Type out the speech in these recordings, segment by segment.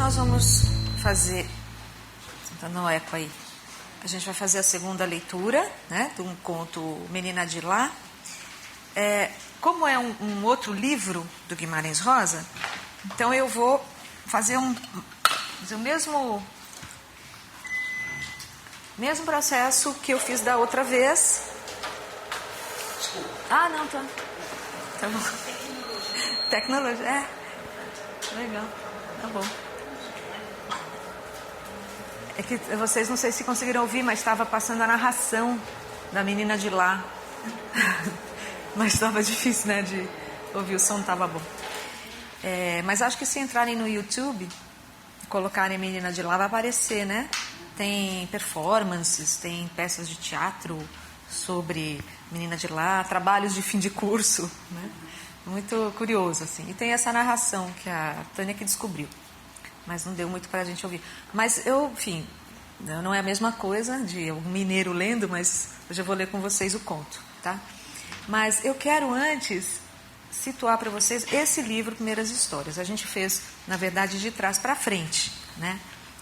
nós vamos fazer, sentando no eco aí, a gente vai fazer a segunda leitura, né, de um conto Menina de Lá. Como é um outro livro do Guimarães Rosa, então eu vou fazer o mesmo processo que eu fiz da outra vez. Ah, não, tá bom. Tecnologia, legal, tá bom. É que vocês não sei se conseguiram ouvir, mas estava passando a narração da Menina de Lá. Mas estava difícil, né, de ouvir, o som não estava bom. Mas acho que se entrarem no YouTube, colocarem Menina de Lá, vai aparecer, né? Tem performances, tem peças de teatro sobre Menina de Lá, trabalhos de fim de curso, né? Muito curioso, assim. E tem essa narração que a Tânia que descobriu, mas não deu muito para a gente ouvir. Mas enfim, não é a mesma coisa de um mineiro lendo, mas hoje eu vou ler com vocês o conto, tá? Mas eu quero antes situar para vocês esse livro, Primeiras Histórias. A gente fez, na verdade, de trás para frente, né?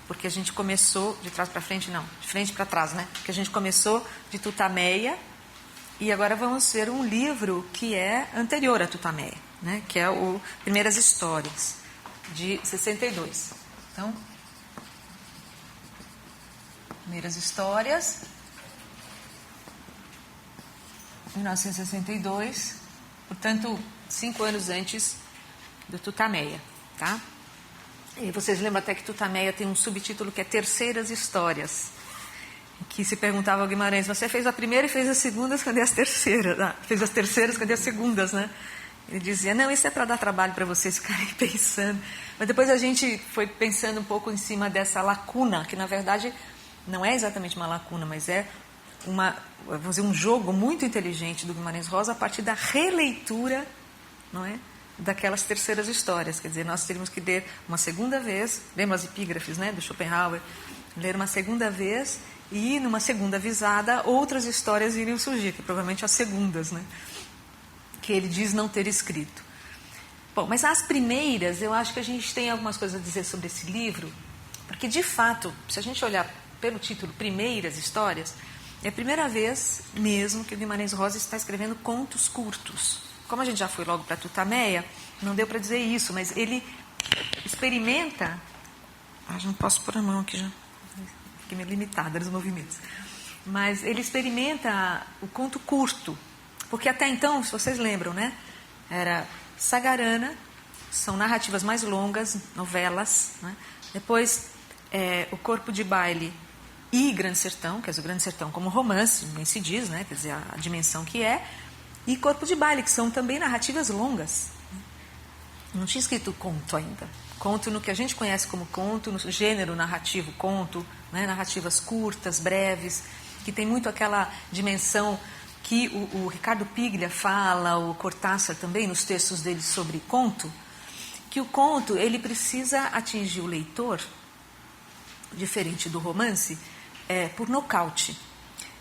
Porque a gente começou, de trás para frente não, de frente para trás, né? Porque a gente começou de Tutameia e agora vamos ver um livro que é anterior a Tutameia, né? Que é o Primeiras Histórias, de 62. Então, Primeiras Histórias, 1962, portanto, 5 anos antes do Tutameia, tá? E vocês lembram até que Tutameia tem um subtítulo que é Terceiras Histórias, que se perguntava ao Guimarães, você fez a primeira e fez as segundas, cadê as terceiras? Fez as terceiras, cadê as segundas, né? Ele dizia, não, isso é para dar trabalho para vocês ficarem pensando. Mas depois a gente foi pensando um pouco em cima dessa lacuna, que na verdade não é exatamente uma lacuna, mas é vamos dizer, um jogo muito inteligente do Guimarães Rosa a partir da releitura, não é, daquelas terceiras histórias. Quer dizer, nós teríamos que ler uma segunda vez, lembra as epígrafes, né, do Schopenhauer, ler uma segunda vez e numa segunda visada outras histórias iriam surgir, que provavelmente as segundas, né, que ele diz não ter escrito. Bom, mas as primeiras, eu acho que a gente tem algumas coisas a dizer sobre esse livro, porque de fato, se a gente olhar pelo título Primeiras Histórias, é a primeira vez mesmo que o Guimarães Rosa está escrevendo contos curtos. Como a gente já foi logo para Tutameia, não deu para dizer isso, mas ele experimenta... já não posso pôr a mão aqui, já fiquei meio limitada nos movimentos. Mas ele experimenta o conto curto, porque até então, se vocês lembram, né, era Sagarana, são narrativas mais longas, novelas, né? Depois O Corpo de Baile e Grande Sertão, quer dizer, o Grande Sertão como romance, nem se diz, né, quer dizer, a dimensão que é, e Corpo de Baile, que são também narrativas longas. Não tinha escrito conto ainda. Conto no que a gente conhece como conto, no gênero narrativo conto, né, narrativas curtas, breves, que tem muito aquela dimensão que o Ricardo Piglia fala, o Cortázar também, nos textos dele sobre conto, que o conto ele precisa atingir o leitor, diferente do romance, por nocaute.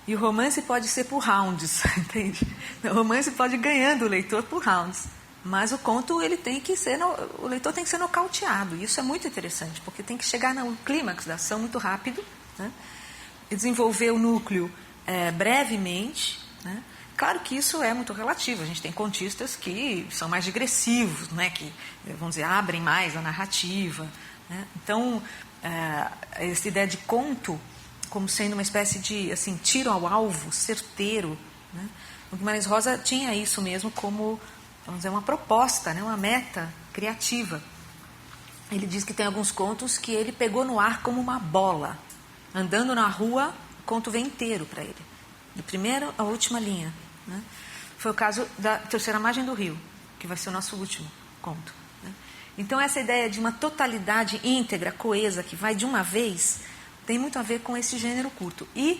E o romance pode ser por rounds, entende? O romance pode ir ganhando o leitor por rounds, mas o conto ele tem que ser, o leitor tem que ser nocauteado. E isso é muito interessante, porque tem que chegar no clímax da ação muito rápido, né? E desenvolver o núcleo brevemente, né? Claro que isso é muito relativo. A gente tem contistas que são mais digressivos, né? Que, vamos dizer, abrem mais a narrativa, né? Então, essa ideia de conto como sendo uma espécie de assim, tiro ao alvo, certeiro, né? O Guimarães Rosa tinha isso mesmo como, vamos dizer, uma proposta, né? Uma meta criativa. Ele diz que tem alguns contos que ele pegou no ar como uma bola. Andando na rua, o conto vem inteiro para ele, do primeiro à última linha, né? Foi o caso da Terceira Margem do Rio, que vai ser o nosso último conto, né? Então essa ideia de uma totalidade íntegra, coesa, que vai de uma vez, tem muito a ver com esse gênero curto. E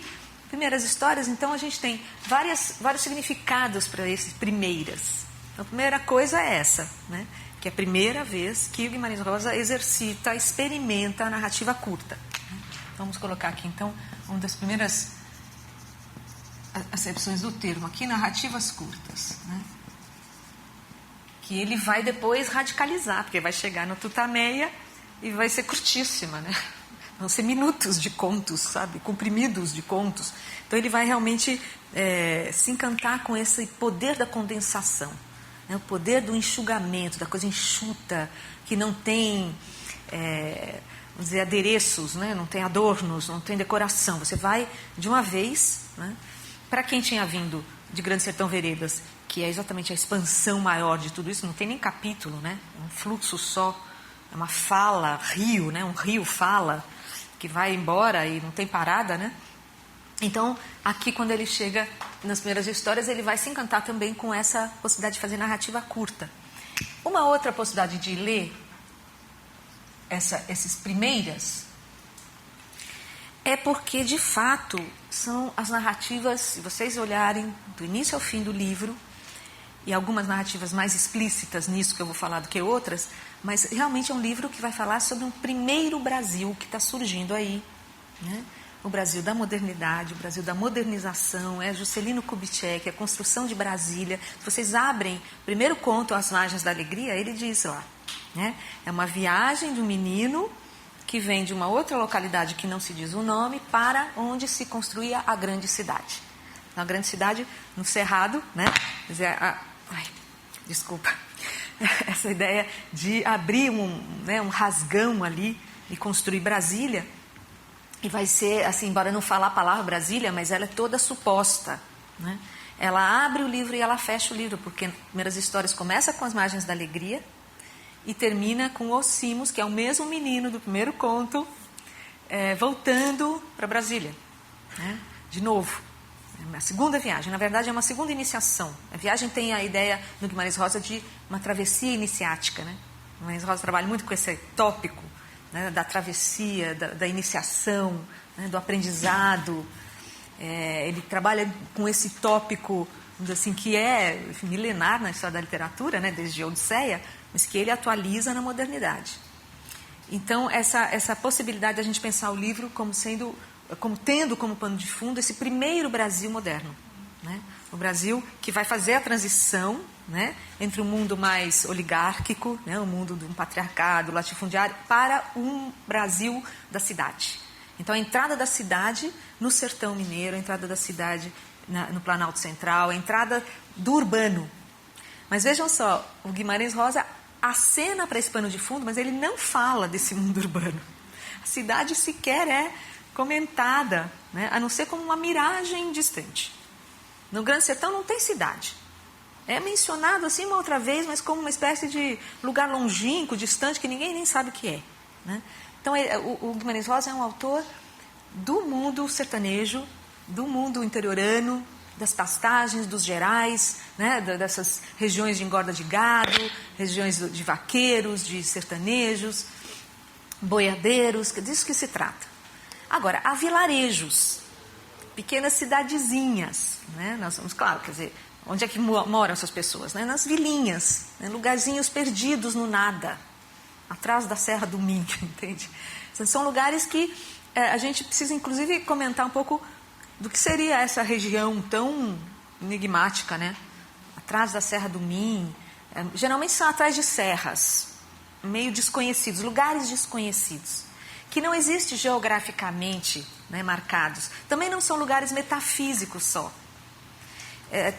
Primeiras Histórias, então a gente tem vários significados para esses primeiras. Então, a primeira coisa é essa, né? Que é a primeira vez que o Guimarães Rosa experimenta a narrativa curta. Vamos colocar aqui, então, uma das primeiras acepções do termo aqui, narrativas curtas, né? Que ele vai depois radicalizar, porque vai chegar no Tutameia e vai ser curtíssima, né? Vão ser minutos de contos, sabe? Comprimidos de contos. Então ele vai realmente se encantar com esse poder da condensação, né? O poder do enxugamento, da coisa enxuta, que não tem, vamos dizer, adereços, né? Não tem adornos, não tem decoração. Você vai de uma vez, né? Para quem tinha vindo de Grande Sertão Veredas, que é exatamente a expansão maior de tudo isso, não tem nem capítulo, né? É um fluxo só, é uma fala, rio, né? Um rio fala, que vai embora e não tem parada, né? Então, aqui quando ele chega nas primeiras histórias, ele vai se encantar também com essa possibilidade de fazer narrativa curta. Uma outra possibilidade de ler essas primeiras é porque, de fato, são as narrativas, se vocês olharem do início ao fim do livro, e algumas narrativas mais explícitas nisso que eu vou falar do que outras, mas realmente é um livro que vai falar sobre um primeiro Brasil que está surgindo aí, né? O Brasil da modernidade, o Brasil da modernização, Juscelino Kubitschek, a construção de Brasília. Se vocês abrem o primeiro conto, As Margens da Alegria, ele diz lá, né? É uma viagem de um menino que vem de uma outra localidade que não se diz o nome, para onde se construía a grande cidade. Na grande cidade, no Cerrado, né? Quer dizer, desculpa, essa ideia de abrir um rasgão ali e construir Brasília. E vai ser, assim, embora não falar a palavra Brasília, mas ela é toda suposta, né? Ela abre o livro e ela fecha o livro, porque as primeiras histórias começam com As Margens da Alegria e termina com Os Cimos, que é o mesmo menino do primeiro conto, voltando para Brasília, né? De novo. É uma segunda viagem, na verdade é uma segunda iniciação. A viagem tem a ideia no Guimarães Rosa de uma travessia iniciática, né? O Guimarães Rosa trabalha muito com esse tópico, né, da travessia, da iniciação, né, do aprendizado. Ele trabalha com esse tópico, assim, que é milenar na história da literatura, né, desde a Odisseia, mas que ele atualiza na modernidade. Então, essa possibilidade de a gente pensar o livro como tendo como pano de fundo esse primeiro Brasil moderno, né? O Brasil que vai fazer a transição, né, entre o mundo mais oligárquico, né, o mundo de um patriarcado latifundiário, para um Brasil da cidade. Então, a entrada da cidade no sertão mineiro, a entrada da cidade no Planalto Central, a entrada do urbano. Mas vejam só, o Guimarães Rosa acena para esse pano de fundo, mas ele não fala desse mundo urbano. A cidade sequer é comentada, né, a não ser como uma miragem distante. No Grande Sertão não tem cidade. É mencionado assim uma outra vez, mas como uma espécie de lugar longínquo, distante, que ninguém nem sabe o que é, né? Então, o Guimarães Rosa é um autor do mundo sertanejo, do mundo interiorano, das pastagens, dos gerais, né, dessas regiões de engorda de gado, regiões de vaqueiros, de sertanejos, boiadeiros, disso que se trata. Agora, há vilarejos, pequenas cidadezinhas, né? Nós vamos, claro, quer dizer, onde é que moram essas pessoas? Né? Nas vilinhas, né? Lugarzinhos perdidos no nada, atrás da Serra do Minho, entende? São lugares que a gente precisa, inclusive, comentar um pouco do que seria essa região tão enigmática, né? Atrás da Serra do Minho, geralmente são atrás de serras, meio desconhecidos, lugares desconhecidos, que não existem geograficamente, né, marcados. Também não são lugares metafísicos só.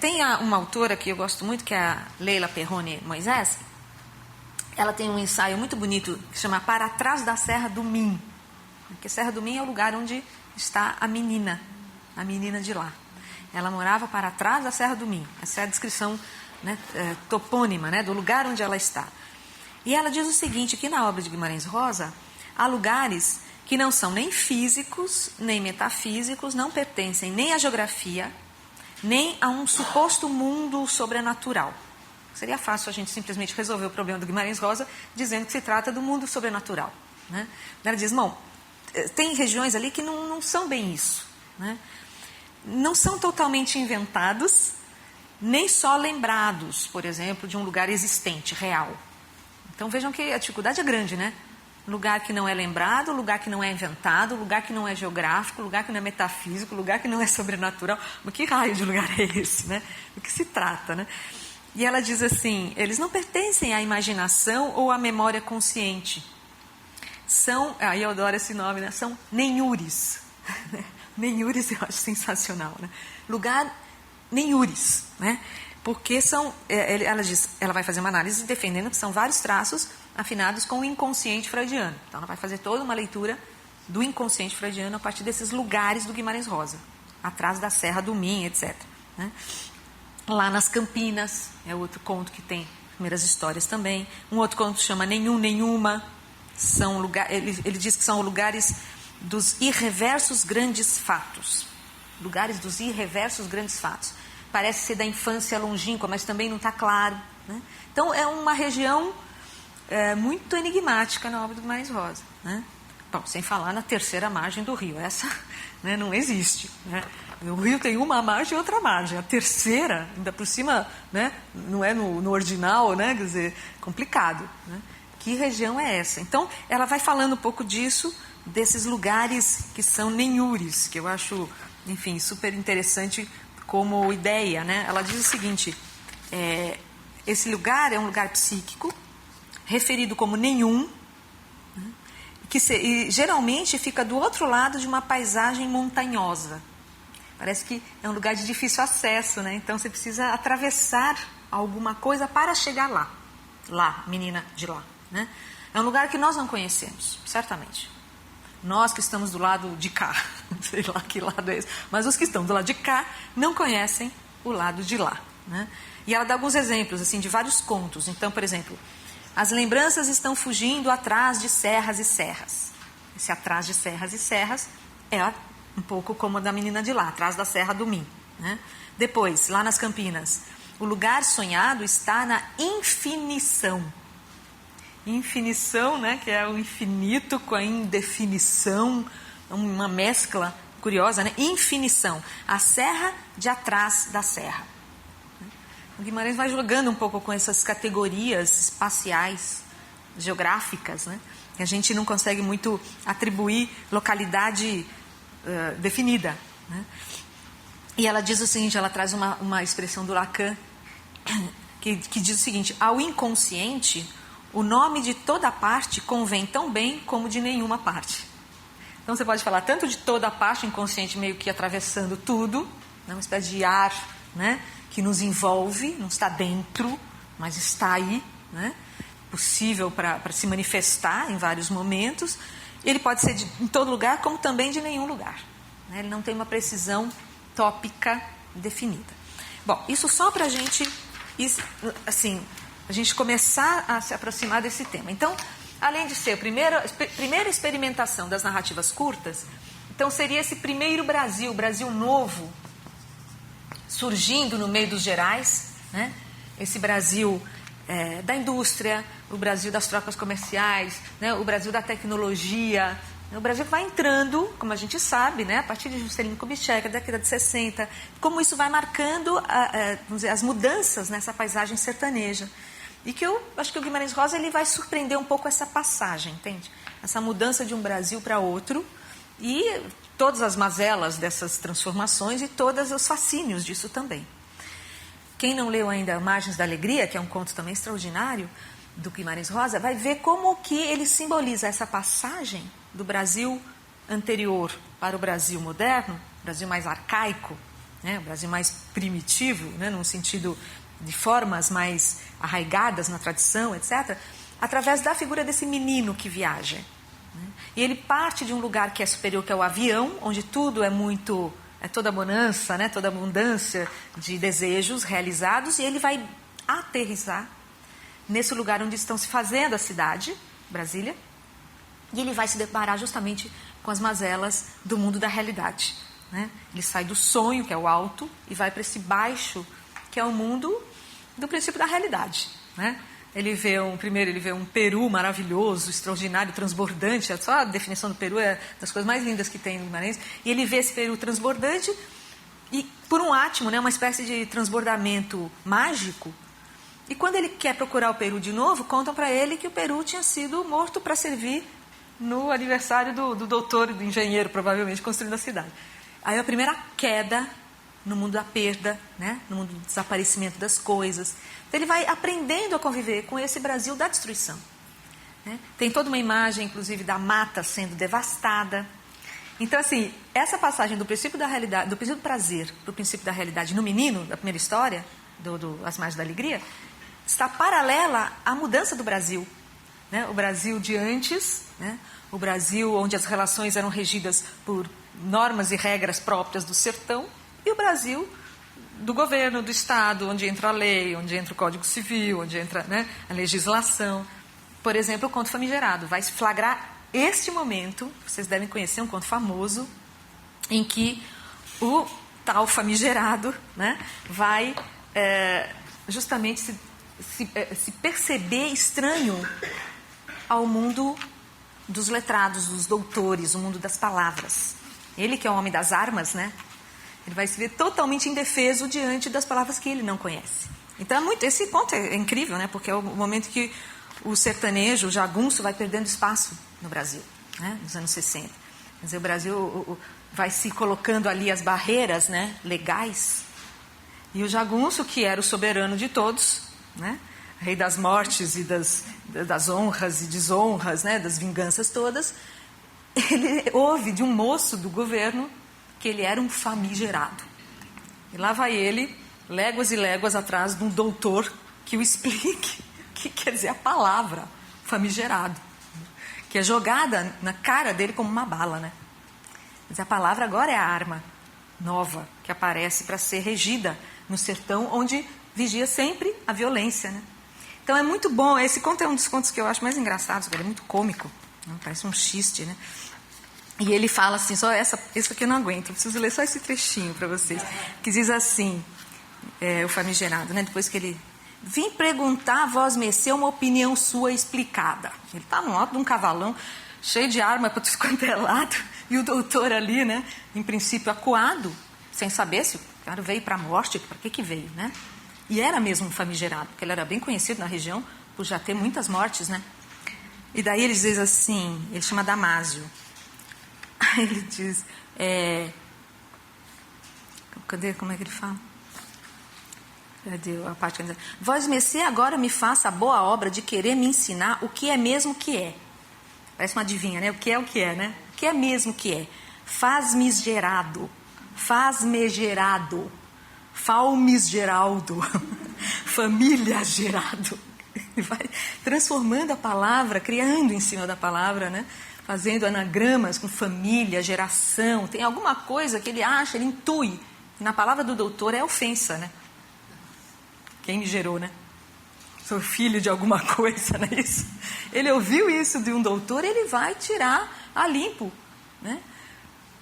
Tem uma autora que eu gosto muito, que é a Leila Perrone Moisés. Ela tem um ensaio muito bonito que se chama Para Trás da Serra do Minho. Porque a Serra do Minho é o lugar onde está a menina de lá. Ela morava para trás da Serra do Minho. Essa é a descrição, né, topônima, né, do lugar onde ela está. E ela diz o seguinte, que na obra de Guimarães Rosa há lugares que não são nem físicos, nem metafísicos, não pertencem nem à geografia, nem a um suposto mundo sobrenatural. Seria fácil a gente simplesmente resolver o problema do Guimarães Rosa dizendo que se trata do mundo sobrenatural, né? Ela diz, bom, tem regiões ali que não são bem isso, né? Não são totalmente inventados, nem só lembrados, por exemplo, de um lugar existente, real. Então vejam que a dificuldade é grande, né? Lugar que não é lembrado, lugar que não é inventado, lugar que não é geográfico, lugar que não é metafísico, lugar que não é sobrenatural. Mas que raio de lugar é esse, né? Do que se trata, né? E ela diz assim, eles não pertencem à imaginação ou à memória consciente. aí eu adoro esse nome, né? São nenhures. Nenhures eu acho sensacional, né? Lugar nenhures, né? Porque ela vai fazer uma análise defendendo que são vários traços afinados com o inconsciente freudiano. Então ela vai fazer toda uma leitura do inconsciente freudiano a partir desses lugares do Guimarães Rosa, atrás da Serra do Minho, etc., né? Lá nas Campinas, é outro conto que tem primeiras histórias também. Um outro conto chama Nenhum, Nenhuma. Ele diz que são lugares dos irreversos grandes fatos. Lugares dos irreversos grandes fatos. Parece ser da infância longínqua, mas também não está claro, né? Então é uma região muito enigmática na obra do Guimarães Rosa, né? Bom, sem falar na terceira margem do rio. Essa, né, não existe, né? O rio tem uma margem e outra margem. A terceira, ainda por cima, né, não é no ordinal, né, quer dizer, complicado, né? Que região é essa? Então, ela vai falando um pouco disso, desses lugares que são nenhures, que eu acho, enfim, super interessante como ideia, né? Ela diz o seguinte, esse lugar é um lugar psíquico, referido como nenhum, né, e geralmente fica do outro lado de uma paisagem montanhosa. Parece que é um lugar de difícil acesso, né? Então você precisa atravessar alguma coisa para chegar lá. Lá, menina de lá, né? É um lugar que nós não conhecemos, certamente. Nós que estamos do lado de cá, sei lá que lado é esse, mas os que estão do lado de cá não conhecem o lado de lá, né? E ela dá alguns exemplos, assim, de vários contos. Então, por exemplo, as lembranças estão fugindo atrás de serras e serras. Esse atrás de serras e serras é um pouco como a da menina de lá, atrás da Serra do Minho, né? Depois, lá nas Campinas, o lugar sonhado está na infinição. Infinição, né, que é o infinito com a indefinição, uma mescla curiosa, né? Infinição, a serra de atrás da serra. O Guimarães vai jogando um pouco com essas categorias espaciais, geográficas, né? Que a gente não consegue muito atribuir localidade definida, né? E ela diz o seguinte, ela traz uma expressão do Lacan que diz o seguinte: ao inconsciente, o nome de toda parte convém tão bem como de nenhuma parte. Então você pode falar tanto de toda parte, o inconsciente meio que atravessando tudo, né? Uma espécie de ar, né, que nos envolve, não está dentro, mas está aí, né? Possível para se manifestar em vários momentos. Ele pode ser em todo lugar, como também de nenhum lugar, né? Ele não tem uma precisão tópica definida. Bom, isso só para a gente, assim, a gente começar a se aproximar desse tema. Então, além de ser a primeira experimentação das narrativas curtas, então seria esse primeiro Brasil, Brasil novo, surgindo no meio dos gerais, né? Esse Brasil da indústria, o Brasil das trocas comerciais, né? O Brasil da tecnologia. O Brasil vai entrando, como a gente sabe, né? A partir de Juscelino Kubitschek, da década de 60, como isso vai marcando vamos dizer, as mudanças nessa paisagem sertaneja. E que eu acho que o Guimarães Rosa ele vai surpreender um pouco essa passagem, entende? Essa mudança de um Brasil para outro e todas as mazelas dessas transformações e todos os fascínios disso também. Quem não leu ainda Margens da Alegria, que é um conto também extraordinário do Guimarães Rosa, vai ver como que ele simboliza essa passagem do Brasil anterior para o Brasil moderno, Brasil mais arcaico, né? O Brasil mais primitivo, né? Num sentido de formas mais arraigadas na tradição, etc., através da figura desse menino que viaja, né? E ele parte de um lugar que é superior, que é o avião, onde tudo é toda bonança, né? Toda abundância de desejos realizados, e ele vai aterrissar nesse lugar onde estão se fazendo a cidade, Brasília, e ele vai se deparar justamente com as mazelas do mundo da realidade, né? Ele sai do sonho, que é o alto, e vai para esse baixo, que é o mundo do princípio da realidade, né? Primeiro ele vê um Peru maravilhoso, extraordinário, transbordante. Só a definição do Peru é das coisas mais lindas que tem no Guimarães. E ele vê esse Peru transbordante e por um átimo, né, uma espécie de transbordamento mágico. E quando ele quer procurar o Peru de novo, contam para ele que o Peru tinha sido morto para servir no aniversário do doutor, do engenheiro, provavelmente, construindo a cidade. Aí a primeira queda no mundo da perda, né? No mundo do desaparecimento das coisas. Então ele vai aprendendo a conviver com esse Brasil da destruição. né? Tem toda uma imagem, inclusive, da mata sendo devastada. Então, assim, essa passagem do princípio da realidade, do princípio do prazer para o princípio da realidade no menino, da primeira história, As Margens da Alegria, está paralela à mudança do Brasil, né? O Brasil de antes, né? O Brasil onde as relações eram regidas por normas e regras próprias do sertão, e o Brasil do governo, do Estado, onde entra a lei, onde entra o Código Civil, onde entra, né, a legislação. Por exemplo, o conto famigerado vai flagrar este momento. Vocês devem conhecer um conto famoso em que o tal famigerado, né, vai justamente se perceber estranho ao mundo dos letrados, dos doutores, o mundo das palavras. Ele, que é o homem das armas, né, ele vai se ver totalmente indefeso diante das palavras que ele não conhece. Então, esse conto é incrível, né, porque é o momento que o sertanejo, o jagunço, vai perdendo espaço no Brasil, né, nos anos 60. Quer dizer, o Brasil vai se colocando ali as barreiras, né, legais, e o jagunço, que era o soberano de todos, né, rei das mortes e das honras e desonras, né, das vinganças todas, ele ouve de um moço do governo que ele era um famigerado. E lá vai ele, léguas e léguas atrás de um doutor que o explique o que quer dizer a palavra famigerado, que é jogada na cara dele como uma bala, né? Mas a palavra agora é a arma nova que aparece para ser regida no sertão, onde vigia sempre a violência, né? Então é muito bom. Esse conto é um dos contos que eu acho mais engraçados, ele é muito cômico, né? Parece um xiste, né? E ele fala assim, só isso aqui eu não aguento, eu preciso ler só esse trechinho para vocês, que diz assim, o famigerado, né? Depois que ele... Vim perguntar a vós mercê uma opinião sua explicada. Ele está no alto de um cavalão, cheio de arma para tudo quanto é lado, e o doutor ali, né, em princípio acuado, sem saber se o cara veio para a morte, para que veio, né? E era mesmo um famigerado, porque ele era bem conhecido na região por já ter muitas mortes, né? E daí ele diz assim, ele chama Damásio. Aí ele diz, cadê, como é que ele fala? Cadê a parte que ele diz? Vós, mercê, agora me faça a boa obra de querer me ensinar o que é mesmo que é. Parece uma adivinha, né? O que é, né? O que é mesmo que é? Faz-me gerado, faz-me gerado, falmes geraldo, família gerado. Ele vai transformando a palavra, criando em cima da palavra, né? Fazendo anagramas com família, geração. Tem alguma coisa que ele acha, ele intui. Na palavra do doutor é ofensa, né? Quem me gerou, né? Sou filho de alguma coisa, não é isso? Ele ouviu isso de um doutor, ele vai tirar a limpo, né?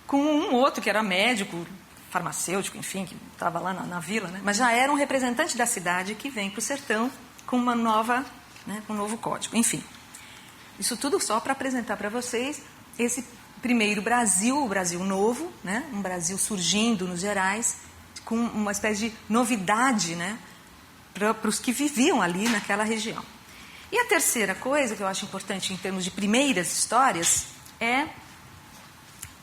Com um outro que era médico, farmacêutico, enfim, que estava lá na vila, né? Mas já era um representante da cidade que vem para o sertão com uma nova, né, com um novo código. Enfim, isso tudo só para apresentar para vocês esse primeiro Brasil, o Brasil novo, né? Um Brasil surgindo nos Gerais, com uma espécie de novidade, né? Para os que viviam ali naquela região. E a terceira coisa que eu acho importante em termos de primeiras histórias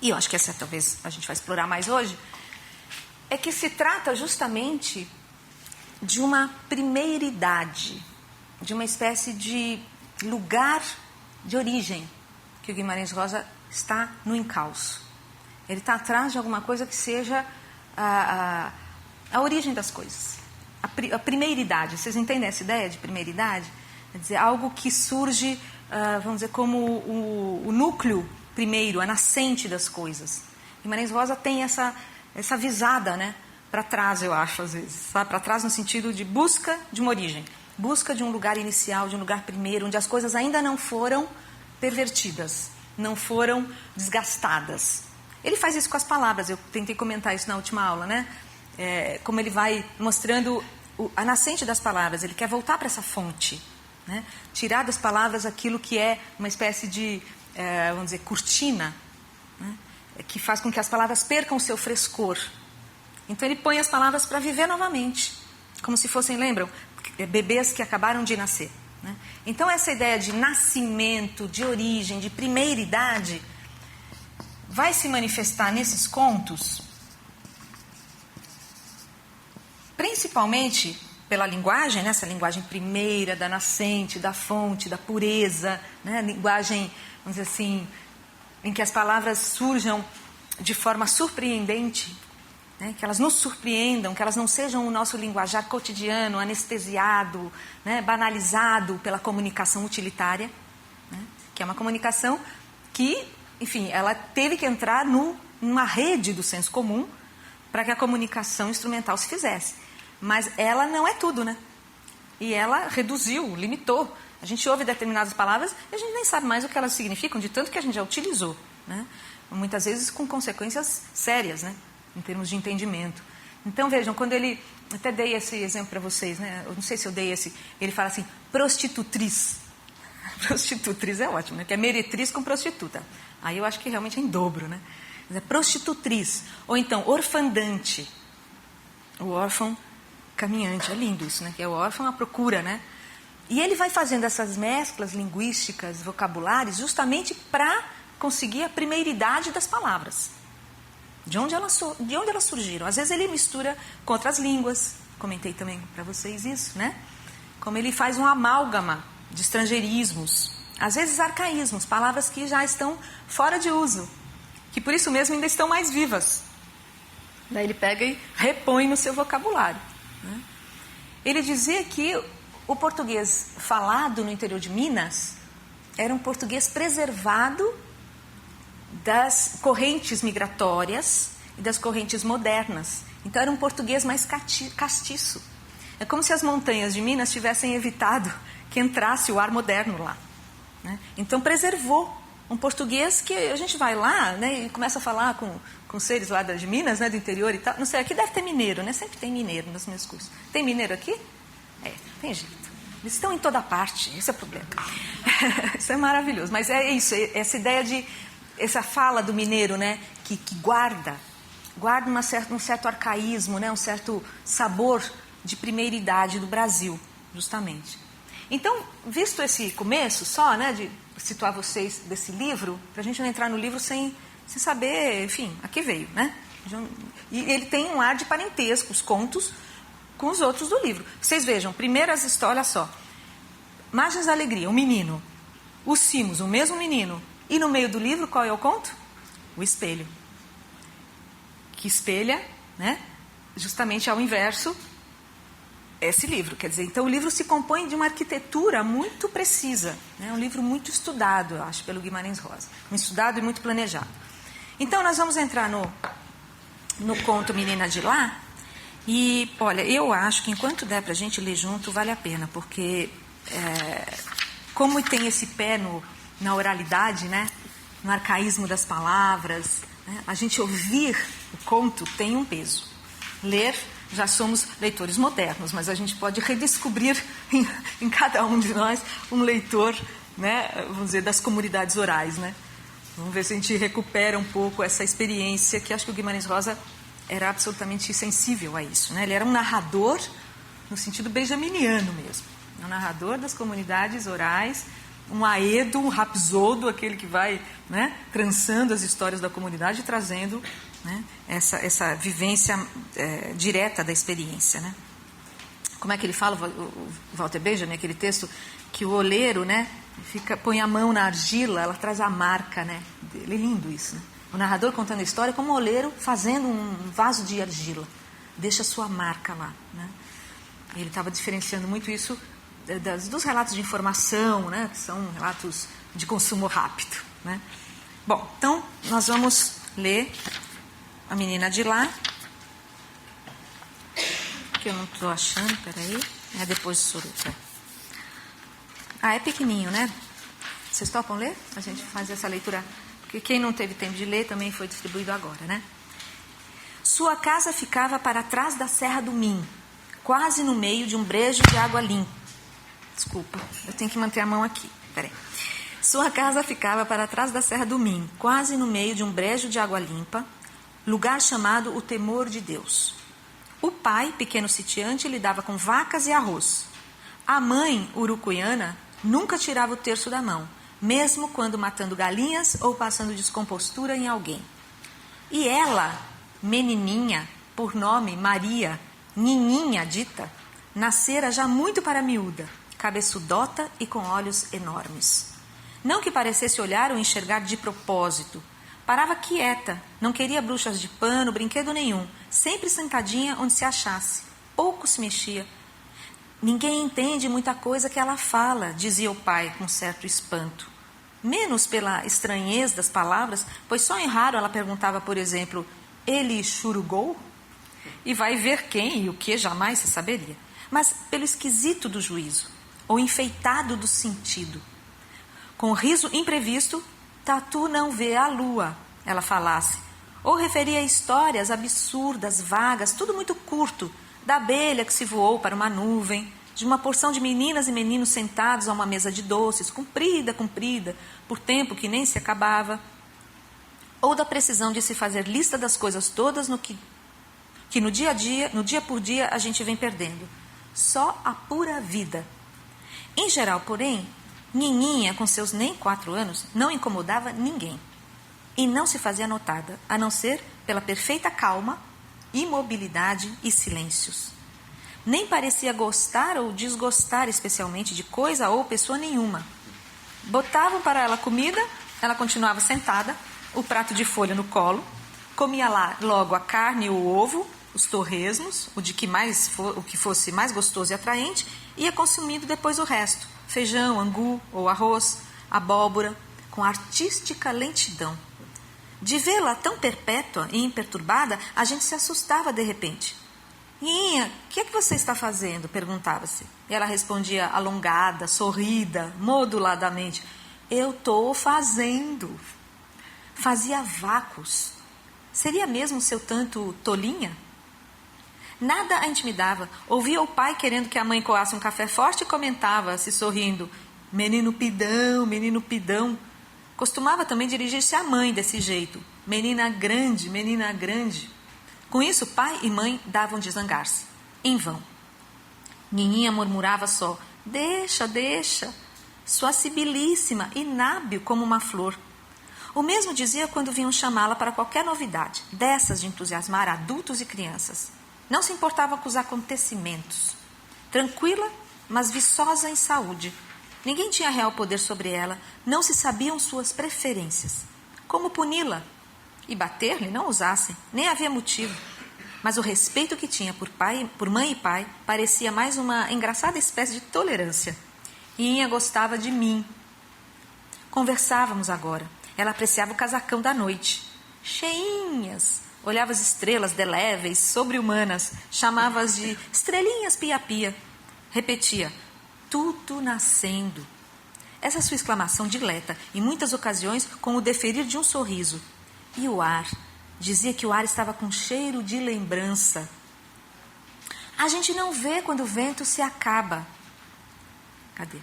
e eu acho que essa talvez a gente vai explorar mais hoje, é que se trata justamente de uma primeiridade, de uma espécie de lugar de origem, que o Guimarães Rosa está no encalço. Ele está atrás de alguma coisa que seja a origem das coisas. A primeiridade, vocês entendem essa ideia de primeiridade? Quer dizer, algo que surge, vamos dizer, como o núcleo primeiro, a nascente das coisas. Guimarães Rosa tem essa visada, né, para trás, eu acho, às vezes. Para trás no sentido de busca de uma origem, busca de um lugar inicial, de um lugar primeiro, onde as coisas ainda não foram pervertidas, não foram desgastadas. Ele faz isso com as palavras, eu tentei comentar isso na última aula, né? Como ele vai mostrando a nascente das palavras, ele quer voltar para essa fonte, né? Tirar das palavras aquilo que é uma espécie de, vamos dizer, cortina, né? Que faz com que as palavras percam o seu frescor. Então ele põe as palavras para viver novamente, como se fossem, lembram, bebês que acabaram de nascer, né? Então essa ideia de nascimento, de origem, de primeiridade, vai se manifestar nesses contos, principalmente pela linguagem, né? Essa linguagem primeira, da nascente, da fonte, da pureza, né? Linguagem, vamos dizer assim, em que as palavras surjam de forma surpreendente, né? Que elas nos surpreendam, que elas não sejam o nosso linguajar cotidiano, anestesiado, né? Banalizado pela comunicação utilitária, né? Que é uma comunicação que, enfim, ela teve que entrar numa rede do senso comum para que a comunicação instrumental se fizesse. Mas ela não é tudo, né? E ela reduziu, limitou. A gente ouve determinadas palavras e a gente nem sabe mais o que elas significam, de tanto que a gente já utilizou, né? Muitas vezes com consequências sérias, né? Em termos de entendimento. Então, vejam, quando ele... Até dei esse exemplo para vocês, né? Eu não sei se eu dei esse... Ele fala assim, prostitutriz. Prostitutriz é ótimo, né? Que é meretriz com prostituta. Aí eu acho que realmente é em dobro, né? Mas é prostitutriz. Ou então, orfandante. O órfão caminhante. É lindo isso, né? Que é o órfão à procura, né? E ele vai fazendo essas mesclas linguísticas, vocabulares, justamente para conseguir a primeiridade das palavras. De onde elas surgiram. Às vezes ele mistura com outras línguas. Comentei também para vocês isso, né? Como ele faz um amálgama de estrangeirismos. Às vezes arcaísmos, palavras que já estão fora de uso. Que por isso mesmo ainda estão mais vivas. Daí ele pega e repõe no seu vocabulário, né? Ele dizia que o português falado no interior de Minas era um português preservado das correntes migratórias e das correntes modernas. Então era um português mais castiço. É como se as montanhas de Minas tivessem evitado que entrasse o ar moderno lá, né? Então preservou um português que a gente vai lá, né, e começa a falar com seres lá de Minas, né, do interior e tal. Não sei, aqui deve ter mineiro, né? Sempre tem mineiro nos meus cursos. Tem mineiro aqui? É, tem jeito. Eles estão em toda parte, esse é o problema. Isso é maravilhoso. Mas é isso, essa ideia de... Essa fala do mineiro, né, que guarda um certo arcaísmo, né, um certo sabor de primeiridade do Brasil, justamente. Então, visto esse começo só, né, de situar vocês desse livro, para a gente não entrar no livro sem saber, enfim, a que veio, né? E ele tem um ar de parentesco, os contos, com os outros do livro. Vocês vejam, primeiras histórias, olha só. Margens da Alegria, um menino. Os Cimos, o mesmo menino. E no meio do livro, qual é o conto? O espelho. Que espelha, né, justamente ao inverso, esse livro. Quer dizer, então o livro se compõe de uma arquitetura muito precisa, né? Um livro muito estudado, eu acho, pelo Guimarães Rosa. Muito estudado e muito planejado. Então nós vamos entrar no conto Menina de Lá. E, olha, eu acho que enquanto der para a gente ler junto, vale a pena. Porque, como tem esse pé na oralidade, né? No arcaísmo das palavras, né? A gente ouvir o conto tem um peso. Ler... Já somos leitores modernos, mas a gente pode redescobrir em cada um de nós um leitor, né, vamos dizer, das comunidades orais, né? Vamos ver se a gente recupera um pouco essa experiência, que acho que o Guimarães Rosa era absolutamente sensível a isso, né? Ele era um narrador no sentido benjaminiano mesmo. Um narrador das comunidades orais, um aedo, um rapsodo, aquele que vai, né, trançando as histórias da comunidade e trazendo, né, essa vivência direta da experiência, né? Como é que ele fala, o Walter Benjamin, aquele texto, que o oleiro, né, põe a mão na argila, ela traz a marca, né? É lindo isso, né? O narrador contando a história como o oleiro fazendo um vaso de argila, deixa a sua marca lá, né? Ele estava diferenciando muito isso dos relatos de informação, né, que são relatos de consumo rápido, né? Bom, então nós vamos ler A Menina de Lá, que eu não estou achando, peraí, é depois de Suruca. É pequenininho, né? Vocês topam ler? A gente faz essa leitura, porque quem não teve tempo de ler também foi distribuído agora, né? Sua casa ficava para trás da Serra do Minho, quase no meio de um brejo de água limpa. Desculpa, eu tenho que manter a mão aqui, peraí. Sua casa ficava para trás da Serra do Minho, quase no meio de um brejo de água limpa, lugar chamado o Temor de Deus. O pai, pequeno sitiante, lidava com vacas e arroz. A mãe, urucuiana, nunca tirava o terço da mão, mesmo quando matando galinhas ou passando descompostura em alguém. E ela, menininha, por nome Maria, Nininha dita, nascera já muito para miúda, cabeçudota e com olhos enormes. Não que parecesse olhar ou enxergar de propósito. Parava quieta, não queria bruxas de pano, brinquedo nenhum, sempre sentadinha onde se achasse. Pouco se mexia. Ninguém entende muita coisa que ela fala, dizia o pai com certo espanto. Menos pela estranheza das palavras, pois só em raro ela perguntava, por exemplo, ele churugou? E vai ver quem e o que jamais se saberia. Mas pelo esquisito do juízo, ou enfeitado do sentido. Com riso imprevisto, Tatu não vê a lua, ela falasse. Ou referia histórias absurdas, vagas, tudo muito curto, da abelha que se voou para uma nuvem, de uma porção de meninas e meninos sentados a uma mesa de doces, comprida, por tempo que nem se acabava, ou da precisão de se fazer lista das coisas todas no que no dia a dia, no dia por dia, a gente vem perdendo. Só a pura vida. Em geral, porém, Nininha, com seus nem 4 anos, não incomodava ninguém. E não se fazia notada, a não ser pela perfeita calma, imobilidade e silêncios. Nem parecia gostar ou desgostar especialmente de coisa ou pessoa nenhuma. Botavam para ela comida, ela continuava sentada, o prato de folha no colo, comia lá logo a carne e o ovo, os torresmos, o que fosse mais gostoso e atraente, ia consumindo depois o resto, feijão, angu ou arroz, abóbora, com artística lentidão. De vê-la tão perpétua e imperturbada, a gente se assustava de repente. Nininha, o que é que você está fazendo? Perguntava-se. E ela respondia alongada, sorrida, moduladamente. Eu estou fazendo. Fazia vácuos. Seria mesmo seu tanto tolinha? Nada a intimidava. Ouvia o pai querendo que a mãe coasse um café forte e comentava, se sorrindo, menino pidão, menino pidão. Costumava também dirigir-se à mãe desse jeito, menina grande, menina grande. Com isso, pai e mãe davam de zangar-se. Em vão. Nininha murmurava só, deixa, deixa, sua sibilíssima, inábil como uma flor. O mesmo dizia quando vinham chamá-la para qualquer novidade, dessas de entusiasmar adultos e crianças. Não se importava com os acontecimentos. Tranquila, mas viçosa em saúde. Ninguém tinha real poder sobre ela, não se sabiam suas preferências. Como puni-la? E bater-lhe não usassem, nem havia motivo. Mas o respeito que tinha por mãe e pai parecia mais uma engraçada espécie de tolerância. Inha gostava de mim. Conversávamos agora. Ela apreciava o casacão da noite. Cheinhas. Olhava as estrelas deléveis, sobre-humanas, chamava-as de estrelinhas pia-pia. Repetia, tudo nascendo. Essa sua exclamação dileta, em muitas ocasiões, com o deferir de um sorriso. E o ar? Dizia que o ar estava com cheiro de lembrança. A gente não vê quando o vento se acaba. Cadê?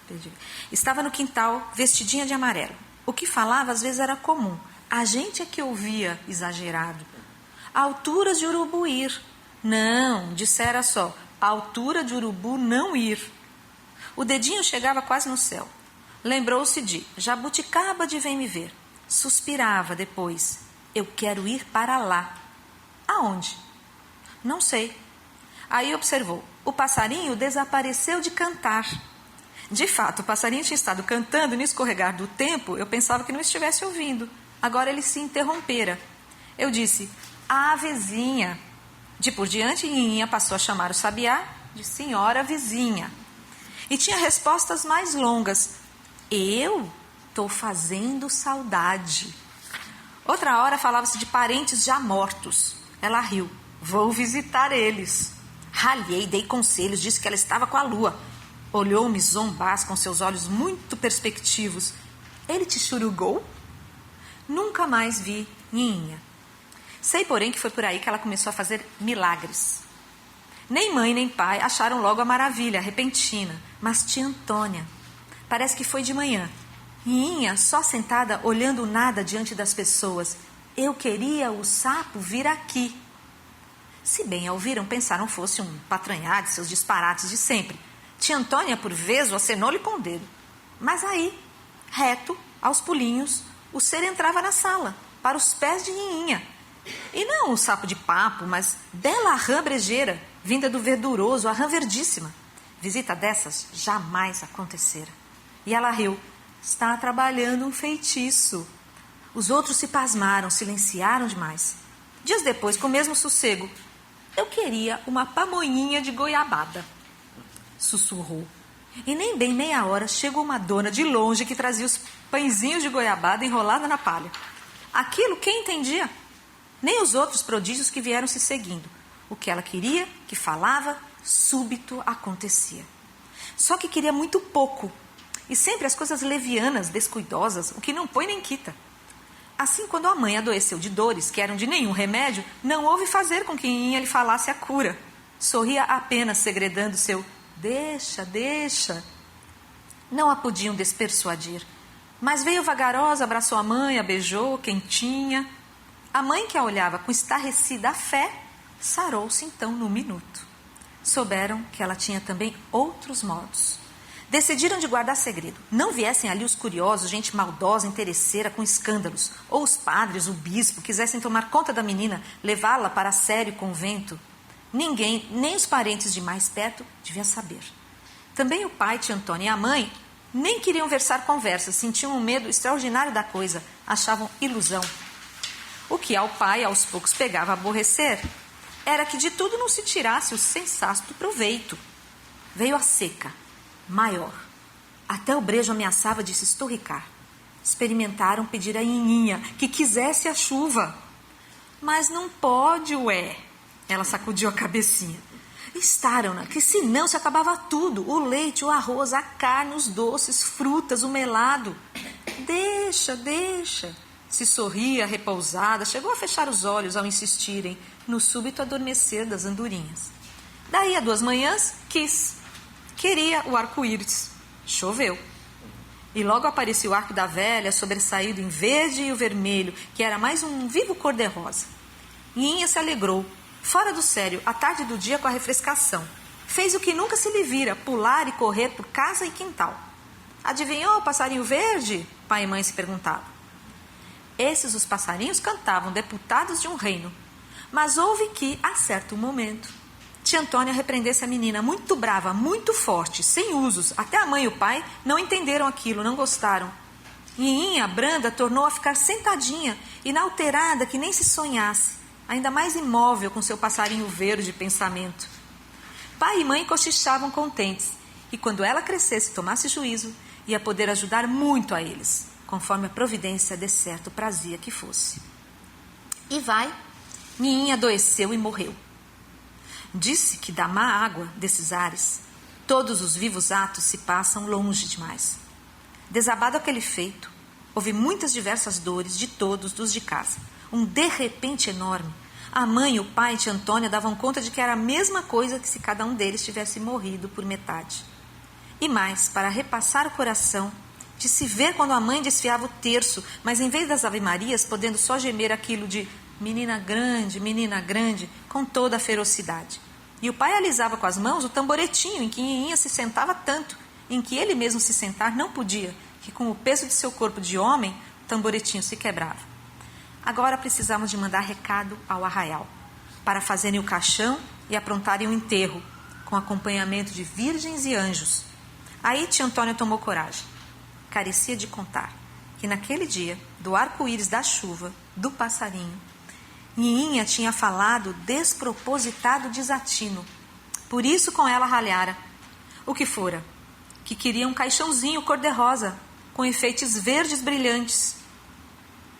Perdi. Estava no quintal, vestidinha de amarelo. O que falava às vezes era comum. A gente é que ouvia exagerado. Alturas de urubu ir. Não, dissera só. Altura de urubu não ir. O dedinho chegava quase no céu. Lembrou-se de jabuticaba de vem me ver. Suspirava depois. Eu quero ir para lá. Aonde? Não sei. Aí observou. O passarinho desapareceu de cantar. De fato, o passarinho tinha estado cantando e no escorregar do tempo eu pensava que não estivesse ouvindo. Agora ele se interrompera. Eu disse, vizinha. De por diante, Nininha passou a chamar o sabiá de senhora vizinha. E tinha respostas mais longas. Eu estou fazendo saudade. Outra hora falava-se de parentes já mortos. Ela riu. Vou visitar eles. Ralhei, dei conselhos, disse que ela estava com a lua. Olhou-me zombaz com seus olhos muito perspectivos. Ele te churugou? Nunca mais vi Nininha. Sei, porém, que foi por aí que ela começou a fazer milagres. Nem mãe nem pai acharam logo a maravilha, a repentina, mas tia Antônia. Parece que foi de manhã. Nininha só sentada olhando o nada diante das pessoas. Eu queria o sapo vir aqui. Se bem a ouviram, pensaram fosse um patranhar de seus disparates de sempre. Tia Antônia, por vezes, acenou-lhe com o dedo. Mas aí, reto, aos pulinhos, o ser entrava na sala, para os pés de Nininha. E não o sapo de papo, mas bela rã brejeira, vinda do verduroso, a rã verdíssima. Visita dessas jamais acontecera. E ela riu. Está trabalhando um feitiço. Os outros se pasmaram, silenciaram demais. Dias depois, com o mesmo sossego, eu queria uma pamonhinha de goiabada. Sussurrou. E nem bem meia hora chegou uma dona de longe que trazia os pãezinhos de goiabada enrolada na palha. Aquilo quem entendia? Nem os outros prodígios que vieram se seguindo. O que ela queria, que falava, súbito acontecia. Só que queria muito pouco. E sempre as coisas levianas, descuidosas, o que não põe nem quita. Assim, quando a mãe adoeceu de dores que eram de nenhum remédio, não houve fazer com que Nhinhinha lhe falasse a cura. Sorria apenas, segredando seu deixa, deixa. Não a podiam despersuadir. Mas veio vagarosa, abraçou a mãe, a beijou, quentinha. A mãe, que a olhava com estarrecida fé, sarou-se então no minuto. Souberam que ela tinha também outros modos. Decidiram de guardar segredo. Não viessem ali os curiosos, gente maldosa, interesseira, com escândalos. Ou os padres, o bispo, quisessem tomar conta da menina, levá-la para sério convento. Ninguém, nem os parentes de mais perto, devia saber. Também o pai, tia Antônia e a mãe, nem queriam versar conversas, sentiam um medo extraordinário da coisa, achavam ilusão. O que ao pai, aos poucos, pegava a aborrecer, era que de tudo não se tirasse o sensato proveito. Veio a seca, maior. Até o brejo ameaçava de se estorricar. Experimentaram pedir a Nhinhinha que quisesse a chuva. Mas não pode, ué. Ela sacudiu a cabecinha. Instaram-na, que senão se acabava tudo. O leite, o arroz, a carne, os doces, frutas, o melado. Deixa, deixa. Se sorria, repousada, chegou a fechar os olhos ao insistirem no súbito adormecer das andorinhas. Daí a 2 manhãs, queria o arco-íris. Choveu. E logo apareceu o arco da velha, sobressaído em verde e o vermelho, que era mais um vivo cor-de-rosa. Nhinhinha se alegrou, fora do sério, à tarde do dia com a refrescação. Fez o que nunca se lhe vira, pular e correr por casa e quintal. Adivinhou o passarinho verde? Pai e mãe se perguntavam. Esses os passarinhos cantavam, deputados de um reino. Mas houve que, a certo momento, tia Antônia repreendesse a menina, muito brava, muito forte, sem usos. Até a mãe e o pai não entenderam aquilo, não gostaram. Nhinhinha, branda, tornou a ficar sentadinha, inalterada, que nem se sonhasse, ainda mais imóvel com seu passarinho verde de pensamento. Pai e mãe cochichavam contentes, e quando ela crescesse e tomasse juízo, ia poder ajudar muito a eles, conforme a providência de certo prazia que fosse. E Nhinhinha adoeceu e morreu. Disse que da má água desses ares, todos os vivos atos se passam longe demais. Desabado aquele feito, houve muitas diversas dores de todos dos de casa. Um de repente enorme. A mãe, o pai e tia Antônia davam conta de que era a mesma coisa que se cada um deles tivesse morrido por metade. E mais, para repassar o coração, de se ver quando a mãe desfiava o terço, mas em vez das ave-marias, podendo só gemer aquilo de menina grande, com toda a ferocidade. E o pai alisava com as mãos o tamboretinho em que Nhinhinha se sentava tanto, em que ele mesmo se sentar não podia, que com o peso de seu corpo de homem, o tamboretinho se quebrava. Agora precisávamos de mandar recado ao arraial, para fazerem o caixão e aprontarem o enterro, com acompanhamento de virgens e anjos. Aí tia Antônia tomou coragem. Carecia de contar que naquele dia, do arco-íris da chuva, do passarinho, Nhinhinha tinha falado despropositado desatino. Por isso com ela ralhara. O que fora? Que queria um caixãozinho cor-de-rosa, com enfeites verdes brilhantes.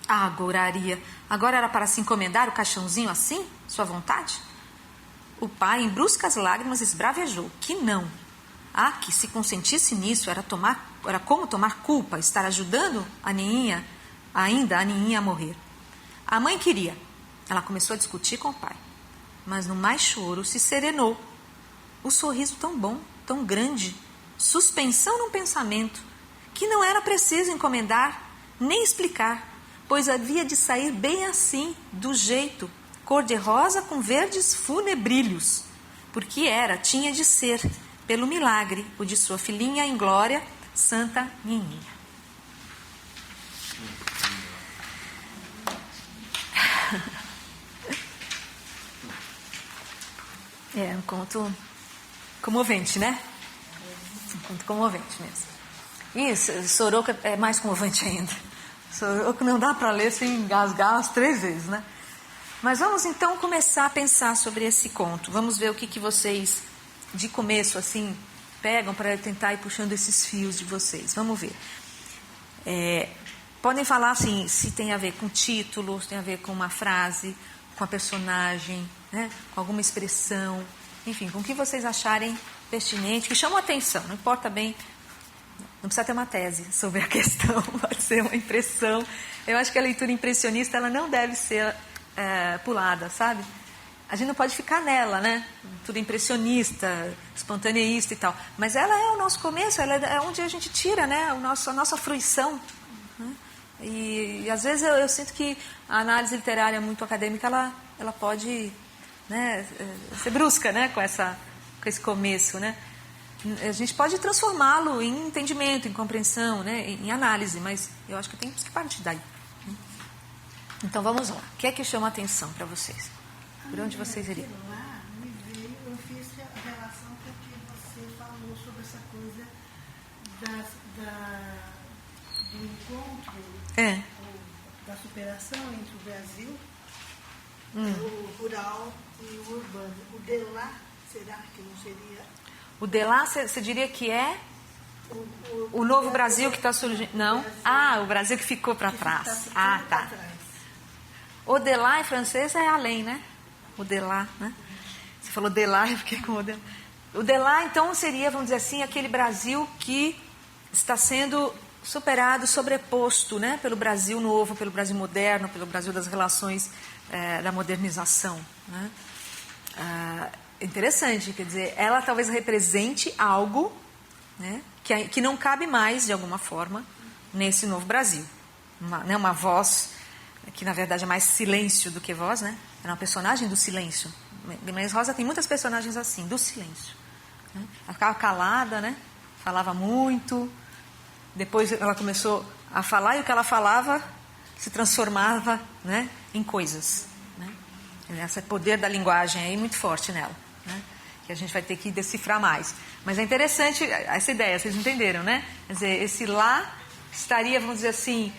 Ah, gouraria! Agora era para se encomendar o caixãozinho assim? Sua vontade? O pai, em bruscas lágrimas, esbravejou. Que não! Ah, que se consentisse nisso era como tomar culpa, estar ajudando a Nhinhinha a morrer. A mãe queria. Ela começou a discutir com o pai. Mas no mais choro se serenou. O sorriso tão bom, tão grande, suspensão num pensamento, que não era preciso encomendar, nem explicar, pois havia de sair bem assim, do jeito, cor-de-rosa com verdes funebrilhos, porque tinha de ser, pelo milagre, o de sua filhinha em glória, Santa Nhinhinha. É um conto comovente, né? Um conto comovente mesmo. Isso, Soroka é mais comovente ainda. Soroka não dá para ler sem engasgar as 3 vezes, né? Mas vamos então começar a pensar sobre esse conto. Vamos ver o que vocês, de começo assim, pegam para tentar ir puxando esses fios de vocês. Vamos ver. Podem falar assim, se tem a ver com título, se tem a ver com uma frase, com a personagem, né? Com alguma expressão, enfim, com o que vocês acharem pertinente, que chamam a atenção, não importa bem, não precisa ter uma tese sobre a questão, pode ser uma impressão. Eu acho que a leitura impressionista ela não deve ser pulada, sabe? A gente não pode ficar nela, né? Tudo impressionista, espontaneísta e tal. Mas ela é o nosso começo, ela é onde a gente tira, né? A nossa fruição. Né? E às vezes eu sinto que a análise literária muito acadêmica, ela pode, né, ser brusca, né? Com esse começo, né? A gente pode transformá-lo em entendimento, em compreensão, né? Em análise, mas eu acho que tem que partir daí. Então vamos lá. O que é que chama a atenção para vocês? Por onde vocês iriam? Eu fiz a relação com o que você falou sobre essa coisa do encontro, da superação entre o Brasil, o rural e o urbano. O de lá, será que não seria? O de lá, você diria que é o novo Brasil que está surgindo? Não? O Brasil que ficou para trás. Tá. O de lá em francês é além, né? O de lá, né? Você falou de lá, eu fiquei com o de lá. O de lá, então, seria, vamos dizer assim, aquele Brasil que está sendo superado, sobreposto, né? Pelo Brasil novo, pelo Brasil moderno, pelo Brasil das relações da modernização, né? Interessante, quer dizer, ela talvez represente algo, né, que não cabe mais, de alguma forma, nesse novo Brasil. Uma voz que, na verdade, é mais silêncio do que voz, né? É uma personagem do silêncio. Guimarães Rosa tem muitas personagens assim, do silêncio. Né? Ela ficava calada, né? Falava muito, depois ela começou a falar e o que ela falava se transformava, né, em coisas. Né? Esse poder da linguagem aí muito forte nela, né? Que a gente vai ter que decifrar mais. Mas é interessante essa ideia, vocês entenderam, né? Quer dizer, esse lá estaria, vamos dizer assim,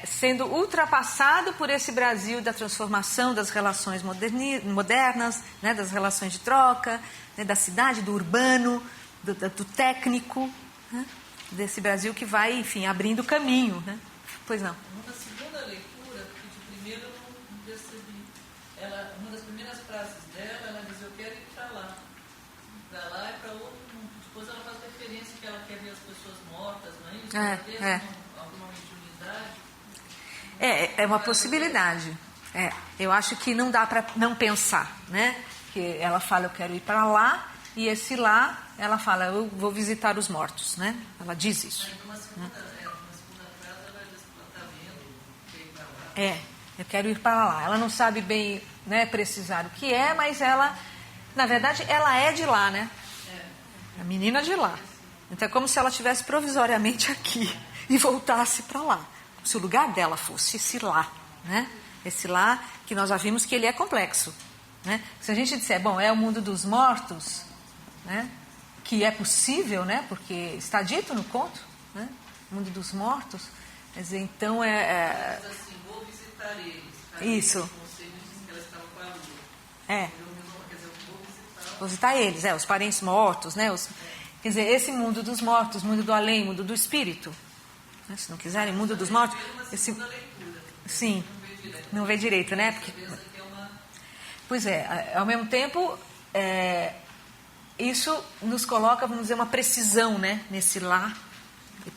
sendo ultrapassado por esse Brasil da transformação das relações modernas, né? Das relações de troca, né? Da cidade, do urbano, do técnico, né? Desse Brasil que vai, enfim, abrindo caminho, né? Pois não. Na segunda leitura, porque de primeiro eu não percebi, uma das primeiras frases dela, ela diz: eu quero ir para lá e para outro mundo. Depois ela faz referência que ela quer ver as pessoas mortas, não é isso? Alguma mediunidade. É uma possibilidade. Eu acho que não dá para não pensar, né? Que ela fala, eu quero ir para lá, e esse lá, ela fala, eu vou visitar os mortos, né? Ela diz isso. Uma segunda frase, ela diz que ela está vendo, quer ir para lá. Eu quero ir para lá. Ela não sabe bem, né, precisar o que é, mas ela, na verdade, ela é de lá, né? A menina de lá. Então é como se ela estivesse provisoriamente aqui e voltasse para lá. Como se o lugar dela fosse esse lá, né? Esse lá que nós já vimos que ele é complexo, né? Se a gente disser, bom, é o mundo dos mortos, né? Que é possível, né? Porque está dito no conto, né? O mundo dos mortos. Quer dizer, então Mas assim, vou visitar eles. Isso. Você disse que ela estava com a lua. Quer dizer, eu vou visitar eles, os parentes mortos, né? Quer dizer, esse mundo dos mortos, mundo do além, mundo do espírito, né? Se não quiserem, mundo dos mortos. Sim, não vê direito, né? Porque, pois ao mesmo tempo, isso nos coloca, vamos dizer, uma precisão, né? Nesse lá,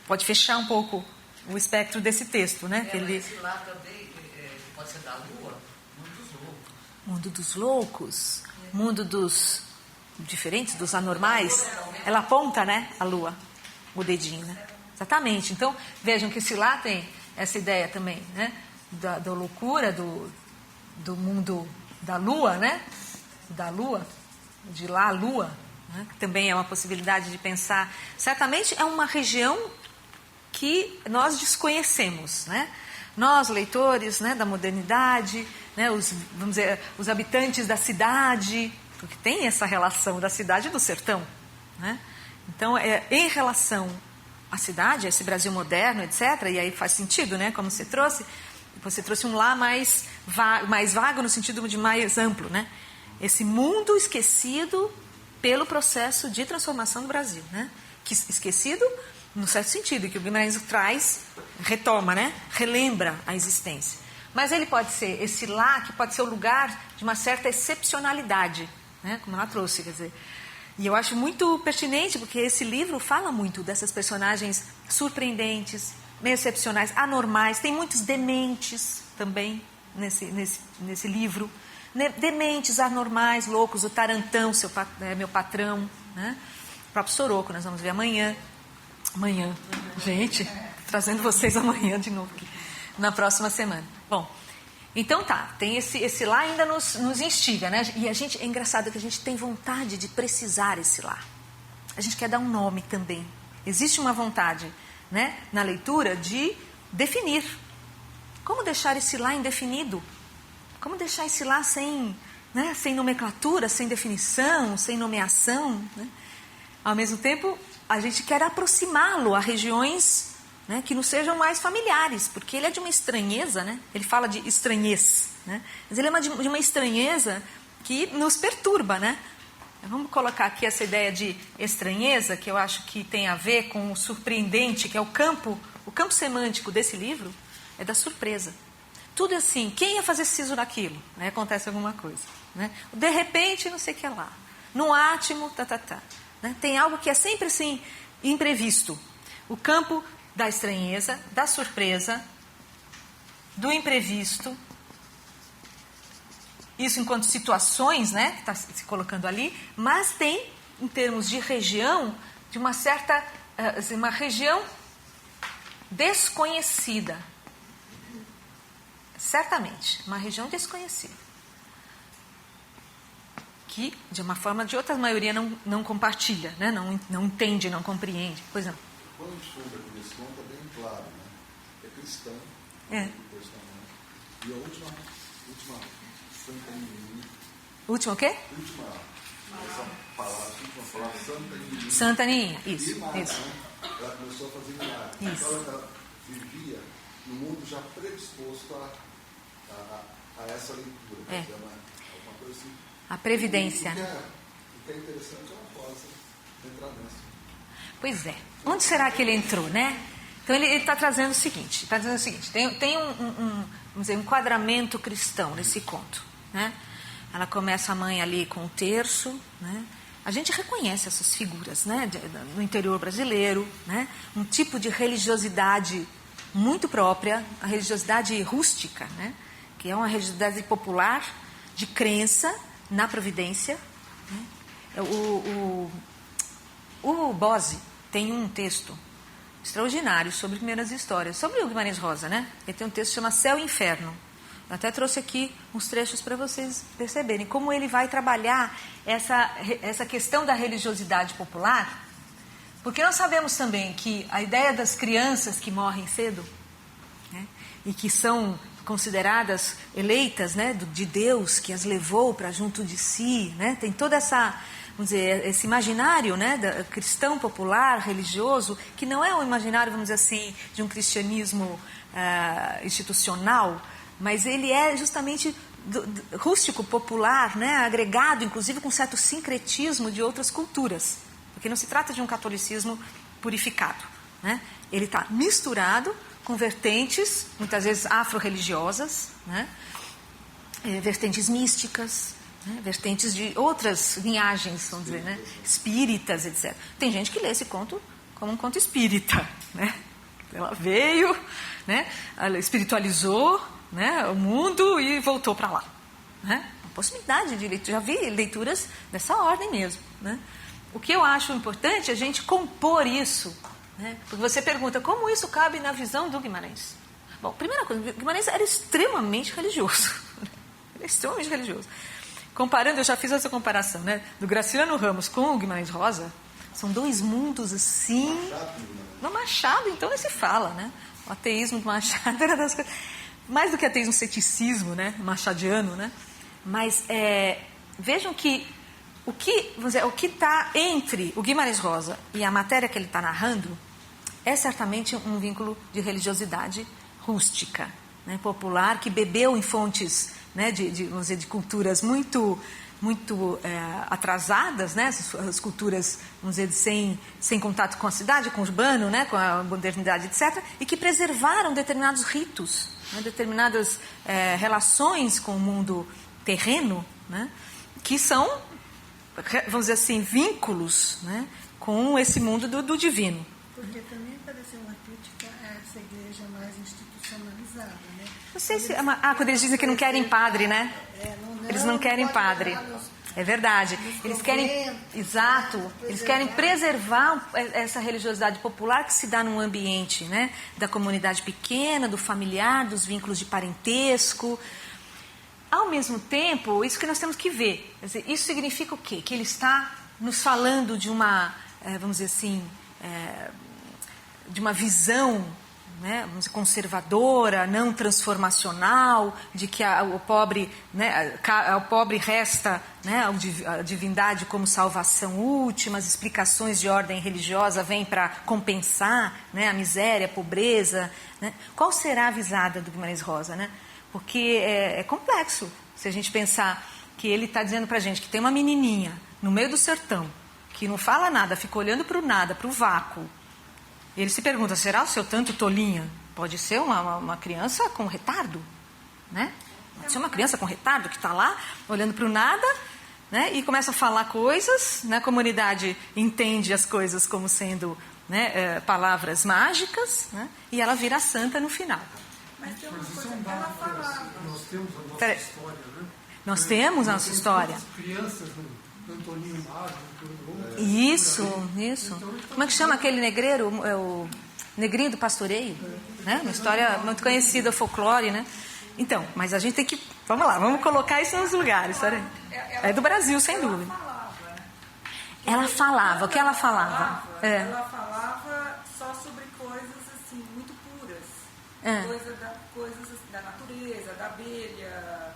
pode fechar um pouco o espectro desse texto, né? Esse lá também pode ser da lua, mundo dos loucos, mundo dos diferentes, dos anormais. Ela aponta, né, a lua, o dedinho, né? Exatamente. Então, vejam que esse lá tem essa ideia também, né? Da loucura, do mundo da lua, né? Da lua, de lá a lua, né? Que também é uma possibilidade de pensar. Certamente é uma região que nós desconhecemos, né? Nós, leitores, né, da modernidade, né, vamos dizer, os habitantes da cidade, porque tem essa relação da cidade e do sertão, né? Então, em relação à cidade, esse Brasil moderno, etc., e aí faz sentido, né, como você trouxe um lá mais vago no sentido de mais amplo, né? Esse mundo esquecido pelo processo de transformação do Brasil, né? Que esquecido no certo sentido, que o Guimarães retoma, né? Relembra a existência. Mas ele pode ser esse lá, que pode ser o lugar de uma certa excepcionalidade, né? Como ela trouxe, quer dizer. E eu acho muito pertinente, porque esse livro fala muito dessas personagens surpreendentes, excepcionais, anormais. Tem muitos dementes também nesse livro. Dementes, anormais, loucos. O Tarantão, meu patrão, né? O próprio Soroco, nós vamos ver amanhã. Gente, trazendo vocês amanhã de novo aqui, na próxima semana. Bom, então tá, tem esse lá ainda nos instiga, né? E é engraçado que a gente tem vontade de precisar esse lá. A gente quer dar um nome também. Existe uma vontade, né, na leitura de definir. Como deixar esse lá indefinido? Como deixar esse lá sem nomenclatura, sem definição, sem nomeação, né? Ao mesmo tempo, a gente quer aproximá-lo a regiões, né, que nos sejam mais familiares, porque ele é de uma estranheza, né? Ele fala de estranhez, né? Mas ele é de uma estranheza que nos perturba, né? Vamos colocar aqui essa ideia de estranheza, que eu acho que tem a ver com o surpreendente, que é o campo semântico desse livro, é da surpresa. Tudo assim, quem ia fazer siso naquilo? Né? Acontece alguma coisa. Né? De repente, não sei o que lá. No átimo, né? Tem algo que é sempre assim, imprevisto. O campo da estranheza, da surpresa, do imprevisto. Isso enquanto situações, né, que está se colocando ali, mas tem, em termos de região, de uma certa, uma região desconhecida. Certamente, uma região desconhecida. Que, de uma forma ou de outra, a maioria não compartilha, né? Não entende, não compreende. Pois não. Quando a gente funda por esse ponto, é bem claro, né? É cristão. E a última Santa Nininha. Última o quê? Última palavra, Santa Nininha. Santa Nininha, isso. Ela começou a fazer milagres. Então ela vivia no mundo já predisposto a essa leitura. É uma coisa assim. A previdência. O que é interessante, ela possa entrar nessa. Pois é. Onde será que ele entrou, né? Então ele está trazendo o seguinte, tem vamos dizer, um enquadramento cristão nesse conto, né? Ela começa a mãe ali com o terço, né? A gente reconhece essas figuras, né, no interior brasileiro, né? Um tipo de religiosidade muito própria, a religiosidade rústica, né? Que é uma religiosidade popular de crença na providência, né? O Bose tem um texto extraordinário sobre primeiras histórias, sobre o Guimarães Rosa, né? Ele tem um texto que chama Céu e Inferno. Eu até trouxe aqui uns trechos para vocês perceberem como ele vai trabalhar essa questão da religiosidade popular, porque nós sabemos também que a ideia das crianças que morrem cedo, né, e que são consideradas eleitas, né, de Deus, que as levou para junto de si, né, tem toda essa, vamos dizer, esse imaginário, né, cristão popular, religioso, que não é um imaginário, vamos dizer assim, de um cristianismo institucional, mas ele é justamente rústico, popular, né, agregado, inclusive com certo sincretismo de outras culturas, porque não se trata de um catolicismo purificado, né? Ele está misturado com vertentes, muitas vezes afro-religiosas, né? Vertentes místicas, né? Vertentes de outras linhagens, vamos dizer, né? Espíritas, etc. Tem gente que lê esse conto como um conto espírita, né? Ela veio, né? Ela espiritualizou, né, o mundo e voltou para lá, né? Uma possibilidade de leitura, já vi leituras dessa ordem mesmo, né? O que eu acho importante é a gente compor isso, né? Porque você pergunta como isso cabe na visão do Guimarães. Bom, primeira coisa, Guimarães era extremamente religioso, ele é extremamente religioso. Comparando, eu já fiz essa comparação, né, do Graciliano Ramos com o Guimarães Rosa, são dois mundos assim. No Machado, então, nem se fala, né? O ateísmo do Machado era das coisas. Mais do que ateísmo, ceticismo, né, machadiano, né? Mas vejam que o que está entre o Guimarães Rosa e a matéria que ele está narrando é certamente um vínculo de religiosidade rústica, né, popular, que bebeu em fontes, né, vamos dizer, de culturas muito atrasadas, né, as culturas, vamos dizer, sem contato com a cidade, com o urbano, né, com a modernidade, etc., e que preservaram determinados ritos, né, determinadas relações com o mundo terreno, né, que são, vamos dizer assim, vínculos, né, com esse mundo do divino. Porque também pareceu uma crítica a essa igreja mais institucionalizada, né? Não sei se... quando eles dizem que não querem padre, né? Eles não querem padre. É verdade. Eles querem... Exato. Eles querem preservar essa religiosidade popular que se dá num ambiente, né, da comunidade pequena, do familiar, dos vínculos de parentesco. Ao mesmo tempo, isso que nós temos que ver. Quer dizer, isso significa o quê? Que ele está nos falando de uma, vamos dizer assim, de uma visão, né, vamos dizer, conservadora, não transformacional, de que ao pobre, né, ao pobre resta, né, a divindade como salvação última, as explicações de ordem religiosa vêm para compensar, né, a miséria, a pobreza. Né? Qual será a visada do Guimarães Rosa? Né? Porque é complexo se a gente pensar que ele está dizendo para a gente que tem uma menininha no meio do sertão, que não fala nada, fica olhando para o nada, para o vácuo. Ele se pergunta, será o seu tanto tolinha? Pode ser uma criança com retardo, né? Pode ser uma criança com retardo que está lá, olhando para o nada, né? E começa a falar coisas, né? A comunidade entende as coisas como sendo, né, palavras mágicas, né? E ela vira santa no final. Mas tem uma coisa que ela falava. Nós temos a nossa história, né? Nós temos a nossa história. Crianças, Antoninho Mágico. Isso. Como é que chama aquele negreiro? O negrinho do pastoreio? Né? Uma história muito conhecida, folclore, né? Então, mas a gente tem que... Vamos lá, vamos colocar isso nos lugares. É do Brasil, sem dúvida. Ela falava, o que ela falava? Ela falava só sobre coisas assim, muito puras. Coisas da natureza, da abelha,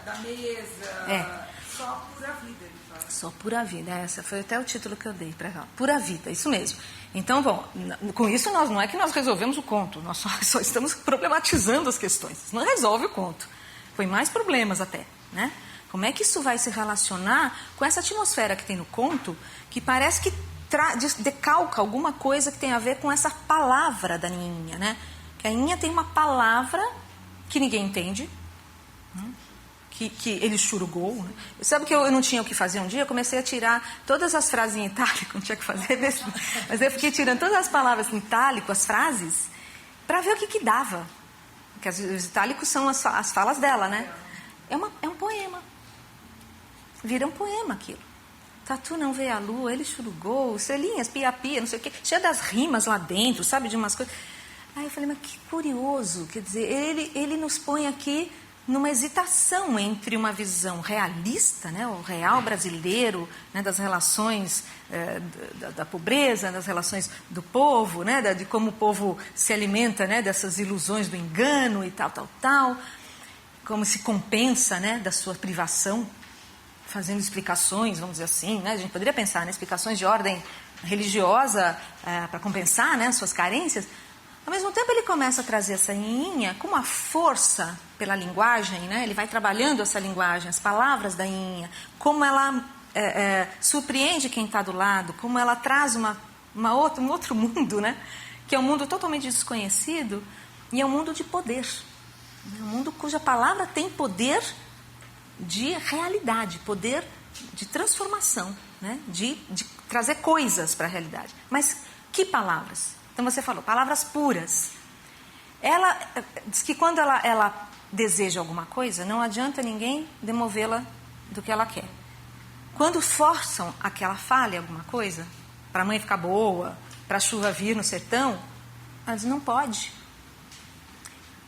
da mesa. Só pura vida, ele fala. Só pura vida, essa foi até o título que eu dei para ela. Pura vida, isso mesmo. Então, bom, com isso não é que nós resolvemos o conto, nós só estamos problematizando as questões. Isso não resolve o conto. Foi mais problemas até, né? Como é que isso vai se relacionar com essa atmosfera que tem no conto, que parece que decalca alguma coisa que tem a ver com essa palavra da Ninha, né? Que a Ninha tem uma palavra que ninguém entende, né? Que ele churugou. Né? Sabe que eu não tinha o que fazer um dia? Eu comecei a tirar todas as frases em itálico, não tinha o que fazer mesmo, mas eu fiquei tirando todas as palavras em itálico, as frases, para ver o que dava. Porque os itálicos são as falas dela, né? É um poema. Vira um poema aquilo. Tatu não veio a lua, ele churugou, selinhas, pia-pia, não sei o quê, cheia das rimas lá dentro, sabe, de umas coisas. Aí eu falei, mas que curioso, quer dizer, ele nos põe aqui numa hesitação entre uma visão realista, né, o real brasileiro, né, das relações da pobreza, das relações do povo, né, de como o povo se alimenta, né, dessas ilusões do engano e tal, como se compensa, né, da sua privação, fazendo explicações, vamos dizer assim, né, a gente poderia pensar, né, explicações de ordem religiosa para compensar, né, suas carências. Ao mesmo tempo, ele começa a trazer essa Inha com uma força pela linguagem, né? Ele vai trabalhando essa linguagem, as palavras da Inha, como ela surpreende quem está do lado, como ela traz um outro mundo, né? Que é um mundo totalmente desconhecido e é um mundo de poder. Um mundo cuja palavra tem poder de realidade, poder de transformação, né? De trazer coisas para a realidade. Mas que palavras? Então você falou, palavras puras. Ela diz que quando ela deseja alguma coisa, não adianta ninguém demovê-la do que ela quer. Quando forçam a que ela fale alguma coisa, para a mãe ficar boa, para a chuva vir no sertão, ela diz, não pode.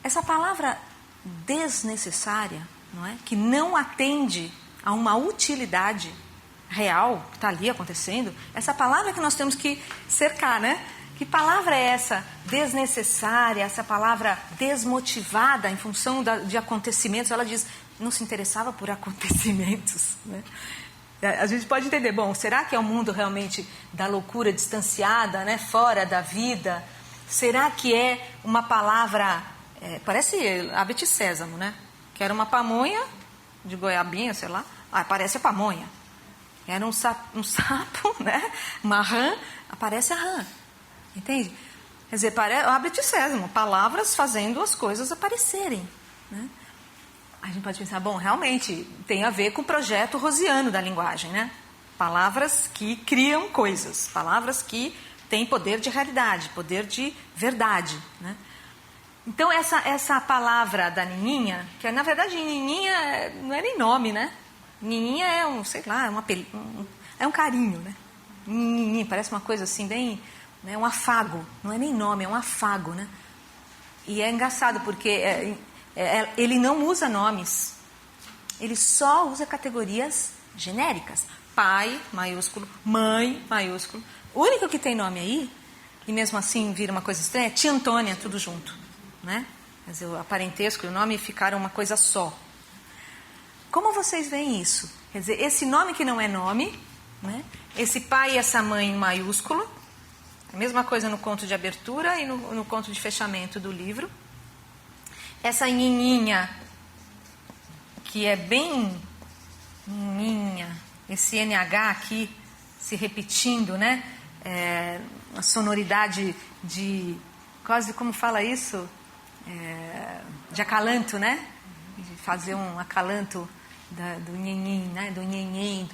Essa palavra desnecessária, não é? Que não atende a uma utilidade real que está ali acontecendo, essa palavra que nós temos que cercar, né? Que palavra é essa desnecessária, essa palavra desmotivada em função de acontecimentos? Ela diz, não se interessava por acontecimentos, né? A gente pode entender, bom, será que é um mundo realmente da loucura, distanciada, né, fora da vida? Será que é uma palavra, parece abete sésamo, né? Que era uma pamonha de goiabinha, sei lá, aparece a pamonha. Era um sapo, né? Uma rã, aparece a rã. Entende? Quer dizer, abete sésamo, palavras fazendo as coisas aparecerem, né? A gente pode pensar, bom, realmente tem a ver com o projeto rosiano da linguagem, né? Palavras que criam coisas, palavras que têm poder de realidade, poder de verdade, né? Então essa palavra da Nininha, que na verdade Nininha não é nem nome, né? Nininha é é um carinho, né? Nininha, parece uma coisa assim bem, né, um afago, não é nem nome, é um afago, né? E é engraçado porque ele não usa nomes, ele só usa categorias genéricas. Pai, maiúsculo, mãe, maiúsculo. O único que tem nome aí, e mesmo assim vira uma coisa estranha, é Tia Antônia, tudo junto, né? Quer dizer, o parentesco e o nome ficaram uma coisa só. Como vocês veem isso? Quer dizer, esse nome que não é nome, né? Esse pai e essa mãe em maiúsculo, a mesma coisa no conto de abertura e no conto de fechamento do livro. Essa Nininha, que é bem Nininha, esse NH aqui se repetindo, né? A sonoridade de, quase como fala isso? De acalanto, né? De fazer um acalanto do nhenhen, né? Do nhenhen.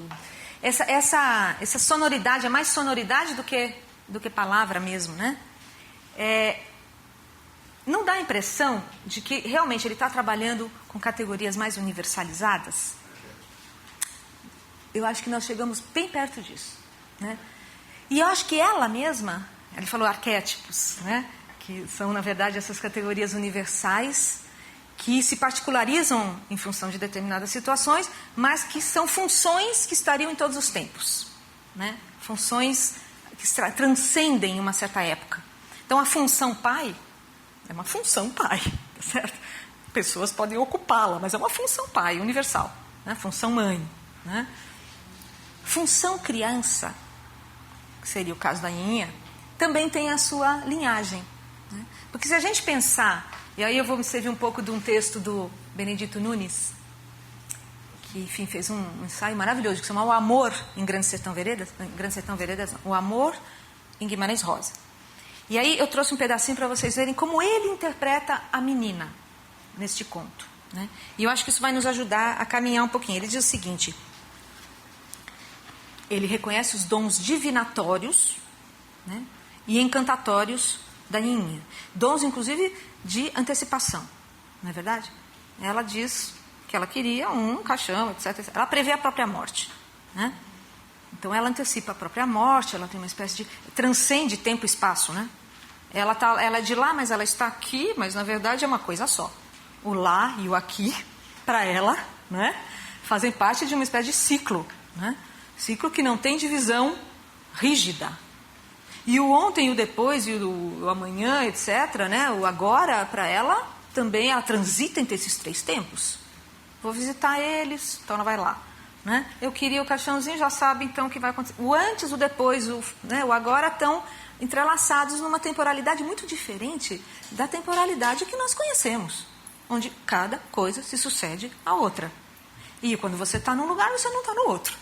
Essa sonoridade é mais sonoridade do que palavra mesmo, né? Não dá a impressão de que realmente ele está trabalhando com categorias mais universalizadas? Eu acho que nós chegamos bem perto disso, né? E eu acho que ela mesma, ele falou arquétipos, né? Que são, na verdade, essas categorias universais que se particularizam em função de determinadas situações, mas que são funções que estariam em todos os tempos, né? Funções que transcendem uma certa época. Então, a função pai é uma função pai, tá certo? Pessoas podem ocupá-la, mas é uma função pai, universal, né? Função mãe, né? Função criança, que seria o caso da Nininha, também tem a sua linhagem, né? Porque se a gente pensar, e aí eu vou me servir um pouco de um texto do Benedito Nunes, que, enfim, fez um ensaio maravilhoso, que se chama O Amor em Grande Sertão Veredas, O Amor em Guimarães Rosa. E aí eu trouxe um pedacinho para vocês verem como ele interpreta a menina neste conto, né? E eu acho que isso vai nos ajudar a caminhar um pouquinho. Ele diz o seguinte: ele reconhece os dons divinatórios, né, e encantatórios da Nininha. Dons, inclusive, de antecipação, não é verdade? Ela diz que ela queria um caixão, etc. Ela prevê a própria morte, né? Então ela antecipa a própria morte, ela tem uma espécie de... transcende tempo e espaço, né? Ela é de lá, mas ela está aqui, mas na verdade é uma coisa só. O lá e o aqui, para ela, né, fazem parte de uma espécie de ciclo, né? Ciclo que não tem divisão rígida. E o ontem e o depois, e o amanhã, etc., né, o agora, para ela, também ela transita entre esses três tempos. Vou visitar eles, então ela vai lá, né? Eu queria o caixãozinho, já sabe então o que vai acontecer. O antes, o depois, o agora estão entrelaçados numa temporalidade muito diferente da temporalidade que nós conhecemos, onde cada coisa se sucede à outra. E quando você está num lugar, você não está no outro.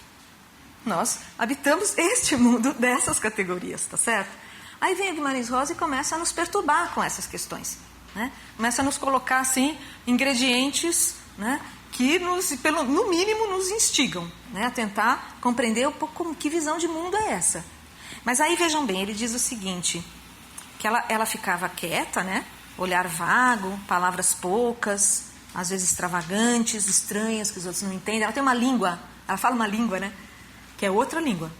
Nós habitamos este mundo dessas categorias, tá certo? Aí vem o Guimarães Rosa e começa a nos perturbar com essas questões, né? Começa a nos colocar, assim, ingredientes, né, que, no mínimo, nos instigam, né, a tentar compreender um pouco que visão de mundo é essa. Mas aí, vejam bem, ele diz o seguinte, que ela ficava quieta, né, olhar vago, palavras poucas, às vezes extravagantes, estranhas, que os outros não entendem. Ela tem uma língua, ela fala uma língua, né, que é outra língua,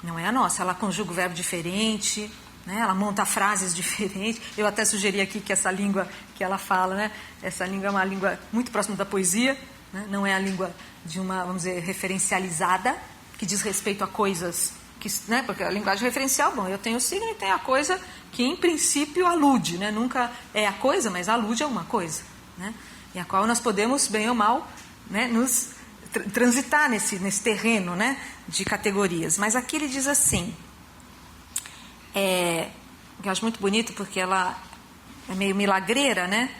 não é a nossa. Ela conjuga o verbo diferente, né, ela monta frases diferentes. Eu até sugeri aqui que essa língua que ela fala, né, essa língua é uma língua muito próxima da poesia, né, não é a língua de uma, vamos dizer, referencializada, que diz respeito a coisas, né, porque a linguagem referencial, bom, eu tenho o signo e tenho a coisa que em princípio alude, né, nunca é a coisa, mas alude a uma coisa, né, e a qual nós podemos, bem ou mal, né, nos transitar nesse terreno, né, de categorias. Mas aqui ele diz assim, que eu acho muito bonito porque ela é meio milagreira, né?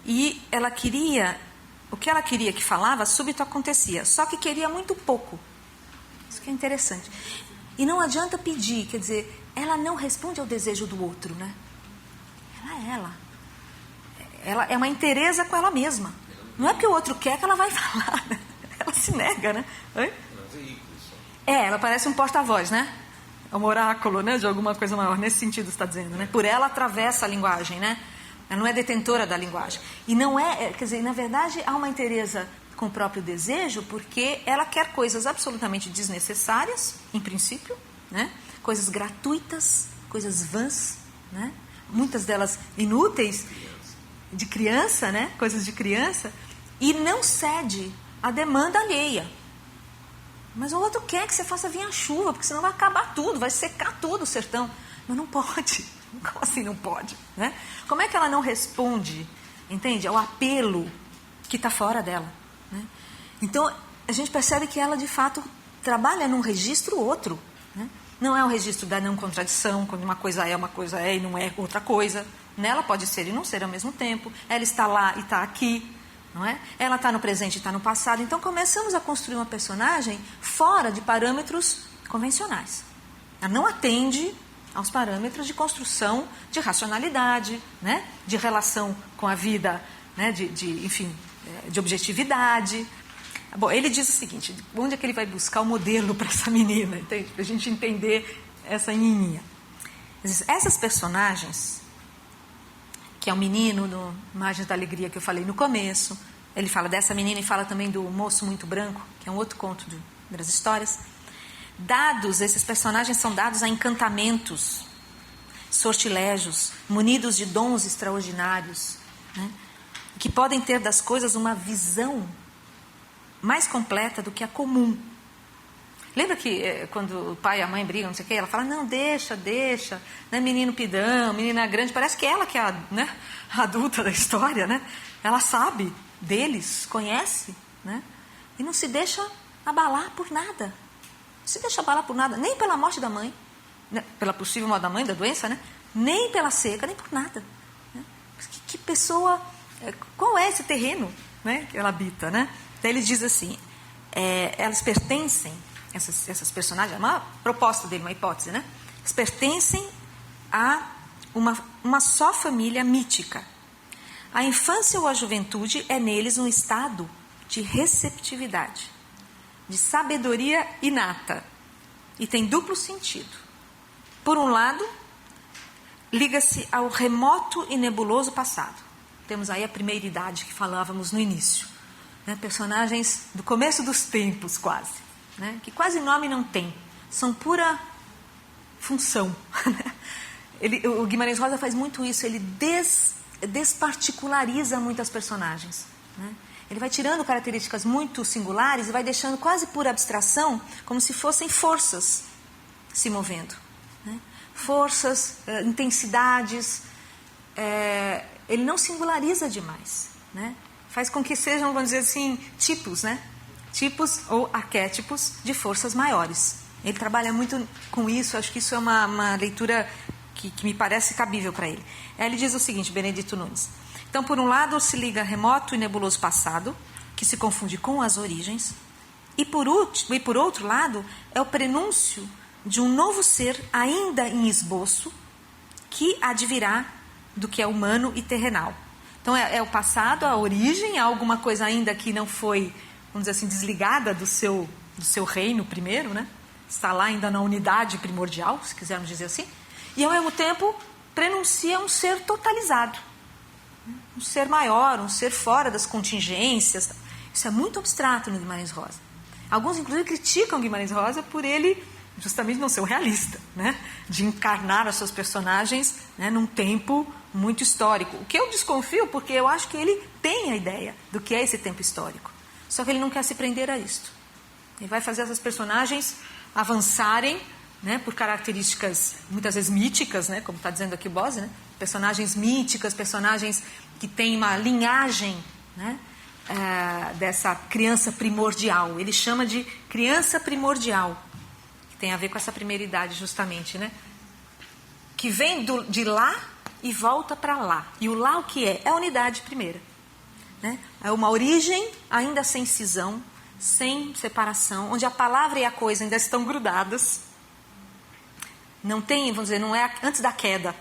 E ela queria, o que ela queria que falava, súbito acontecia, só que queria muito pouco. Isso que é interessante. E não adianta pedir, quer dizer, ela não responde ao desejo do outro, né? Ela é uma inteireza com ela mesma. Não é porque o outro quer que ela vai falar, né? Ela se nega, né? Ela parece um porta-voz, né? É um oráculo, né? De alguma coisa maior, nesse sentido está dizendo, né? Por ela atravessa a linguagem, né? Ela não é detentora da linguagem. E não quer dizer, na verdade, há uma inteireza com o próprio desejo, porque ela quer coisas absolutamente desnecessárias, em princípio, né? Coisas gratuitas, coisas vãs, né? Muitas delas inúteis, de criança, né? Coisas de criança, e não cede à demanda alheia. Mas o outro quer que você faça vir a chuva, porque senão vai acabar tudo, vai secar todo o sertão. Mas não pode. Como assim não pode? Né? Como é que ela não responde, entende, ao apelo que está fora dela? Né? Então, a gente percebe que ela, de fato, trabalha num registro outro. Né? Não é um registro da não contradição, quando uma coisa é e não é outra coisa. Ela pode ser e não ser ao mesmo tempo. Ela está lá e está aqui. Não é? Ela está no presente e está no passado. Então começamos a construir uma personagem fora de parâmetros convencionais. Ela não atende aos parâmetros de construção de racionalidade, né? De relação com a vida, né? Enfim, de objetividade. Bom, ele diz o seguinte, onde é que ele vai buscar o modelo para essa menina, entende? Para a gente entender essa menininha. Essas personagens, que é o menino no Margens da Alegria que eu falei no começo, ele fala dessa menina e fala também do Moço Muito Branco, que é um outro conto das histórias. Esses personagens são dados a encantamentos, sortilégios, munidos de dons extraordinários, né? Que podem ter das coisas uma visão mais completa do que a comum. Lembra que quando o pai e a mãe brigam, não sei o quê, ela fala, não, deixa, né, menino pidão, menina grande, parece que ela que é a adulta da história, né? Ela sabe deles, conhece, né? E não se deixa abalar por nada. Não se deixa abalar por nada, nem pela morte da mãe, né? Pela possível morte da mãe, da doença, né? Nem pela seca, nem por nada. Né? Que pessoa, qual é esse terreno, né, que ela habita, né? Daí ele diz assim, elas pertencem, essas personagens, é uma proposta dele, uma hipótese, né? Eles pertencem a uma só família mítica. A infância ou a juventude é neles um estado de receptividade, de sabedoria inata, e tem duplo sentido. Por um lado, liga-se ao remoto e nebuloso passado. Temos aí a primeira idade que falávamos no início. Né? Personagens do começo dos tempos, quase. Né? Que quase nome não tem. São pura função. O Guimarães Rosa faz muito isso. Ele desparticulariza muitas personagens. Né? Ele vai tirando características muito singulares e vai deixando quase por abstração, como se fossem forças se movendo. Né? Forças, intensidades. Ele não singulariza demais. Né? Faz com que sejam, vamos dizer assim, tipos, né? Tipos ou arquétipos de forças maiores. Ele trabalha muito com isso, acho que isso é uma leitura que me parece cabível para ele. Ele diz o seguinte, Benedito Nunes. Então, por um lado, se liga remoto e nebuloso passado, que se confunde com as origens, e por outro lado, é o prenúncio de um novo ser ainda em esboço, que advirá do que é humano e terrenal. Então, é o passado, a origem, há alguma coisa ainda que não foi, vamos dizer assim, desligada do seu reino primeiro, né? Está lá ainda na unidade primordial, se quisermos dizer assim, e ao mesmo tempo prenuncia um ser totalizado, um ser maior, um ser fora das contingências. Isso é muito abstrato no Guimarães Rosa. Alguns, inclusive, criticam Guimarães Rosa por ele justamente não ser um realista, né? De encarnar as suas personagens, né, num tempo muito histórico. O que eu desconfio, porque eu acho que ele tem a ideia do que é esse tempo histórico. Só que ele não quer se prender a isto. Ele vai fazer essas personagens avançarem, né, por características muitas vezes míticas, né, como está dizendo aqui o Bose, né, personagens míticas, personagens que têm uma linhagem, né, dessa criança primordial. Ele chama de criança primordial, que tem a ver com essa primeira idade justamente, né? Que vem de lá e volta para lá. E o lá o que é? É a unidade primeira. Né? É uma origem ainda sem cisão, sem separação, onde a palavra e a coisa ainda estão grudadas. Não tem, vamos dizer, não é antes da queda,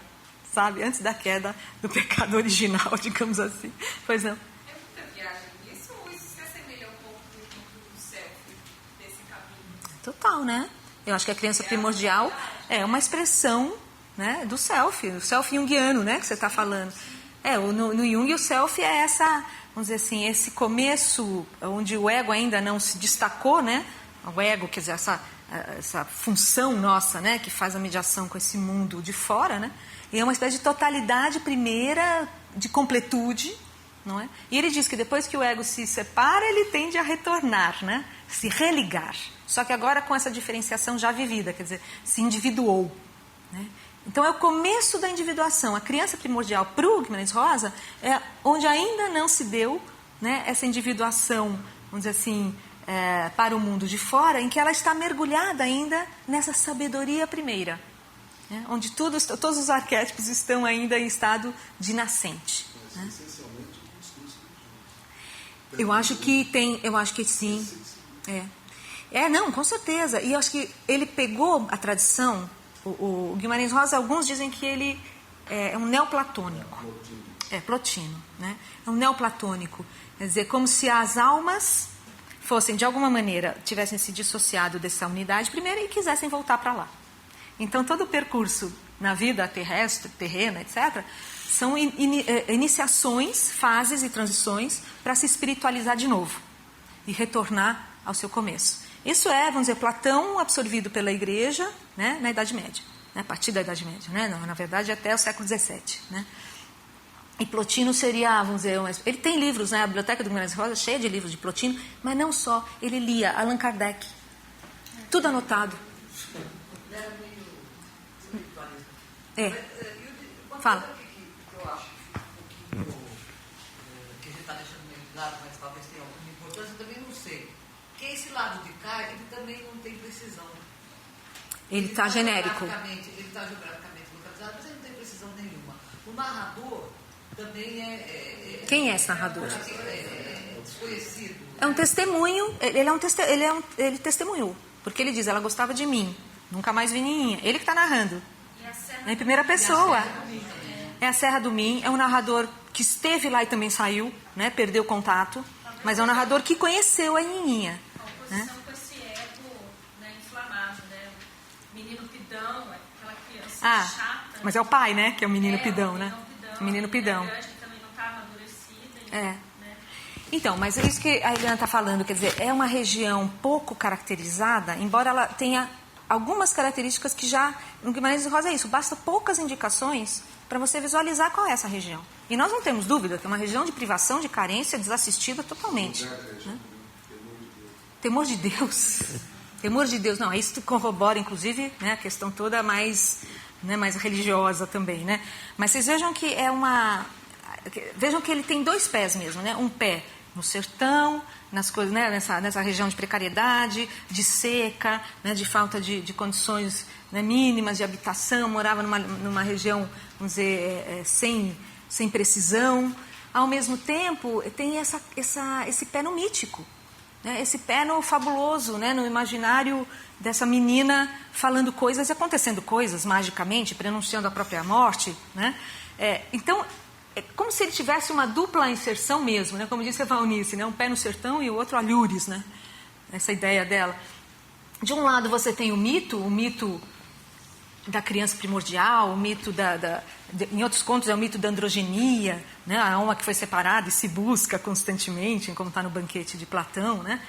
sabe? Antes da queda do pecado original, digamos assim. Pois não. É muita viagem nisso, ou isso se assemelha um pouco do self, desse caminho? Total, né? Eu acho que a criança primordial é uma expressão, né, do self junguiano, né, que você está falando. No Jung o self é essa, vamos dizer assim, esse começo onde o ego ainda não se destacou, né? O ego, quer dizer, essa função nossa, né, que faz a mediação com esse mundo de fora, né? E é uma espécie de totalidade primeira, de completude, não é? E ele diz que depois que o ego se separa, ele tende a retornar, né? Se religar. Só que agora com essa diferenciação já vivida, quer dizer, se individuou, né? Então é o começo da individuação. A criança primordial para o Guimarães Rosa é onde ainda não se deu, né, essa individuação, vamos dizer assim, para o mundo de fora, em que ela está mergulhada ainda nessa sabedoria primeira, né, onde todos os arquétipos estão ainda em estado de nascente. Né? Essencialmente um discurso religioso. Eu acho que sim. Não, com certeza. E eu acho que ele pegou a tradição. O Guimarães Rosa, alguns dizem que ele é um neoplatônico. Plotino, né? É um neoplatônico. Quer dizer, como se as almas fossem, de alguma maneira, tivessem se dissociado dessa unidade primeiro e quisessem voltar para lá. Então, todo o percurso na vida terrestre, terrena, etc., são iniciações, fases e transições para se espiritualizar de novo e retornar ao seu começo. Isso é, vamos dizer, Platão absorvido pela Igreja, né, na Idade Média, né, a partir da Idade Média, né, na verdade até o século XVII. Né. E Plotino seria, vamos dizer, ele tem livros, né, a biblioteca do Guimarães Rosa cheia de livros de Plotino, mas não só, ele lia Allan Kardec, tudo anotado. Ele era meio espiritualista. Fala. Que eu acho que um pouquinho, que a gente está deixando meio de lado, mas talvez tenha alguma importância, eu também não sei. Que esse lado de cá, ele também não tem precisão. Ele está genérico. Ele está geograficamente localizado, mas ele não tem precisão nenhuma. O narrador também é... Quem é esse narrador? É desconhecido. É um testemunho, ele testemunhou, porque ele diz, ela gostava de mim, nunca mais vi ninguém. Ele que está narrando, em primeira pessoa. É a Serra do Minho, é um narrador que esteve lá e também saiu, né, perdeu contato, mas é um narrador que conheceu a Nininha. Né? Com esse ego, né, inflamado, né? Menino pidão, aquela criança chata. Mas é o pai, né? Que é o menino pidão, né? O menino pidão. Que também não está amadurecida. Né? Então, mas é isso que a Eliana está falando, quer dizer, é uma região pouco caracterizada, embora ela tenha algumas características que já, no Guimarães Rosa é isso, basta poucas indicações para você visualizar qual é essa região. E nós não temos dúvida que é uma região de privação, de carência, desassistida totalmente. Né? Temor de Deus. Temor de Deus. Não, isso corrobora, inclusive, né, a questão toda mais, né, mais religiosa também. Né? Mas vocês vejam que vejam que ele tem dois pés mesmo, né? Um pé no sertão, nas coisas, né, nessa região de precariedade, de seca, né, de falta de condições, né, mínimas de habitação, morava numa região, vamos dizer, sem precisão. Ao mesmo tempo, tem esse pé no mítico, né, esse pé no fabuloso, né, no imaginário dessa menina falando coisas e acontecendo coisas magicamente, prenunciando a própria morte. Né? Então, é como se ele tivesse uma dupla inserção mesmo, né? Como disse a Valnice, né? Um pé no sertão e o outro alhures, né? Essa ideia dela. De um lado você tem o mito da criança primordial, o mito em outros contos é o mito da androgenia, né? A alma que foi separada e se busca constantemente, como está no Banquete de Platão, né?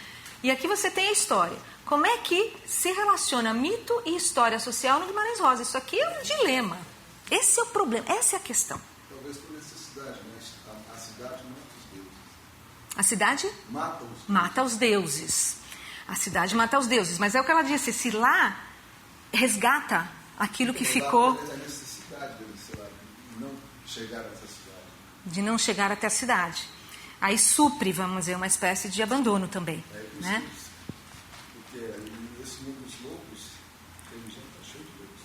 E aqui você tem a história. Como é que se relaciona mito e história social no Guimarães Rosa? Isso aqui é um dilema. Esse é o problema, essa é a questão. Talvez por necessidade, mas a cidade mata os deuses. A cidade? Mata os deuses. A cidade mata os deuses. Mas é o que ela disse, se lá resgata aquilo que ficou... A necessidade dele, sei lá, não chegar até a cidade. De não chegar até a cidade. aí supre, vamos dizer, uma espécie de abandono também. Né? Porque nesse mundo dos loucos, tem gente que está cheio de loucos.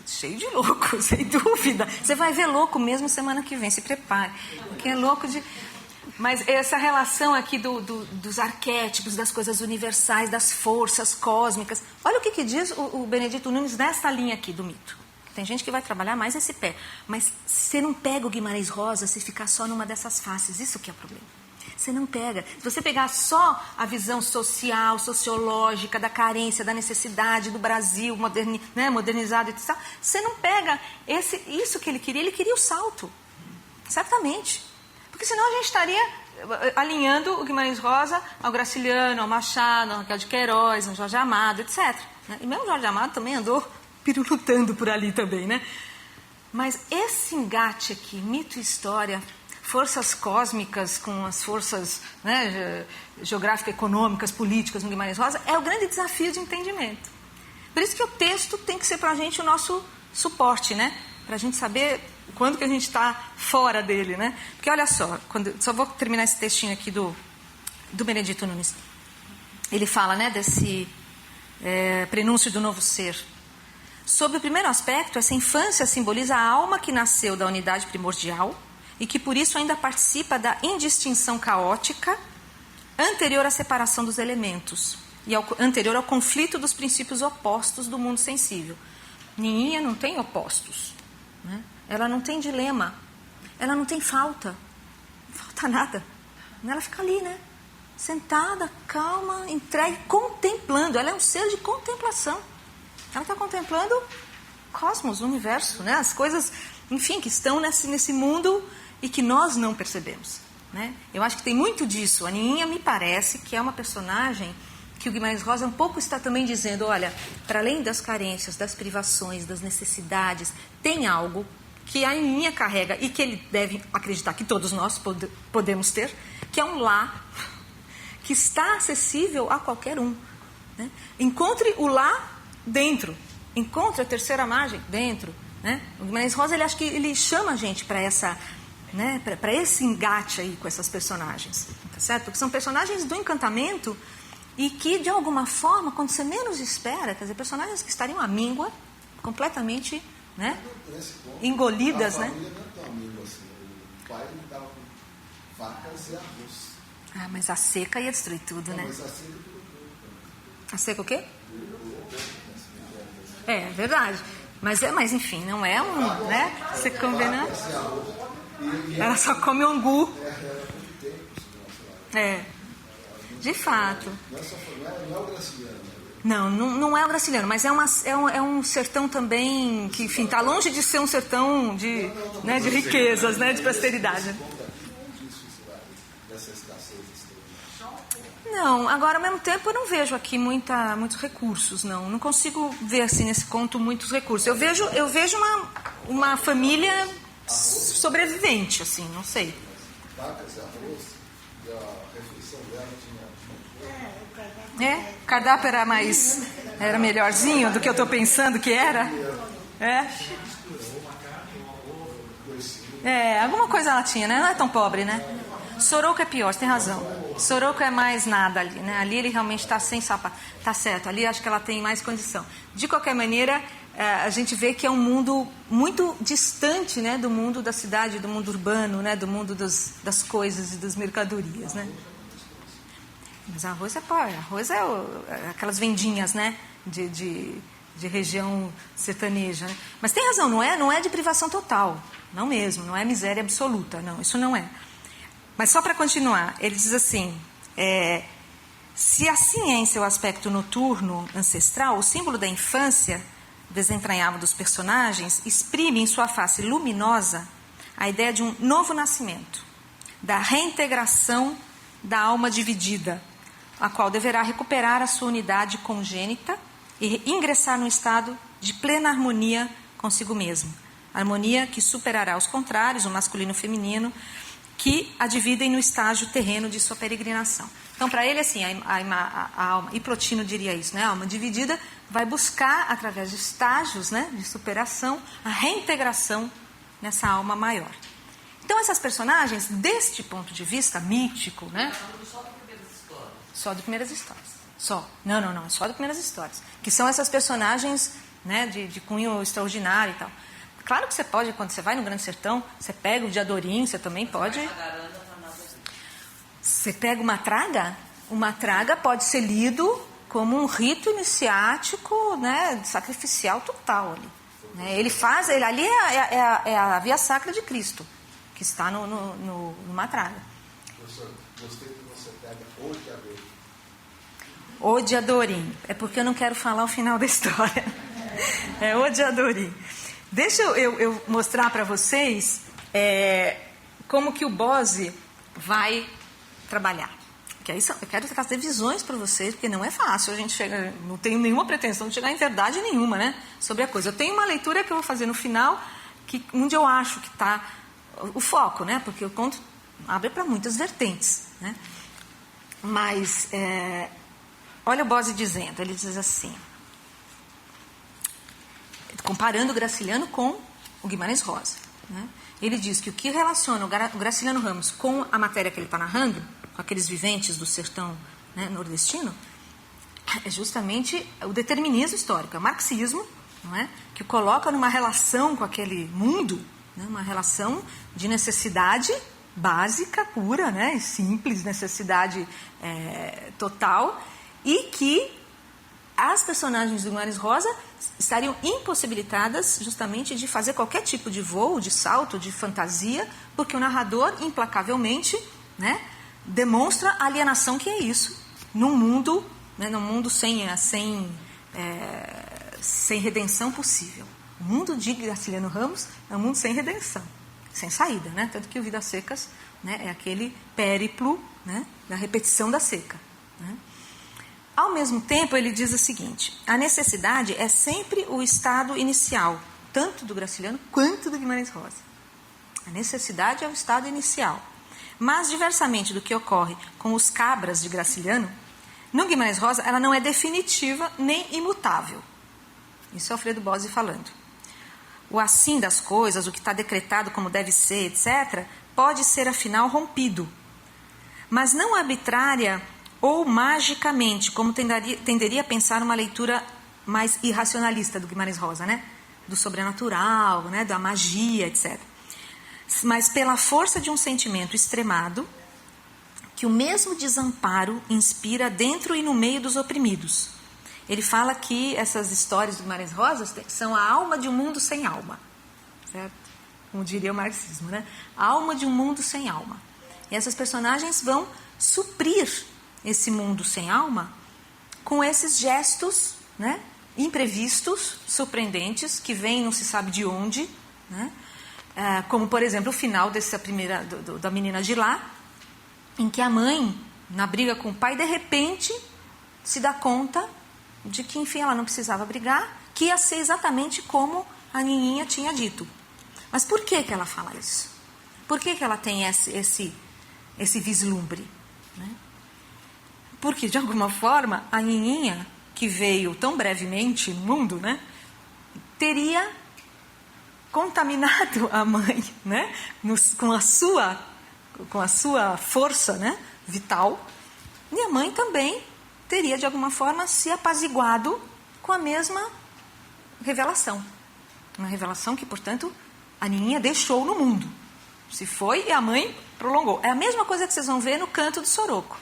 Cheio de louco, sem dúvida. Você vai ver louco mesmo semana que vem, se prepare. Porque é louco de... Mas essa relação aqui dos arquétipos, das coisas universais, das forças cósmicas. Olha o que diz o Benedito Nunes nesta linha aqui do mito. Tem gente que vai trabalhar mais esse pé. Mas você não pega o Guimarães Rosa se ficar só numa dessas faces. Isso que é o problema. Você não pega. Se você pegar só a visão sociológica, da carência, da necessidade do Brasil modernizado, etc., você não pega isso que ele queria o salto. Certamente. Porque senão a gente estaria alinhando o Guimarães Rosa ao Graciliano, ao Machado, ao Raquel de Queiroz, ao Jorge Amado, etc. E mesmo o Jorge Amado também andou pirulutando por ali também, né? Mas esse engate aqui, mito e história, forças cósmicas com as forças, né, geográfico-econômicas, políticas no Guimarães Rosa, é o grande desafio de entendimento. Por isso que o texto tem que ser para a gente o nosso suporte, né? Para a gente saber quando que a gente está fora dele, né? Porque olha só, só vou terminar esse textinho aqui do Benedito Nunes. Ele fala, né, desse prenúncio do novo ser. Sob o primeiro aspecto, essa infância simboliza a alma que nasceu da unidade primordial e que por isso ainda participa da indistinção caótica anterior à separação dos elementos e anterior ao conflito dos princípios opostos do mundo sensível. Nininha não tem opostos, né? Ela não tem dilema, ela não tem falta, não falta nada. Ela fica ali, né? Sentada, calma, entregue, contemplando. Ela é um ser de contemplação. Ela está contemplando o cosmos, o universo, né? As coisas, enfim, que estão nesse mundo e que nós não percebemos, né? Eu acho que tem muito disso. A Nininha me parece que é uma personagem que o Guimarães Rosa um pouco está também dizendo, olha, para além das carências, das privações, das necessidades, tem algo que a Nininha carrega e que ele deve acreditar que todos nós podemos ter, que é um lá que está acessível a qualquer um, né? Encontre o lá dentro, encontre a terceira margem dentro, né? O Guimarães Rosa, ele acha que ele chama a gente para essa, né, para esse engate aí com essas personagens, tá certo? Porque são personagens do encantamento e que, de alguma forma, quando você menos espera, quer dizer, personagens que estariam à míngua, completamente, né, engolidas, né? A família não é tão amigo assim. O pai ele estava com vacas e arroz. Ah, mas a seca ia destruir tudo, né? Mas a seca tudo bem. A seca o quê? É verdade. Mas enfim, não é um, né? Você combina? Ela só come angu. É. De fato. Não é o Graciliano. Não é o Graciliano, mas é um sertão também que, enfim, está longe de ser um sertão de riquezas, né, de prosperidade. Não, agora ao mesmo tempo eu não vejo aqui muitos recursos, não consigo ver assim nesse conto muitos recursos. Eu vejo uma família sobrevivente, assim, não sei. O cardápio era melhorzinho do que eu estou pensando que era? Alguma coisa ela tinha, né? Não é tão pobre, né? Soroco é pior, você tem razão. Soroco é mais nada ali, né? Ali ele realmente está sem sapato. Tá certo, ali acho que ela tem mais condição. De qualquer maneira, a gente vê que é um mundo muito distante, né, do mundo da cidade, do mundo urbano, né, do mundo das coisas e das mercadorias, né? Mas arroz é pobre. Arroz é aquelas vendinhas, né, de região sertaneja, né? Mas tem razão, não é de privação total. Não mesmo, não é miséria absoluta. Não, isso não é. Mas só para continuar, ele diz assim, se a ciência é o aspecto noturno ancestral, o símbolo da infância desentranhável dos personagens exprime em sua face luminosa a ideia de um novo nascimento, da reintegração da alma dividida, a qual deverá recuperar a sua unidade congênita e ingressar no estado de plena harmonia consigo mesmo. Harmonia que superará os contrários, o masculino e o feminino, que a dividem no estágio terreno de sua peregrinação. Então, para ele, assim, a alma, e Plotino diria isso, né? A alma dividida vai buscar, através de estágios, né, de superação, a reintegração nessa alma maior. Então essas personagens, deste ponto de vista mítico, né? Só de primeiras histórias. Só de primeiras histórias. Só. Não, é só de primeiras histórias. Que são essas personagens, né, de cunho extraordinário e tal. Claro que você pode, quando você vai no Grande Sertão, você pega o Diadorim, você também pode... Você pega uma traga pode ser lido como um rito iniciático, né, sacrificial total ali. Né? Ali é a via sacra de Cristo, que está numa traga. Professor, gostei que você pega o Diadorim. O Diadorim. É porque eu não quero falar o final da história. É o Diadorim. Deixa eu mostrar para vocês como que o Bose vai trabalhar. Porque aí eu quero trazer visões para vocês, porque não é fácil. A gente chega, não tenho nenhuma pretensão de chegar em verdade nenhuma, né, sobre a coisa. Eu tenho uma leitura que eu vou fazer no final, onde eu acho que está o foco, né, porque o conto abre para muitas vertentes, né. Mas olha o Bose dizendo, ele diz assim, comparando o Graciliano com o Guimarães Rosa, né? Ele diz que o que relaciona o Graciliano Ramos com a matéria que ele está narrando, com aqueles viventes do sertão, né, nordestino, é justamente o determinismo histórico, é o marxismo, não é? Que o coloca numa relação com aquele mundo, né, uma relação de necessidade básica, pura, né, simples, necessidade total, e que as personagens do Guimarães Rosa estariam impossibilitadas justamente de fazer qualquer tipo de voo, de salto, de fantasia, porque o narrador implacavelmente, né, demonstra a alienação que é isso, num mundo, né, num mundo sem redenção possível. O mundo de Graciliano Ramos é um mundo sem redenção, sem saída, né? Tanto que o Vidas Secas, né, é aquele périplo, né, da repetição da seca, né? Ao mesmo tempo, ele diz o seguinte, a necessidade é sempre o estado inicial, tanto do Graciliano quanto do Guimarães Rosa. A necessidade é o estado inicial. Mas, diversamente do que ocorre com os cabras de Graciliano, no Guimarães Rosa ela não é definitiva nem imutável. Isso é Alfredo Bose falando. O assim das coisas, o que está decretado como deve ser, etc., pode ser, afinal, rompido. Mas não arbitrária ou magicamente, como tenderia a pensar uma leitura mais irracionalista do Guimarães Rosa, né? Do sobrenatural, né? Da magia, etc. Mas pela força de um sentimento extremado, que o mesmo desamparo inspira dentro e no meio dos oprimidos. Ele fala que essas histórias do Guimarães Rosa são a alma de um mundo sem alma, certo? Como diria o marxismo, né? A alma de um mundo sem alma. E essas personagens vão suprir esse mundo sem alma com esses gestos, né, imprevistos, surpreendentes, que vêm não se sabe de onde, né, como, por exemplo, o final da menina de lá, em que a mãe, na briga com o pai, de repente se dá conta de que, enfim, ela não precisava brigar, que ia ser exatamente como a Nininha tinha dito. Mas por que ela fala isso? Por que ela tem esse vislumbre, né? Porque, de alguma forma, a Nininha, que veio tão brevemente no mundo, né, teria contaminado a mãe, né, com a sua força, né, vital, e a mãe também teria, de alguma forma, se apaziguado com a mesma revelação. Uma revelação que, portanto, a Nininha deixou no mundo. Se foi e a mãe prolongou. É a mesma coisa que vocês vão ver no canto do Soroco.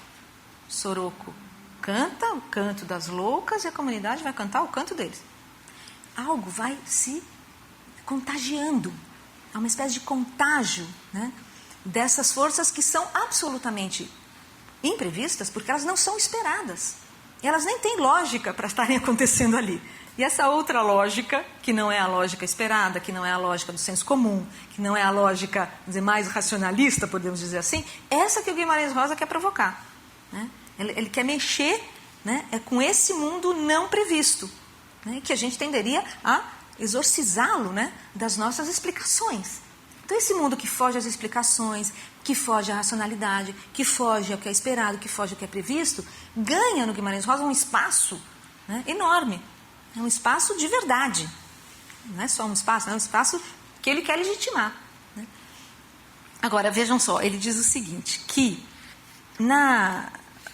Soroco canta o canto das loucas e a comunidade vai cantar o canto deles. Algo vai se contagiando. É uma espécie de contágio, né, dessas forças que são absolutamente imprevistas, porque elas não são esperadas. Elas nem têm lógica para estarem acontecendo ali. E essa outra lógica, que não é a lógica esperada, que não é a lógica do senso comum, que não é a lógica, vamos dizer, mais racionalista, podemos dizer assim, essa que o Guimarães Rosa quer provocar, né? Ele quer mexer, né, com esse mundo não previsto, né, que a gente tenderia a exorcizá-lo, né, das nossas explicações. Então, esse mundo que foge às explicações, que foge à racionalidade, que foge ao que é esperado, que foge ao que é previsto, ganha no Guimarães Rosa um espaço, né, enorme. É um espaço de verdade. Não é só um espaço, é um espaço que ele quer legitimar, né? Agora, vejam só, ele diz o seguinte, que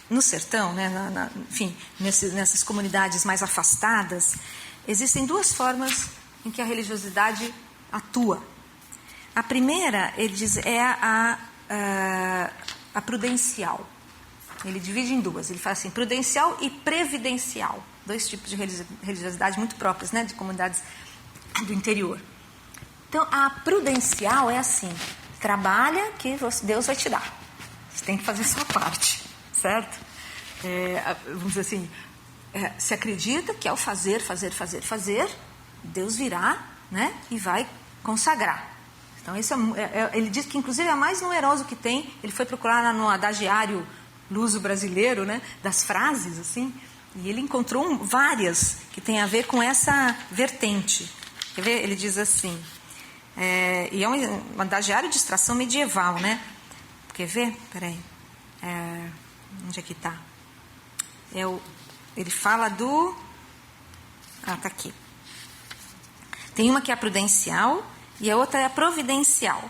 no sertão, né, enfim, nessas comunidades mais afastadas, existem duas formas em que a religiosidade atua. A primeira, ele diz, é a prudencial. Ele divide em duas, ele fala assim, prudencial e previdencial. Dois tipos de religiosidade muito próprios, né, de comunidades do interior. Então, a prudencial é assim, trabalha que Deus vai te dar. Você tem que fazer a sua parte, certo? Vamos dizer assim, se acredita que ao fazer, Deus virá, né, e vai consagrar. Então, isso ele diz que, inclusive, é a mais numeroso que tem. Ele foi procurar no adagiário luso brasileiro, né, das frases, assim, e ele encontrou várias que têm a ver com essa vertente. Quer ver? Ele diz assim, e é um adagiário de extração medieval, né? Quer ver? Peraí. Onde é que está? Ele fala do... está aqui. Tem uma que é a prudencial e a outra é a providencial.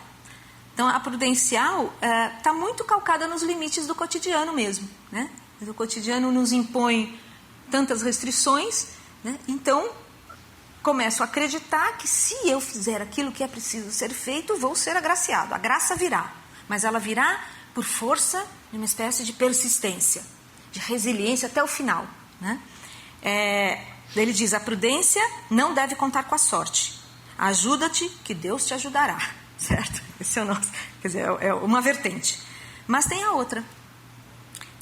Então, a prudencial está muito calcada nos limites do cotidiano mesmo, né? O cotidiano nos impõe tantas restrições, né? Então, começo a acreditar que se eu fizer aquilo que é preciso ser feito, vou ser agraciado. A graça virá, mas ela virá por força de uma espécie de persistência, de resiliência até o final, né? Ele diz, a prudência não deve contar com a sorte. Ajuda-te que Deus te ajudará, certo? Esse é o nosso, quer dizer, é uma vertente. Mas tem a outra.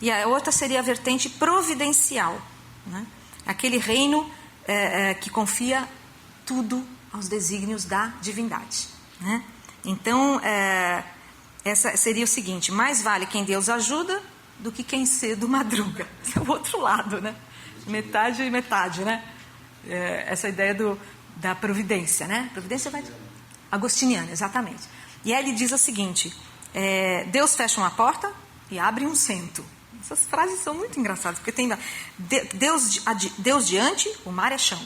E a outra seria a vertente providencial, né? Aquele reino que confia tudo aos desígnios da divindade, né? Então, essa seria o seguinte, mais vale quem Deus ajuda do que quem cedo madruga. Esse é o outro lado, né? Metade e metade, né? Essa ideia da providência, né? Providência vai... Agostiniana, exatamente. E aí ele diz o seguinte, Deus fecha uma porta e abre um cento. Essas frases são muito engraçadas, porque tem Deus diante, o mar é chão.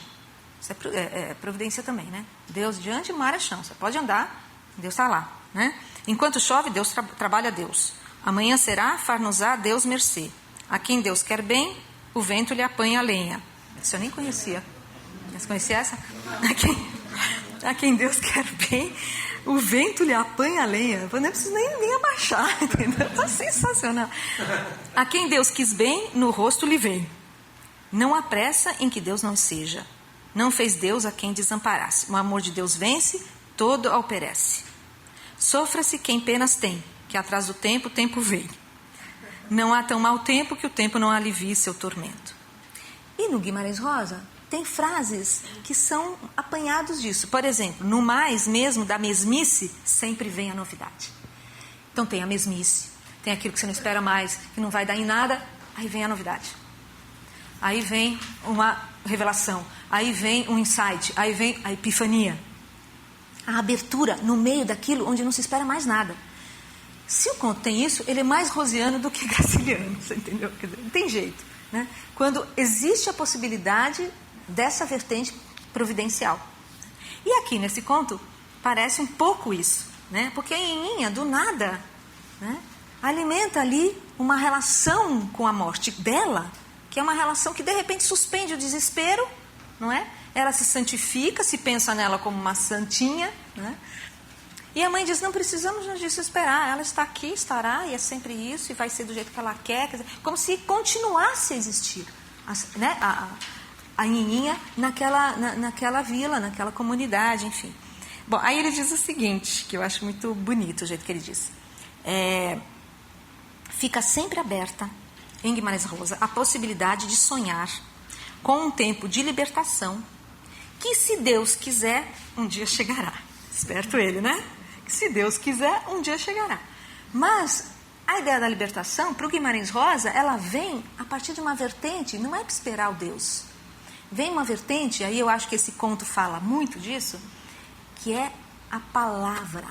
Isso é providência também, né? Deus diante, o mar é chão. Você pode andar, Deus está lá, né? Enquanto chove, Deus trabalha a Deus. Amanhã será, far-nos-á Deus mercê. A quem Deus quer bem, o vento lhe apanha a lenha. Isso eu nem conhecia. Você conhecia essa? A quem Deus quer bem, o vento lhe apanha a lenha. Eu não preciso nem abaixar, entendeu? Está sensacional. A quem Deus quis bem, no rosto lhe vem. Não há pressa em que Deus não seja. Não fez Deus a quem desamparasse. O amor de Deus vence, todo ao perece. Sofra-se quem penas tem, que atrás do tempo, o tempo vem. Não há tão mau tempo que o tempo não alivie seu tormento. E no Guimarães Rosa, tem frases que são apanhados disso. Por exemplo, no mais mesmo da mesmice, sempre vem a novidade. Então tem a mesmice, tem aquilo que você não espera mais, que não vai dar em nada, aí vem a novidade. Aí vem uma revelação, aí vem um insight, aí vem a epifania. A abertura no meio daquilo onde não se espera mais nada. Se o conto tem isso, ele é mais rosiano do que graciliano, você entendeu? Quer dizer, não tem jeito, né? Quando existe a possibilidade dessa vertente providencial. E aqui nesse conto parece um pouco isso, né? Porque a Nhaninha, do nada, né, alimenta ali uma relação com a morte dela, que é uma relação que de repente suspende o desespero, não é? Ela se santifica, se pensa nela como uma santinha, né? E a mãe diz, não precisamos nos desesperar, ela está aqui, estará, e é sempre isso, e vai ser do jeito que ela quer, quer dizer, como se continuasse a existir, né? A Nhaninha naquela vila, naquela comunidade, enfim. Bom, aí ele diz o seguinte, que eu acho muito bonito o jeito que ele diz. Fica sempre aberta, em Guimarães Rosa, a possibilidade de sonhar com um tempo de libertação, que se Deus quiser, um dia chegará. Esperto ele, né? Que se Deus quiser, um dia chegará. Mas a ideia da libertação, para o Guimarães Rosa, ela vem a partir de uma vertente, não é para esperar o Deus. Vem uma vertente, aí eu acho que esse conto fala muito disso, que é a palavra.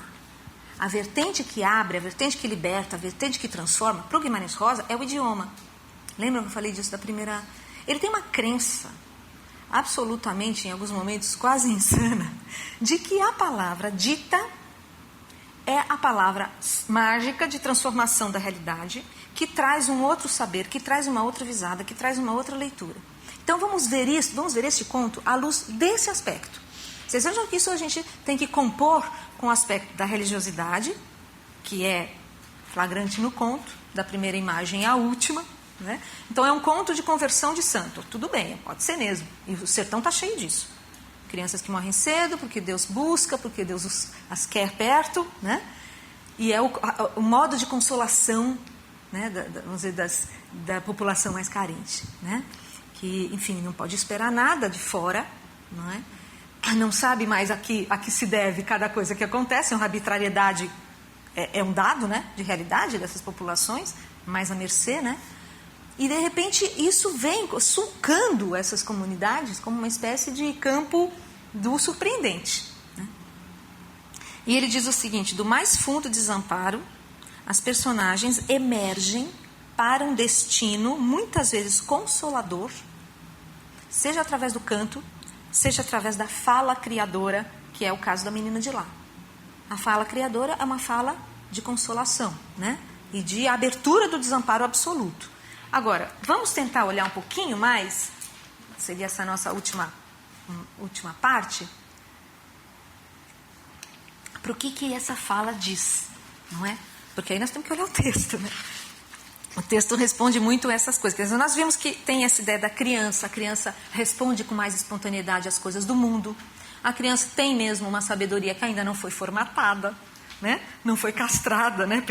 A vertente que abre, a vertente que liberta, a vertente que transforma, para o Guimarães Rosa, é o idioma. Lembra que eu falei disso da primeira... Ele tem uma crença, absolutamente, em alguns momentos, quase insana, de que a palavra dita é a palavra mágica de transformação da realidade, que traz um outro saber, que traz uma outra visada, que traz uma outra leitura. Então vamos ver este conto à luz desse aspecto. Vocês vejam que isso a gente tem que compor com o aspecto da religiosidade, que é flagrante no conto, da primeira imagem à última, né? Então é um conto de conversão de santo. Tudo bem, pode ser mesmo. E o sertão está cheio disso. Crianças que morrem cedo, porque Deus busca, porque Deus as quer perto, né? E é o modo de consolação, né, vamos dizer, da população mais carente, né? Que, enfim, não pode esperar nada de fora, não é? Não sabe mais a que se deve cada coisa que acontece, uma arbitrariedade é um dado, né, de realidade dessas populações, mais à mercê, né? E, de repente, isso vem sulcando essas comunidades como uma espécie de campo do surpreendente, né? E ele diz o seguinte: do mais fundo desamparo, as personagens emergem para um destino, muitas vezes consolador, seja através do canto, seja através da fala criadora, que é o caso da menina de lá. A fala criadora é uma fala de consolação, né? E de abertura do desamparo absoluto. Agora, vamos tentar olhar um pouquinho mais, seria essa nossa última parte, para o que essa fala diz, não é? Porque aí nós temos que olhar o texto, né? O texto responde muito essas coisas. Quer dizer, nós vimos que tem essa ideia da criança. A criança responde com mais espontaneidade às coisas do mundo. A criança tem mesmo uma sabedoria que ainda não foi formatada, né? Não foi castrada, né?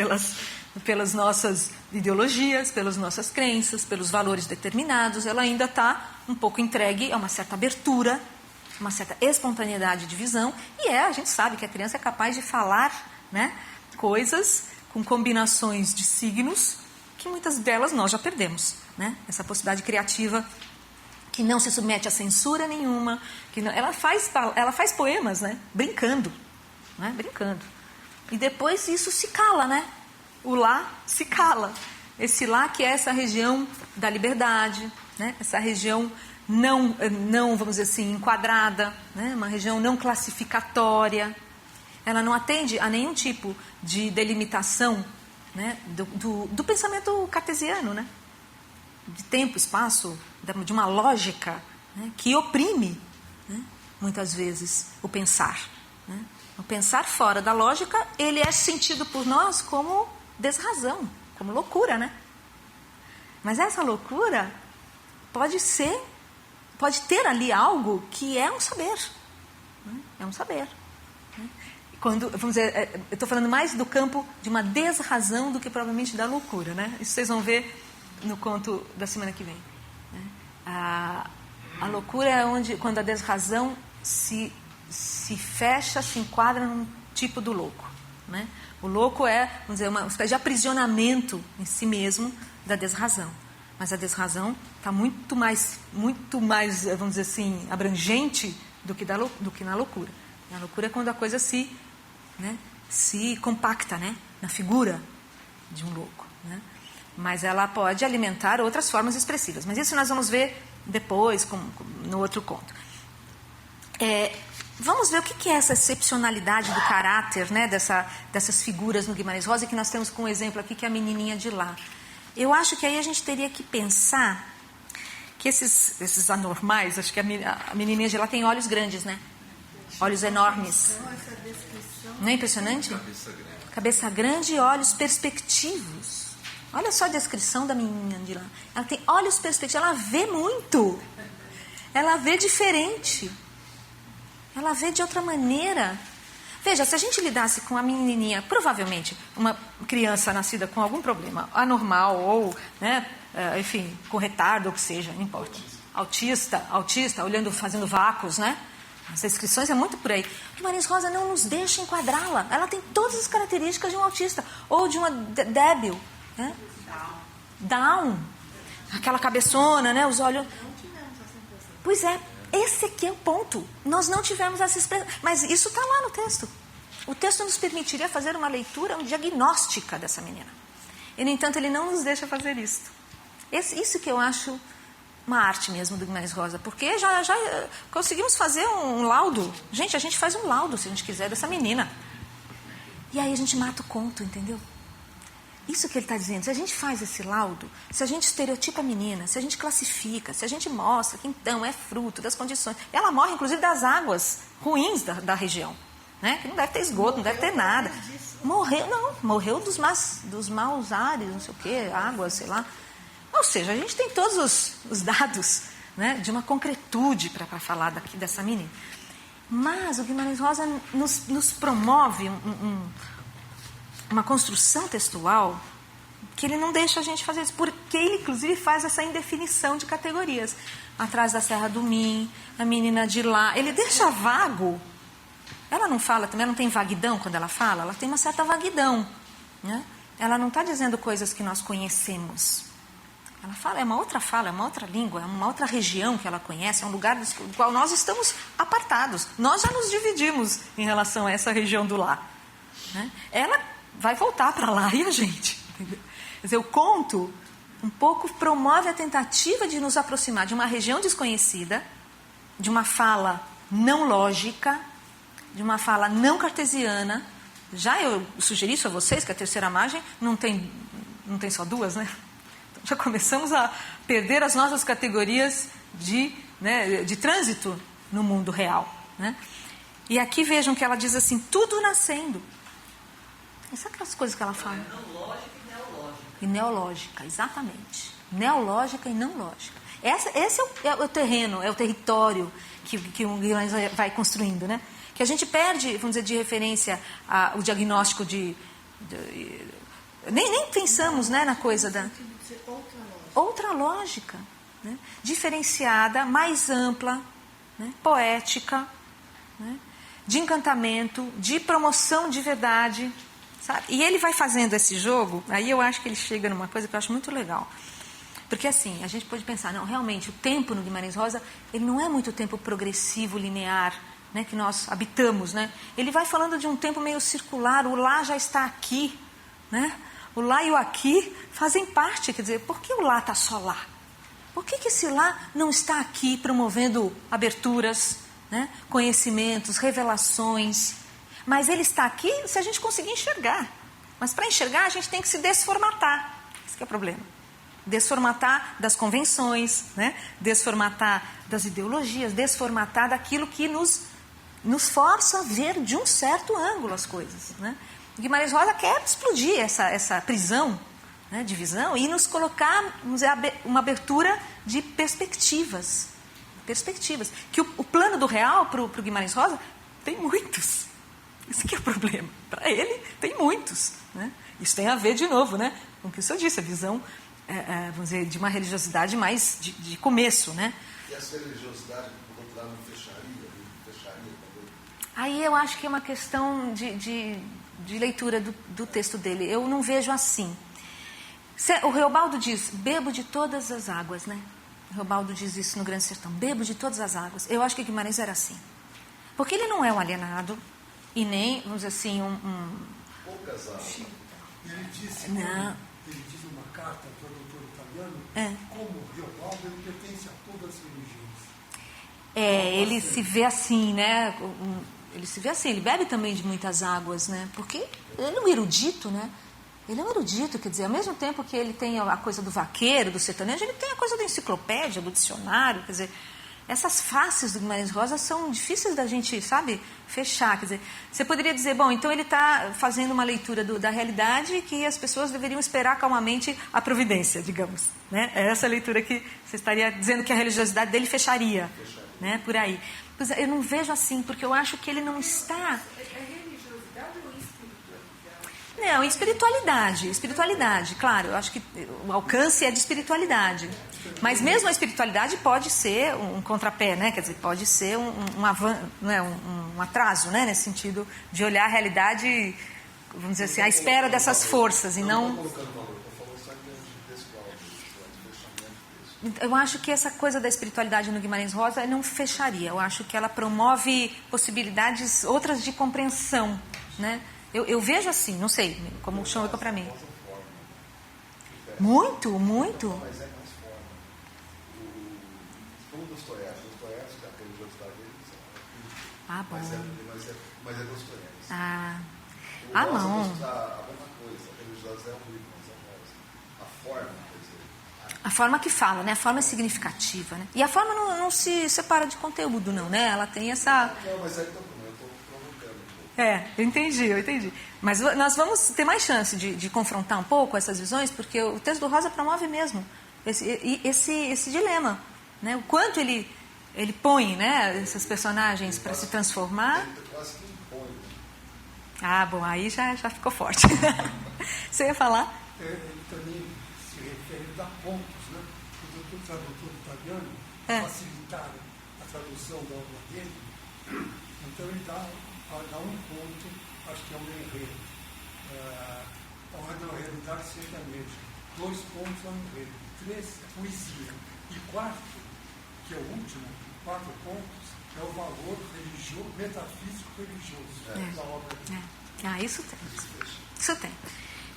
pelas nossas ideologias, pelas nossas crenças, pelos valores determinados. Ela ainda está um pouco entregue a uma certa abertura, uma certa espontaneidade de visão. E a gente sabe que a criança é capaz de falar, né, coisas com combinações de signos, que muitas delas nós já perdemos, né? Essa possibilidade criativa que não se submete a censura nenhuma, que não, ela faz poemas, né? Brincando, né? Brincando. E depois isso se cala, né? O lá se cala. Esse lá que é essa região da liberdade, né? Essa região não, vamos dizer assim, enquadrada, né? Uma região não classificatória. Ela não atende a nenhum tipo de delimitação, né, do pensamento cartesiano, né, de tempo, espaço, de uma lógica, né, que oprime, né, muitas vezes o pensar, né. O pensar fora da lógica, ele é sentido por nós como desrazão, como loucura, né? Mas essa loucura pode ter ali algo que é um saber, né? É um saber. Quando, vamos dizer, eu estou falando mais do campo de uma desrazão do que provavelmente da loucura, né? Isso vocês vão ver no conto da semana que vem, né? A loucura é quando a desrazão se fecha, se enquadra num tipo do louco, né? O louco é, vamos dizer, uma espécie de aprisionamento em si mesmo da desrazão. Mas a desrazão está muito mais, vamos dizer assim, abrangente do que na loucura. A loucura é quando a coisa se compacta, né, na figura de um louco, né? Mas ela pode alimentar outras formas expressivas. Mas isso nós vamos ver depois, no outro conto. Vamos ver o que é essa excepcionalidade do caráter, né, dessas figuras no Guimarães Rosa, que nós temos com um exemplo aqui, que é a menininha de lá. Eu acho que aí a gente teria que pensar que esses anormais, acho que a menininha de lá tem olhos grandes, né? Olhos enormes. Não é impressionante? Cabeça grande e olhos perspectivos. Olha só a descrição da menina de lá. Ela tem olhos perspectivos, ela vê muito. Ela vê diferente. Ela vê de outra maneira. Veja, se a gente lidasse com a menininha, provavelmente uma criança nascida com algum problema anormal ou, né, enfim, com retardo, ou que seja, não importa. Autista, olhando, fazendo vácuos, né? As descrições é muito por aí. O Guimarães Rosa não nos deixa enquadrá-la. Ela tem todas as características de um autista ou de uma débil, né? Down. Aquela cabeçona, né? Os olhos. Pois é, esse aqui é o ponto. Nós não tivemos essa expressão. Mas isso está lá no texto. O texto nos permitiria fazer uma leitura diagnóstica dessa menina. E, no entanto, ele não nos deixa fazer isso. Isso que eu acho uma arte mesmo do Guimarães Rosa, porque já conseguimos fazer um laudo. Gente, a gente faz um laudo, se a gente quiser, dessa menina. E aí a gente mata o conto, entendeu? Isso que ele está dizendo. Se a gente faz esse laudo, se a gente estereotipa a menina, se a gente classifica, se a gente mostra que então é fruto das condições... Ela morre, inclusive, das águas ruins da região. Né? Que não deve ter esgoto, não deve ter nada. Morreu dos maus ares, não sei o quê, águas, sei lá. Ou seja, a gente tem todos os dados, né, de uma concretude para falar dessa menina. Mas o Guimarães Rosa nos promove uma construção textual que ele não deixa a gente fazer isso, porque ele, inclusive, faz essa indefinição de categorias. Atrás da Serra do Minho, a menina de lá. Ele deixa vago. Ela não fala também, ela não tem vaguidão quando ela fala, ela tem uma certa vaguidão. Né? Ela não está dizendo coisas que nós conhecemos. Ela fala, é uma outra língua, é uma outra região que ela conhece, é um lugar do qual nós estamos apartados. Nós já nos dividimos em relação a essa região do lá. Né? Ela vai voltar para lá e a gente. Entendeu? Quer dizer, o conto um pouco promove a tentativa de nos aproximar de uma região desconhecida, de uma fala não lógica, de uma fala não cartesiana. Já eu sugeri isso a vocês, que a terceira margem não tem só duas, né? Já começamos a perder as nossas categorias de trânsito no mundo real. Né? E aqui vejam que ela diz assim, tudo nascendo. Essas aquelas coisas que ela fala. Neológica e neológica. E neológica, exatamente. Neológica e não lógica. Esse é o terreno, é o território que o Guimarães vai construindo. Né? Que a gente perde, vamos dizer, de referência o diagnóstico nem pensamos, né, na coisa da... Outra lógica, né? Diferenciada, mais ampla, né? Poética, né? De encantamento, de promoção de verdade, sabe? E ele vai fazendo esse jogo, aí eu acho que ele chega numa coisa que eu acho muito legal. Porque assim, a gente pode pensar, não, realmente, o tempo no Guimarães Rosa, ele não é muito tempo progressivo, linear, né, que nós habitamos, né? Ele vai falando de um tempo meio circular, o lá já está aqui, né? O lá e o aqui fazem parte, quer dizer, por que o lá está só lá? Por que esse lá não está aqui promovendo aberturas, né, conhecimentos, revelações? Mas ele está aqui se a gente conseguir enxergar. Mas para enxergar a gente tem que se desformatar. Esse que é o problema. Desformatar das convenções, né, desformatar das ideologias, desformatar daquilo que nos força a ver de um certo ângulo as coisas, né? Guimarães Rosa quer explodir essa prisão, né, de visão e nos colocar, vamos dizer, uma abertura de perspectivas. Que o plano do real para o Guimarães Rosa tem muitos. Esse que é o problema. Para ele, tem muitos. Né? Isso tem a ver, de novo, né, com o que o senhor disse, a visão, vamos dizer, de uma religiosidade mais de começo. Né? E essa religiosidade, por outro lado, não fecharia também? Aí eu acho que é uma questão de leitura do texto dele. Eu não vejo assim. O Reobaldo diz, bebo de todas as águas, né? O Reobaldo diz isso no Grande Sertão, bebo de todas as águas. Eu acho que Guimarães era assim. Porque ele não é um alienado e nem, vamos dizer assim, Poucas águas. Ele disse, não. Ele diz numa carta para o doutor italiano, como Reobaldo, ele pertence a todas as religiões. Ele se vê assim, né? Ele se vê assim, ele bebe também de muitas águas, né? Porque ele é um erudito, né? Ele é um erudito, quer dizer, ao mesmo tempo que ele tem a coisa do vaqueiro, do sertanejo, ele tem a coisa da enciclopédia, do dicionário, quer dizer, essas faces do Guimarães Rosa são difíceis da gente, sabe, fechar, quer dizer, você poderia dizer, bom, então ele está fazendo uma leitura da realidade que as pessoas deveriam esperar calmamente a providência, digamos, né? É essa leitura que você estaria dizendo que a religiosidade dele fecharia. Né, por aí. Pois eu não vejo assim, porque eu acho que ele não está... É religiosidade ou espiritualidade? Não, espiritualidade, claro. Eu acho que o alcance é de espiritualidade. Mas mesmo a espiritualidade pode ser um contrapé, né? Quer dizer, pode ser um atraso, né? Nesse sentido de olhar a realidade, vamos dizer assim, à espera dessas forças e não... Eu acho que essa coisa da espiritualidade no Guimarães Rosa não fecharia. Eu acho que ela promove possibilidades outras de compreensão, né? Eu vejo assim, não sei, como o chão é para mim. Muito. Mas é mais forma. Como Dostoiévski, a religiosidade dele bom. mas é Dostoiévski. A mão. A mesma coisa, a religiosa é horrível, mas a forma, quer dizer. A forma que fala, né? A forma é significativa, né? E a forma não se separa de conteúdo, não, né? Ela tem essa... Não, mas aí eu estou provocando um pouco. Eu entendi. Mas nós vamos ter mais chance de confrontar um pouco essas visões, porque o texto do Rosa promove mesmo esse dilema, né? O quanto ele põe, né, esses personagens para se transformar. Ele quase que impõe. Ah, bom, aí já ficou forte. Você ia falar? Ele também se refere a dar pontos, né? O doutor tradutor italiano facilitar a tradução da obra dele, então ele dá um ponto, acho que é um enredo. A ordem da realidade sertaneja. 2 pontos é um enredo. 3 é poesia. E 4, que é o último, 4 pontos, é o valor religioso, metafísico religioso da obra dele. Isso tem.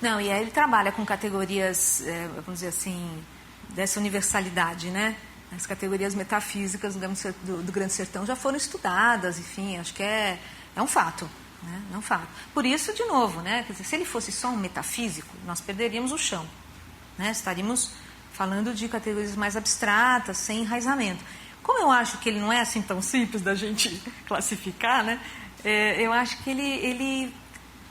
Não, e aí ele trabalha com categorias, vamos dizer assim, dessa universalidade, né? As categorias metafísicas do Grande Sertão já foram estudadas, enfim, acho que é um fato, né? É um fato. Por isso, de novo, né? Quer dizer, se ele fosse só um metafísico, nós perderíamos o chão, né? Estaríamos falando de categorias mais abstratas, sem enraizamento. Como eu acho que ele não é assim tão simples da gente classificar, né? Eu acho que ele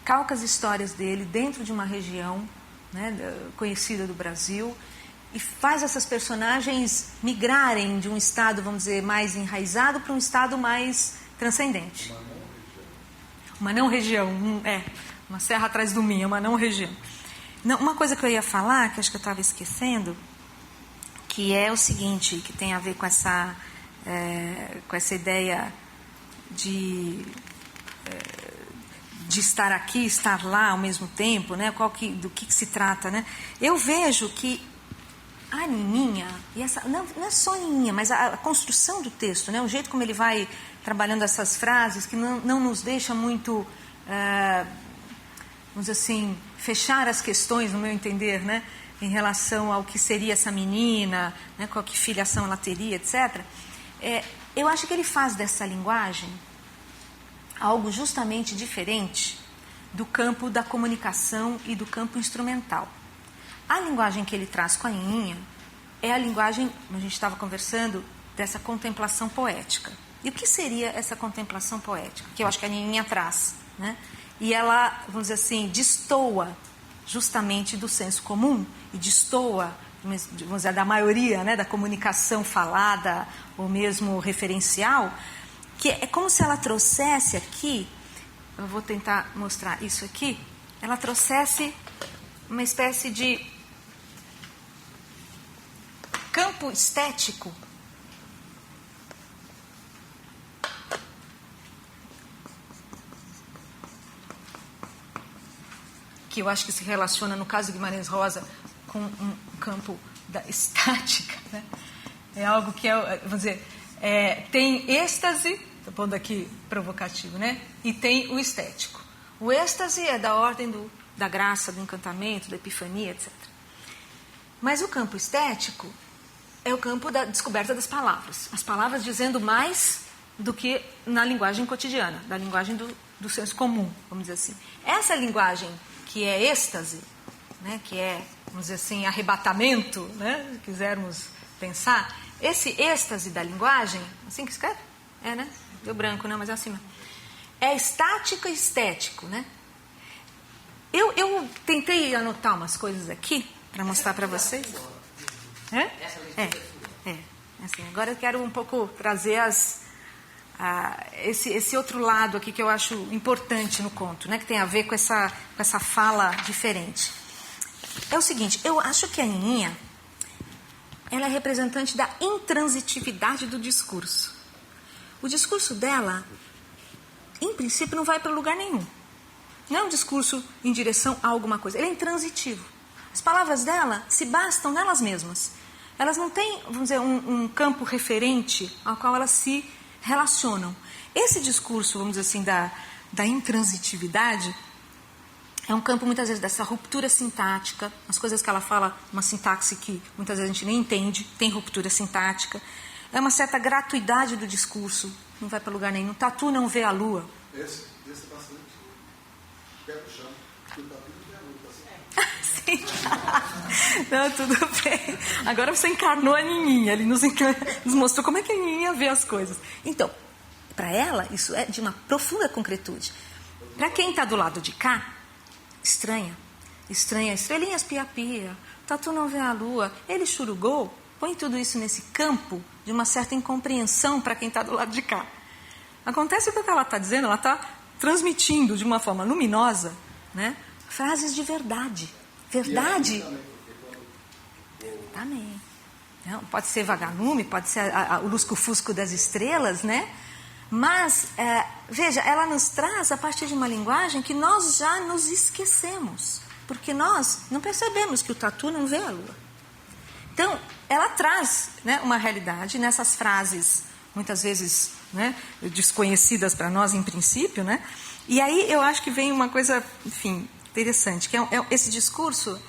calca as histórias dele dentro de uma região, né, conhecida do Brasil, e faz essas personagens migrarem de um estado, vamos dizer, mais enraizado para um estado mais transcendente. Uma não região. Uma serra atrás do Minho, uma não região. Não, uma coisa que eu ia falar, que acho que eu estava esquecendo, que é o seguinte, que tem a ver com essa ideia de estar aqui, estar lá ao mesmo tempo, né? Do que se trata, né? Eu vejo que a Nininha, não é só a Nininha, mas a construção do texto, né? O jeito como ele vai trabalhando essas frases, que não nos deixa muito, vamos dizer assim, fechar as questões, no meu entender, né? Em relação ao que seria essa menina, né? Qual que filiação ela teria, etc. Eu acho que ele faz dessa linguagem algo justamente diferente do campo da comunicação e do campo instrumental. A linguagem que ele traz com a Nininha é a linguagem, como a gente estava conversando, dessa contemplação poética. E o que seria essa contemplação poética? Que eu acho que a Nininha traz, né? E ela, vamos dizer assim, destoa justamente do senso comum e destoa, vamos dizer, da maioria, né, da comunicação falada ou mesmo referencial, que é como se ela trouxesse aqui, eu vou tentar mostrar isso aqui, ela trouxesse uma espécie de campo estético que eu acho que se relaciona, no caso de Guimarães Rosa, com um campo da estática, né? É algo que vamos dizer, tem êxtase, estou pondo aqui provocativo, né? E tem o estético. O êxtase é da ordem da graça, do encantamento, da epifania, etc. Mas o campo estético é o campo da descoberta das palavras. As palavras dizendo mais do que na linguagem cotidiana, da linguagem do senso comum, vamos dizer assim. Essa linguagem que é êxtase, né? Que é, vamos dizer assim, arrebatamento, né? Se quisermos pensar, esse êxtase da linguagem, assim que escreve? Né? Deu branco, não, mas é assim mesmo. É estático e estético, né? Eu tentei anotar umas coisas aqui para mostrar para vocês. Assim, agora eu quero um pouco trazer esse outro lado aqui que eu acho importante no conto, né? Que tem a ver com essa fala diferente. É o seguinte, eu acho que a Nininha, ela é representante da intransitividade do discurso. O discurso dela, em princípio, não vai para lugar nenhum. Não é um discurso em direção a alguma coisa. Ele é intransitivo. As palavras dela se bastam nelas mesmas. Elas não têm, vamos dizer, um campo referente ao qual elas se relacionam. Esse discurso, vamos dizer assim, da intransitividade, é um campo, muitas vezes, dessa ruptura sintática. As coisas que ela fala, uma sintaxe que muitas vezes a gente nem entende, tem ruptura sintática. É uma certa gratuidade do discurso, não vai para lugar nenhum. Tatu não vê a lua. Esse é bastante. pé no chão, porque o tatu não tem a lua, tá Sim. Não, tudo bem. Agora você encarnou a Nininha, ele nos mostrou como é que a Nininha vê as coisas. Então, para ela, isso é de uma profunda concretude. Para quem está do lado de cá, estranha, estrelinhas pia-pia, tatu não vê a lua, ele churugou, põe tudo isso nesse campo de uma certa incompreensão para quem está do lado de cá. Acontece que o que ela está dizendo, ela está transmitindo de uma forma luminosa, né, frases de verdade. Verdade. Também. Não, pode ser vagalume, pode ser o lusco-fusco das estrelas, né? Mas, veja, ela nos traz a partir de uma linguagem que nós já nos esquecemos. Porque nós não percebemos que o tatu não vê a lua. Então, ela traz, né, uma realidade nessas frases, muitas vezes, né, desconhecidas para nós em princípio, né? E aí eu acho que vem uma coisa, enfim, interessante, que esse discurso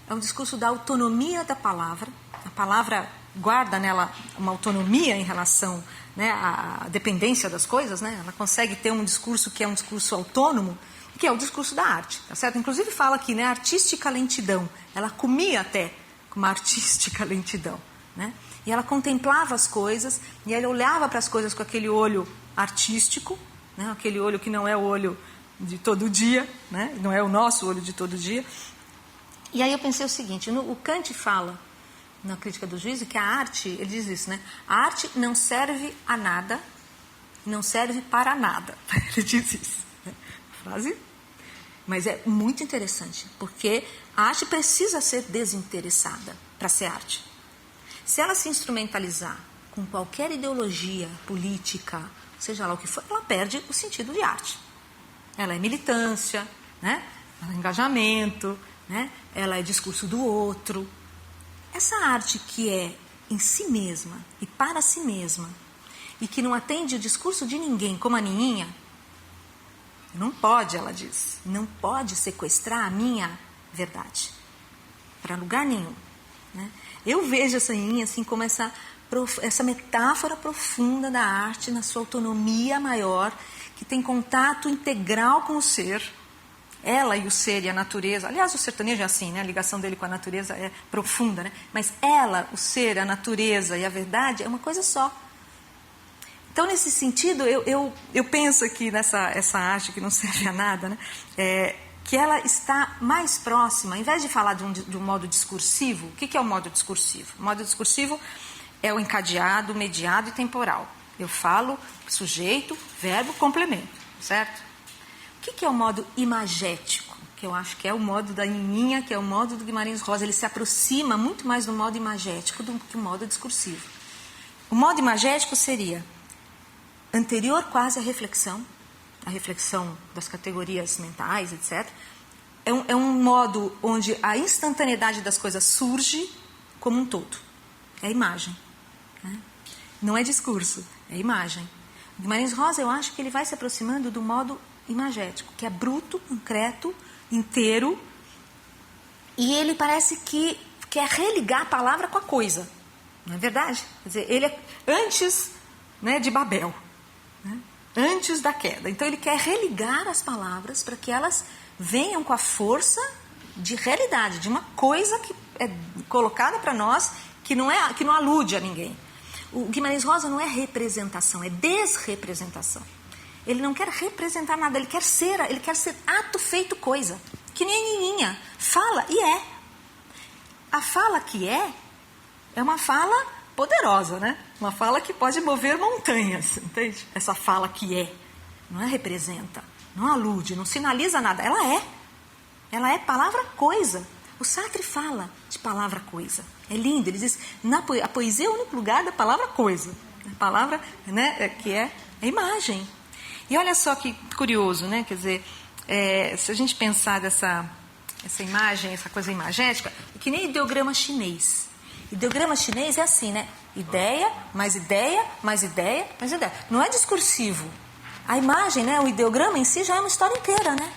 é um discurso da autonomia da palavra. A palavra guarda nela uma autonomia em relação, né, à dependência das coisas, né? Ela consegue ter um discurso que é um discurso autônomo, que é o discurso da arte, tá certo? Inclusive fala aqui, né, artística lentidão. Ela comia até com uma artística lentidão, né? E ela contemplava as coisas, e ela olhava para as coisas com aquele olho artístico, né? Aquele olho que não é o olho de todo dia, né? Não é o nosso olho de todo dia. E aí eu pensei o seguinte, o Kant fala, na Crítica do Juízo, que a arte, ele diz isso, né? A arte não serve a nada, não serve para nada. Ele diz isso. Né? Frase, mas é muito interessante, porque a arte precisa ser desinteressada para ser arte. Se ela se instrumentalizar com qualquer ideologia política, seja lá o que for, ela perde o sentido de arte. Ela é militância, né? Ela é engajamento, né? Ela é discurso do outro. Essa arte que é em si mesma e para si mesma e que não atende o discurso de ninguém, como a Nininha, não pode, ela diz, não pode sequestrar a minha verdade para lugar nenhum, né? Eu vejo essa Nininha assim como essa metáfora profunda da arte na sua autonomia maior, que tem contato integral com o ser, ela e o ser e a natureza. Aliás, o sertanejo é assim, né? A ligação dele com a natureza é profunda, né? Mas ela, o ser, a natureza e a verdade é uma coisa só. Então, nesse sentido, eu penso aqui essa arte que não serve a nada, né? Que ela está mais próxima, ao invés de falar de um modo discursivo. O que é o modo discursivo? O modo discursivo é o encadeado, mediado e temporal. Eu falo sujeito, verbo, complemento, certo? O que é o modo imagético? Que eu acho que é o modo da Nininha, que é o modo do Guimarães Rosa. Ele se aproxima muito mais do modo imagético do que o modo discursivo. O modo imagético seria anterior quase à reflexão, a reflexão das categorias mentais, etc. É um modo onde a instantaneidade das coisas surge como um todo. É imagem. Né? Não é discurso, é imagem. O Guimarães Rosa, eu acho que ele vai se aproximando do modo imagético, que é bruto, concreto, inteiro, e ele parece que quer religar a palavra com a coisa. Não é verdade? Quer dizer, ele é antes, né, de Babel, né? Antes da queda. Então ele quer religar as palavras para que elas venham com a força de realidade, de uma coisa que é colocada para nós que não alude a ninguém. O Guimarães Rosa não é representação, é desrepresentação. Ele não quer representar nada, ele quer ser ato feito coisa. Que nem a Nininha. Fala e é. A fala que é uma fala poderosa, né? Uma fala que pode mover montanhas, entende? Essa fala que é. Não é representa, não alude, não sinaliza nada. Ela é palavra coisa. O Sartre fala de palavra coisa. É lindo, ele diz, a poesia é o único lugar da palavra coisa. A palavra, né, que é a imagem. E olha só que curioso, né? Quer dizer, se a gente pensar essa imagem, essa coisa imagética, é que nem ideograma chinês. Ideograma chinês é assim, né? Ideia, mais ideia, mais ideia, mais ideia. Não é discursivo. A imagem, né? O ideograma em si já é uma história inteira, né?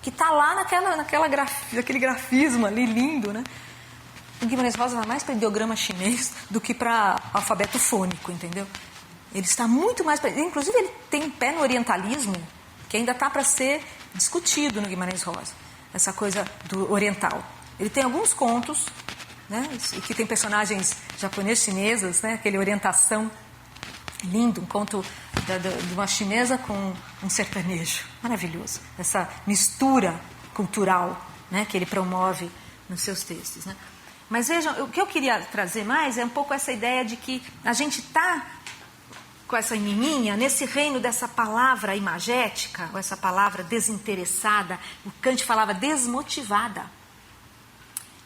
Que está lá naquele grafismo ali lindo, né? O Guimarães Rosa vai mais para ideograma chinês do que para alfabeto fônico, entendeu? Ele está muito mais... Inclusive, ele tem um pé no orientalismo, que ainda está para ser discutido no Guimarães Rosa, essa coisa do oriental. Ele tem alguns contos, né, que tem personagens japoneses, chinesas, né, aquele orientação lindo, um conto de uma chinesa com um sertanejo, maravilhoso, essa mistura cultural, né, que ele promove nos seus textos, né. Mas vejam, o que eu queria trazer mais é um pouco essa ideia de que a gente está com essa menininha nesse reino dessa palavra imagética, ou essa palavra desinteressada, o Kant falava desmotivada.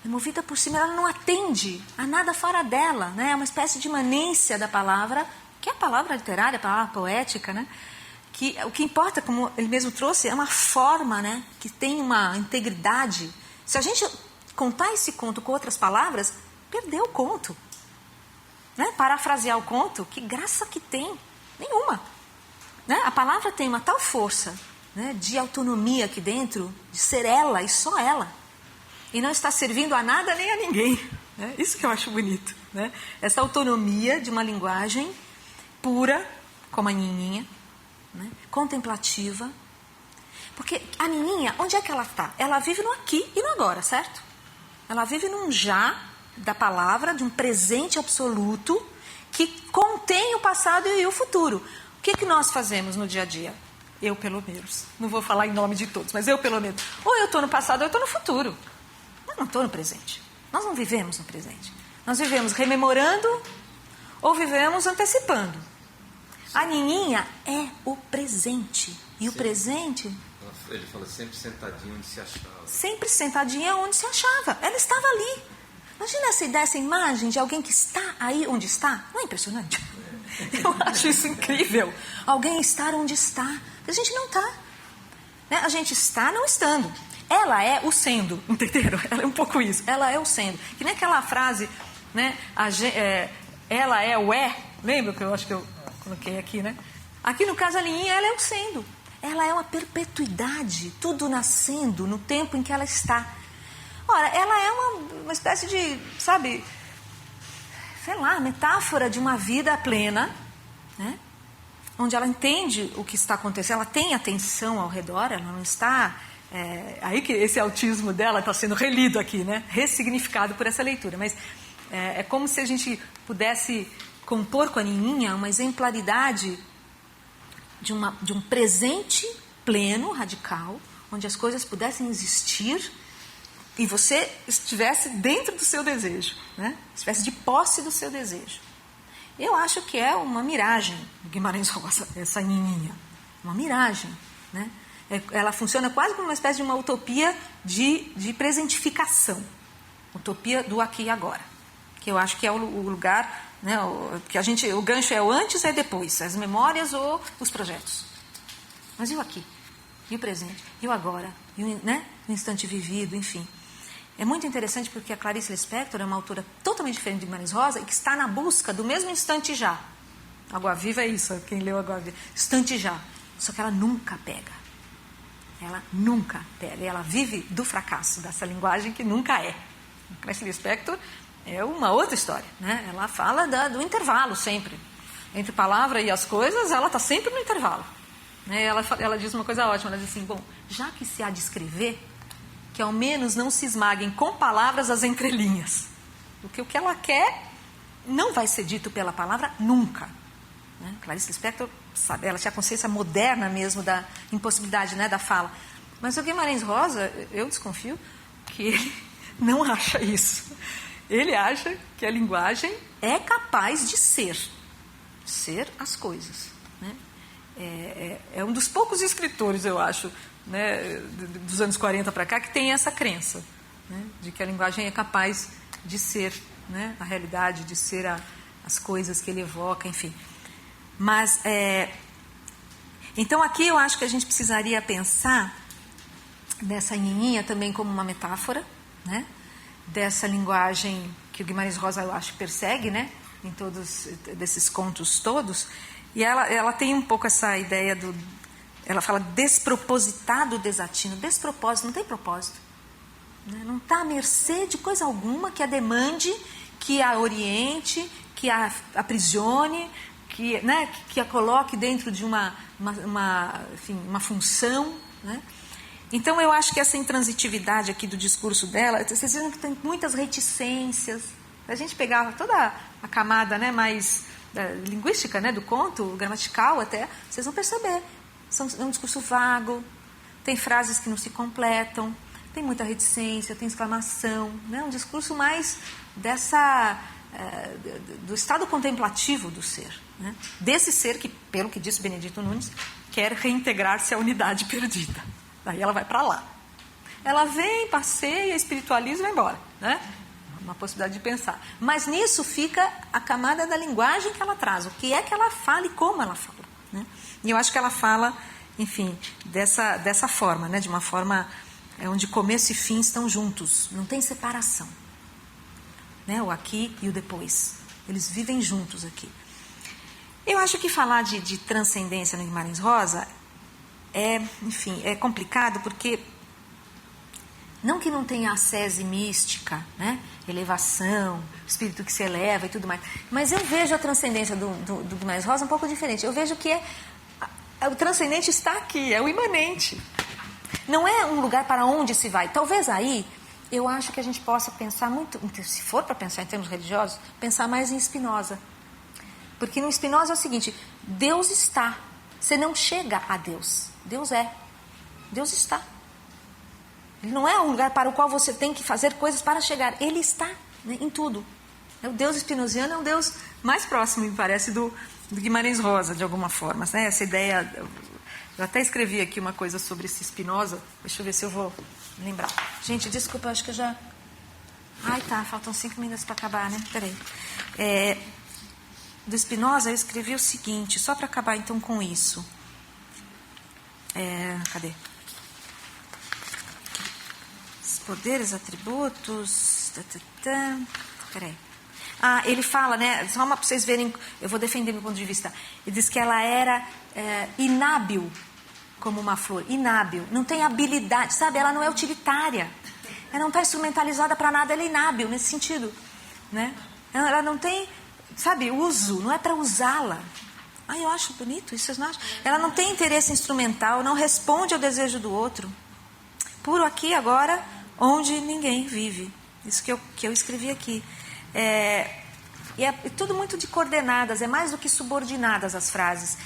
É movida por cima, ela não atende a nada fora dela, né? É uma espécie de imanência da palavra, que é a palavra literária, a palavra poética, né? Que o que importa, como ele mesmo trouxe, é uma forma, né? Que tem uma integridade. Se a gente contar esse conto com outras palavras, perdeu o conto. Né? Parafrasear o conto, que graça que tem? Nenhuma. Né? A palavra tem uma tal força, né, de autonomia aqui dentro, de ser ela e só ela. E não está servindo a nada nem a ninguém. Né? Isso que eu acho bonito. Né? Essa autonomia de uma linguagem pura, como a Nininha, né? Contemplativa. Porque a Nininha, onde é que ela está? Ela vive no aqui e no agora, certo? Ela vive num já da palavra, de um presente absoluto que contém o passado e o futuro. O que nós fazemos no dia a dia? Eu, pelo menos. Não vou falar em nome de todos, mas eu, pelo menos. Ou eu estou no passado ou eu estou no futuro. Eu não estou no presente. Nós não vivemos no presente. Nós vivemos rememorando ou vivemos antecipando. A Nininha é o presente. E o presente... Ele fala sempre sentadinha onde se achava. Sempre sentadinha onde se achava. Ela estava ali. Imagina essa ideia, essa imagem de alguém que está aí onde está. Não é impressionante? Eu acho isso incrível. Alguém estar onde está. A gente não está. Né? A gente está não estando. Ela é o sendo, entenderam? Ela é um pouco isso. Ela é o sendo. Que nem aquela frase, né? Ela é o é. Lembra que eu acho que eu coloquei aqui, né? Aqui no caso a Nininha, ela é o sendo. Ela é uma perpetuidade, tudo nascendo no tempo em que ela está. Ora, ela é uma espécie de, sabe, sei lá, metáfora de uma vida plena, né? Onde ela entende o que está acontecendo, ela tem atenção ao redor, ela não está... aí que esse autismo dela está sendo relido aqui, né? Ressignificado por essa leitura. Mas é como se a gente pudesse compor com a Nininha uma exemplaridade de um presente pleno, radical, onde as coisas pudessem existir e você estivesse dentro do seu desejo, né? Estivesse de posse do seu desejo. Eu acho que é uma miragem do Guimarães Rosa, essa Nininha. Uma miragem, né? Ela funciona quase como uma espécie de uma utopia de presentificação. Utopia do aqui e agora. Que eu acho que é o lugar... Né, o gancho é o antes e é depois, as memórias ou os projetos. Mas e o aqui? E o presente? E o agora? E o instante vivido, enfim. É muito interessante porque a Clarice Lispector é uma autora totalmente diferente de Guimarães Rosa e que está na busca do mesmo instante já. Água Viva é isso, quem leu Água Viva. Instante já. Só que ela nunca pega. Ela nunca pega. E ela vive do fracasso, dessa linguagem que nunca é. A Clarice Lispector é uma outra história, né? Ela fala do intervalo sempre. Entre palavra e as coisas, ela está sempre no intervalo. Né? Ela diz uma coisa ótima, ela diz assim, bom, já que se há de escrever, que ao menos não se esmaguem com palavras as entrelinhas. Porque o que ela quer não vai ser dito pela palavra nunca. Né? Clarice Lispector, sabe, ela tinha a consciência moderna mesmo da impossibilidade, né, da fala. Mas o Guimarães Rosa, eu desconfio que ele não acha isso. Ele acha que a linguagem é capaz de ser as coisas. Né? É um dos poucos escritores, eu acho, né, dos anos 40 para cá, que tem essa crença, né, de que a linguagem é capaz de ser, né, a realidade, de ser as coisas que ele evoca, enfim. Mas, então aqui eu acho que a gente precisaria pensar nessa Nininha também como uma metáfora, né, dessa linguagem que o Guimarães Rosa, eu acho, persegue, né, em todos desses contos todos, e ela tem um pouco essa ideia ela fala despropositado desatino. Despropósito, não tem propósito, né? Não está à mercê de coisa alguma que a demande, que a oriente, que a aprisione, que, né, que a coloque dentro de uma função, né? Então eu acho que essa intransitividade aqui do discurso dela, vocês viram que tem muitas reticências. A gente pegava toda a camada, né, mais linguística, né, do conto, gramatical até, vocês vão perceber. É um discurso vago, tem frases que não se completam, tem muita reticência, tem exclamação, né, um discurso mais do estado contemplativo do ser, né, desse ser que, pelo que disse Benedito Nunes, quer reintegrar-se à unidade perdida. Daí ela vai para lá. Ela vem, passeia, espiritualiza e vai embora, né? Uma possibilidade de pensar. Mas nisso fica a camada da linguagem que ela traz, o que é que ela fala e como ela fala, né? E eu acho que ela fala, enfim, dessa forma, né? De uma forma onde começo e fim estão juntos, não tem separação, né? O aqui e o depois, eles vivem juntos aqui. Eu acho que falar de transcendência no Guimarães Rosa enfim, é complicado porque não que não tenha ascese mística, né? Elevação, espírito que se eleva e tudo mais, mas eu vejo a transcendência do Guimarães Rosa um pouco diferente. Eu vejo que o transcendente está aqui, é o imanente. Não é um lugar para onde se vai. Talvez aí, eu acho que a gente possa pensar muito, se for para pensar em termos religiosos, pensar mais em Spinoza. Porque no Spinoza é o seguinte, Deus está, você não chega a Deus. Deus é. Deus está. Ele não é um lugar para o qual você tem que fazer coisas para chegar. Ele está, né, em tudo. O Deus spinoziano é um Deus mais próximo, me parece, do Guimarães Rosa, de alguma forma. Né? Essa ideia... Eu até escrevi aqui uma coisa sobre esse Spinoza. Deixa eu ver se eu vou lembrar. Gente, desculpa, acho que eu já... Ai, tá, faltam 5 minutos para acabar, né? Peraí. Do Spinoza eu escrevi o seguinte, só para acabar então com isso. Cadê? Os poderes, atributos... Peraí. Ele fala, né? Só para vocês verem, eu vou defender meu ponto de vista. Ele diz que ela era inábil como uma flor. Inábil. Não tem habilidade, sabe? Ela não é utilitária. Ela não está instrumentalizada para nada, ela é inábil nesse sentido. Né? Ela não tem, sabe, uso, não é para usá-la. Eu acho bonito isso, vocês não acham? Ela não tem interesse instrumental, não responde ao desejo do outro. Puro aqui, agora, onde ninguém vive. Isso que eu escrevi aqui. E é tudo muito de coordenadas, é mais do que subordinadas as frases.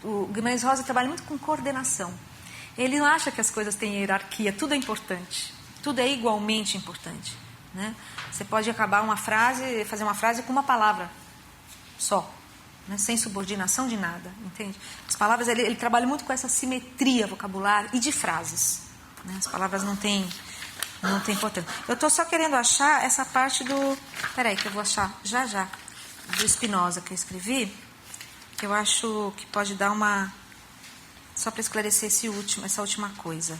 O Guimarães Rosa trabalha muito com coordenação. Ele não acha que as coisas têm hierarquia, tudo é importante, tudo é igualmente importante. Né? Você pode acabar uma frase, fazer uma frase com uma palavra só, né? Sem subordinação de nada, entende? As palavras, ele trabalha muito com essa simetria vocabular e de frases. Né? As palavras não têm importância. Eu estou só querendo achar essa parte do... Peraí, que eu vou achar já, do Spinoza que eu escrevi, que eu acho que pode dar uma... Só para esclarecer essa última coisa.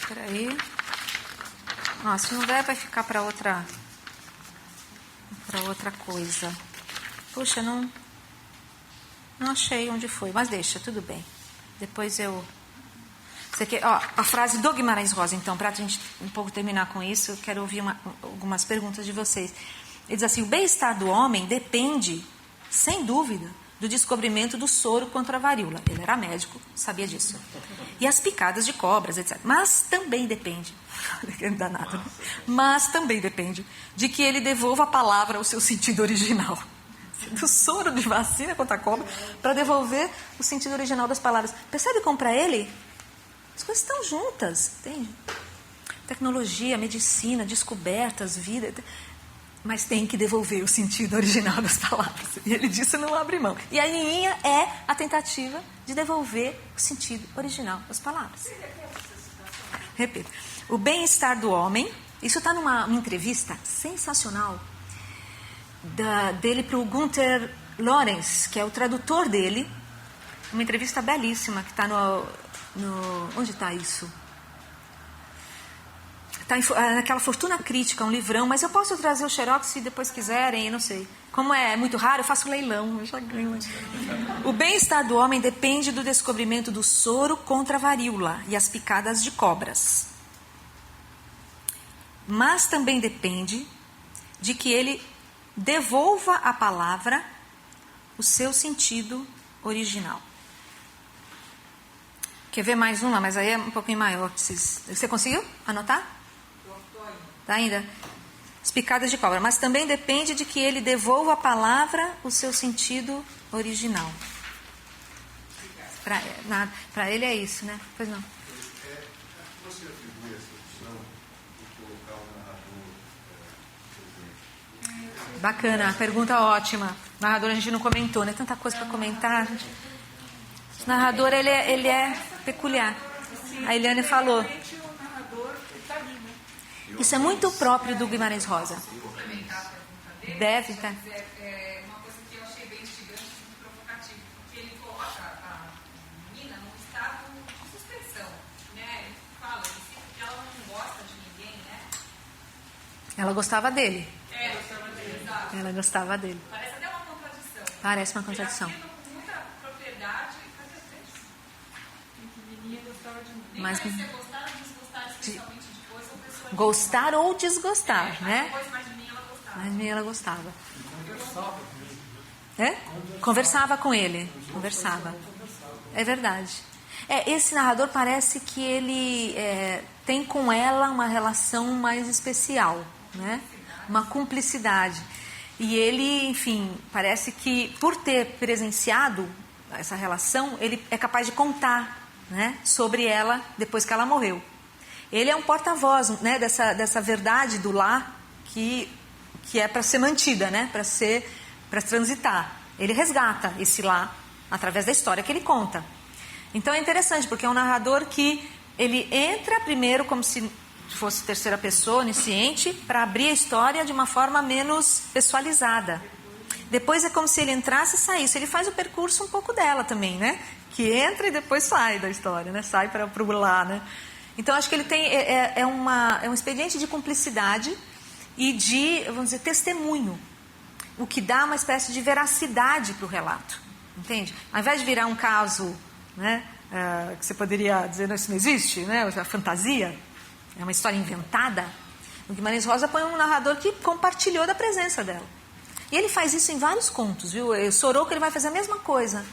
Peraí. Se não der, vai ficar para outra coisa. Puxa, não achei onde foi, mas deixa, tudo bem. Depois eu... a frase do Guimarães Rosa, então, para a gente um pouco terminar com isso, eu quero ouvir algumas perguntas de vocês. Ele diz assim, o bem-estar do homem depende, sem dúvida, do descobrimento do soro contra a varíola. Ele era médico, sabia disso. E as picadas de cobras, etc. Mas também depende, não dá nada, né? Mas também depende de que ele devolva a palavra ao seu sentido original. Do soro de vacina contra a cobra, para devolver o sentido original das palavras. Percebe como para ele... As coisas estão juntas, entende? Tecnologia, medicina, descobertas, vida... Mas tem que devolver o sentido original das palavras. E ele disse, não abre mão. E a linha é a tentativa de devolver o sentido original das palavras. Repito. O bem-estar do homem... Isso está numa entrevista sensacional dele para o Gunther Lorenz, que é o tradutor dele. Uma entrevista belíssima que está onde está isso? Está naquela Fortuna Crítica, um livrão, mas eu posso trazer o xerox se depois quiserem, eu não sei. Como é muito raro, eu faço leilão, eu já ganho. O bem-estar do homem depende do descobrimento do soro contra a varíola e as picadas de cobras. Mas também depende de que ele devolva à palavra o seu sentido original. Quer ver mais uma, mas aí é um pouquinho maior. Você conseguiu anotar? Tá ainda? As picadas de cobra. Mas também depende de que ele devolva a palavra o seu sentido original. Para ele é isso, né? Pois não. Você atribui essa opção de colocar o narrador? Bacana, pergunta ótima. O narrador a gente não comentou, né? Tanta coisa para comentar. O narrador, ele é peculiar. A Eliane falou. Isso é muito próprio do Guimarães Rosa. Deve, tá? Uma coisa que eu achei bem instigante, muito provocativo, porque ele coloca a menina num estado de suspensão, né? Ele fala que ela não gosta de ninguém, né? Ela gostava dele. Gostava dele, exato. Ela gostava dele. Parece até uma contradição. Parece uma contradição. Ele afirma com muita propriedade, mas às vezes que menina gostava de ninguém. Mas Nem parecia gostar ou desgostar especialmente de coisa ou pessoa. Gostar ou desgostar, né? Mas de mim ela gostava. Mas de mim ela gostava. Conversava com ele. Conversava. É verdade. Esse narrador parece que ele tem com ela uma relação mais especial, né? Uma cumplicidade. E ele, enfim, parece que por ter presenciado essa relação, ele é capaz de contar, né, sobre ela depois que ela morreu. Ele é um porta-voz, né, dessa verdade do lar que é para ser mantida, né, para transitar. Ele resgata esse lar através da história que ele conta. Então é interessante, porque é um narrador que ele entra primeiro como se fosse terceira pessoa, onisciente, para abrir a história de uma forma menos pessoalizada. Depois é como se ele entrasse e saísse. Ele faz o percurso um pouco dela também, né? Que entra e depois sai da história, né? Sai para o lá, né? Então acho que ele tem um expediente de cumplicidade e de, vamos dizer, testemunho, o que dá uma espécie de veracidade para o relato, entende? Ao invés de virar um caso, né, que você poderia dizer, não, isso não existe, né, a fantasia, é uma história inventada, o Guimarães Rosa põe um narrador que compartilhou da presença dela. E ele faz isso em vários contos, viu? O Soroco, ele vai fazer a mesma coisa.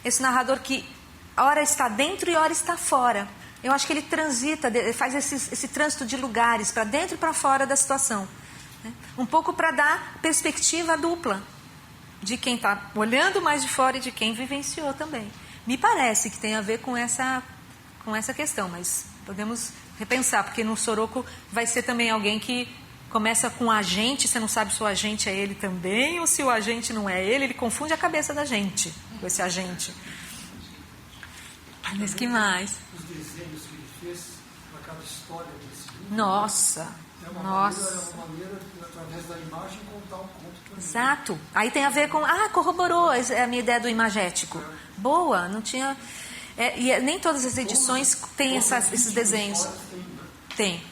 Esse narrador que ora está dentro e ora está fora. Eu acho que ele transita, faz esse trânsito de lugares, para dentro e para fora da situação. Né? Um pouco para dar perspectiva dupla, de quem está olhando mais de fora e de quem vivenciou também. Me parece que tem a ver com essa questão, mas podemos repensar, porque no Soroco vai ser também alguém que começa com agente, você não sabe se o agente é ele também, ou se o agente não é ele confunde a cabeça da gente com esse agente. Mas que mais? Os desenhos que ele fez para cada história desse livro. Nossa! É uma maneira de, através da imagem, contar um conto também. Exato. Aí tem a ver com... corroborou a minha ideia do imagético. Boa, não tinha... nem todas as edições têm esses desenhos. Tem.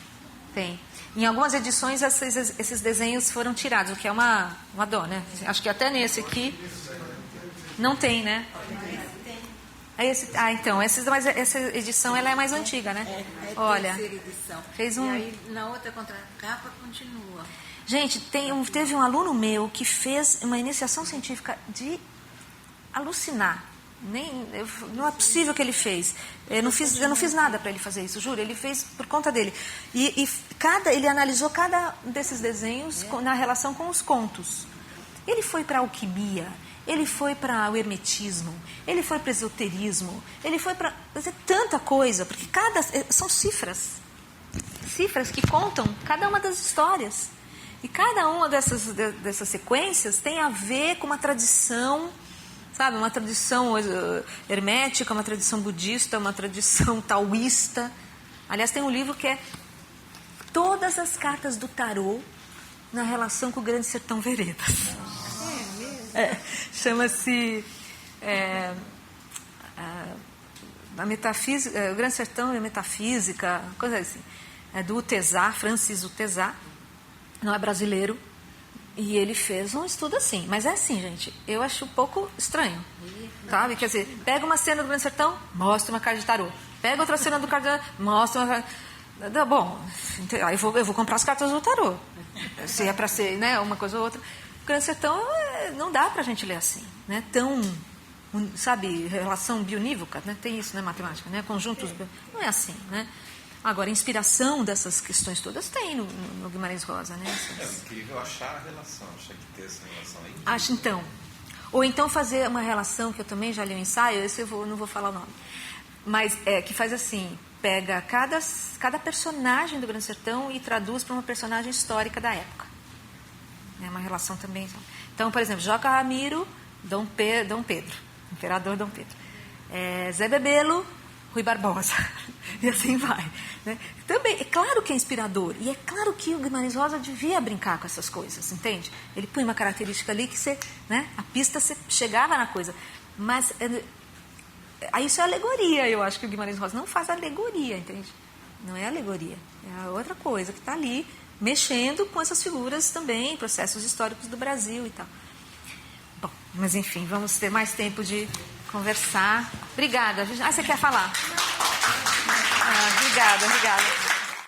Em algumas edições esses desenhos foram tirados, o que é uma dó, né? Acho que até nesse aqui não tem, né? Então, mas essa edição ela é mais antiga, né? Olha, fez um... E aí, na outra contracapa, continua. Gente, teve um aluno meu que fez uma iniciação científica de alucinar. Não é possível que ele fez. Eu não fiz nada para ele fazer isso, juro. Ele fez por conta dele. Ele analisou cada desses desenhos na relação com os contos. Ele foi para a alquimia, ele foi para o hermetismo, ele foi para o esoterismo, ele foi para tanta coisa, porque são cifras que contam cada uma das histórias. E cada uma dessas sequências tem a ver com uma tradição, sabe? Uma tradição hermética, uma tradição budista, uma tradição taoísta. Aliás, tem um livro que é todas as cartas do tarô na relação com o Grande Sertão Veredas. Chama-se a metafísica, o Grande Sertão e a Metafísica, coisa assim. É do Utesá, Francis Utesá, não é brasileiro, e ele fez um estudo assim. Mas é assim, gente, eu acho um pouco estranho, sabe? Quer dizer, pega uma cena do Grande Sertão, mostra uma carta de tarô. Pega outra cena do cartão, mostra uma carta... Bom, aí eu vou comprar as cartas do tarô. Se é para ser, né, uma coisa ou outra. O Grande Sertão não dá para a gente ler assim, né? Tão sabe, relação bionívoca, né? Tem isso na matemática, né? Conjuntos, não é assim, né? Agora, a inspiração dessas questões todas tem no Guimarães Rosa, né? É incrível achar a relação, achar que ter essa relação aí. Acho, então. Ou então fazer uma relação, que eu também já li um ensaio, esse eu não vou falar o nome, mas que faz assim, pega cada personagem do Grande Sertão e traduz para uma personagem histórica da época. É uma relação também. Então, por exemplo, Joca Ramiro, Dom Pedro, Imperador Dom Pedro. Zé Bebelo, Rui Barbosa. E assim vai. Né? Também, é claro que é inspirador. E é claro que o Guimarães Rosa devia brincar com essas coisas, entende? Ele põe uma característica ali que você, né, a pista você chegava na coisa. Mas isso é alegoria, eu acho que o Guimarães Rosa não faz alegoria, entende? Não é alegoria. É outra coisa que está ali, mexendo com essas figuras também, processos históricos do Brasil e tal. Bom, mas enfim, vamos ter mais tempo de conversar. Obrigada. Você quer falar? Obrigada.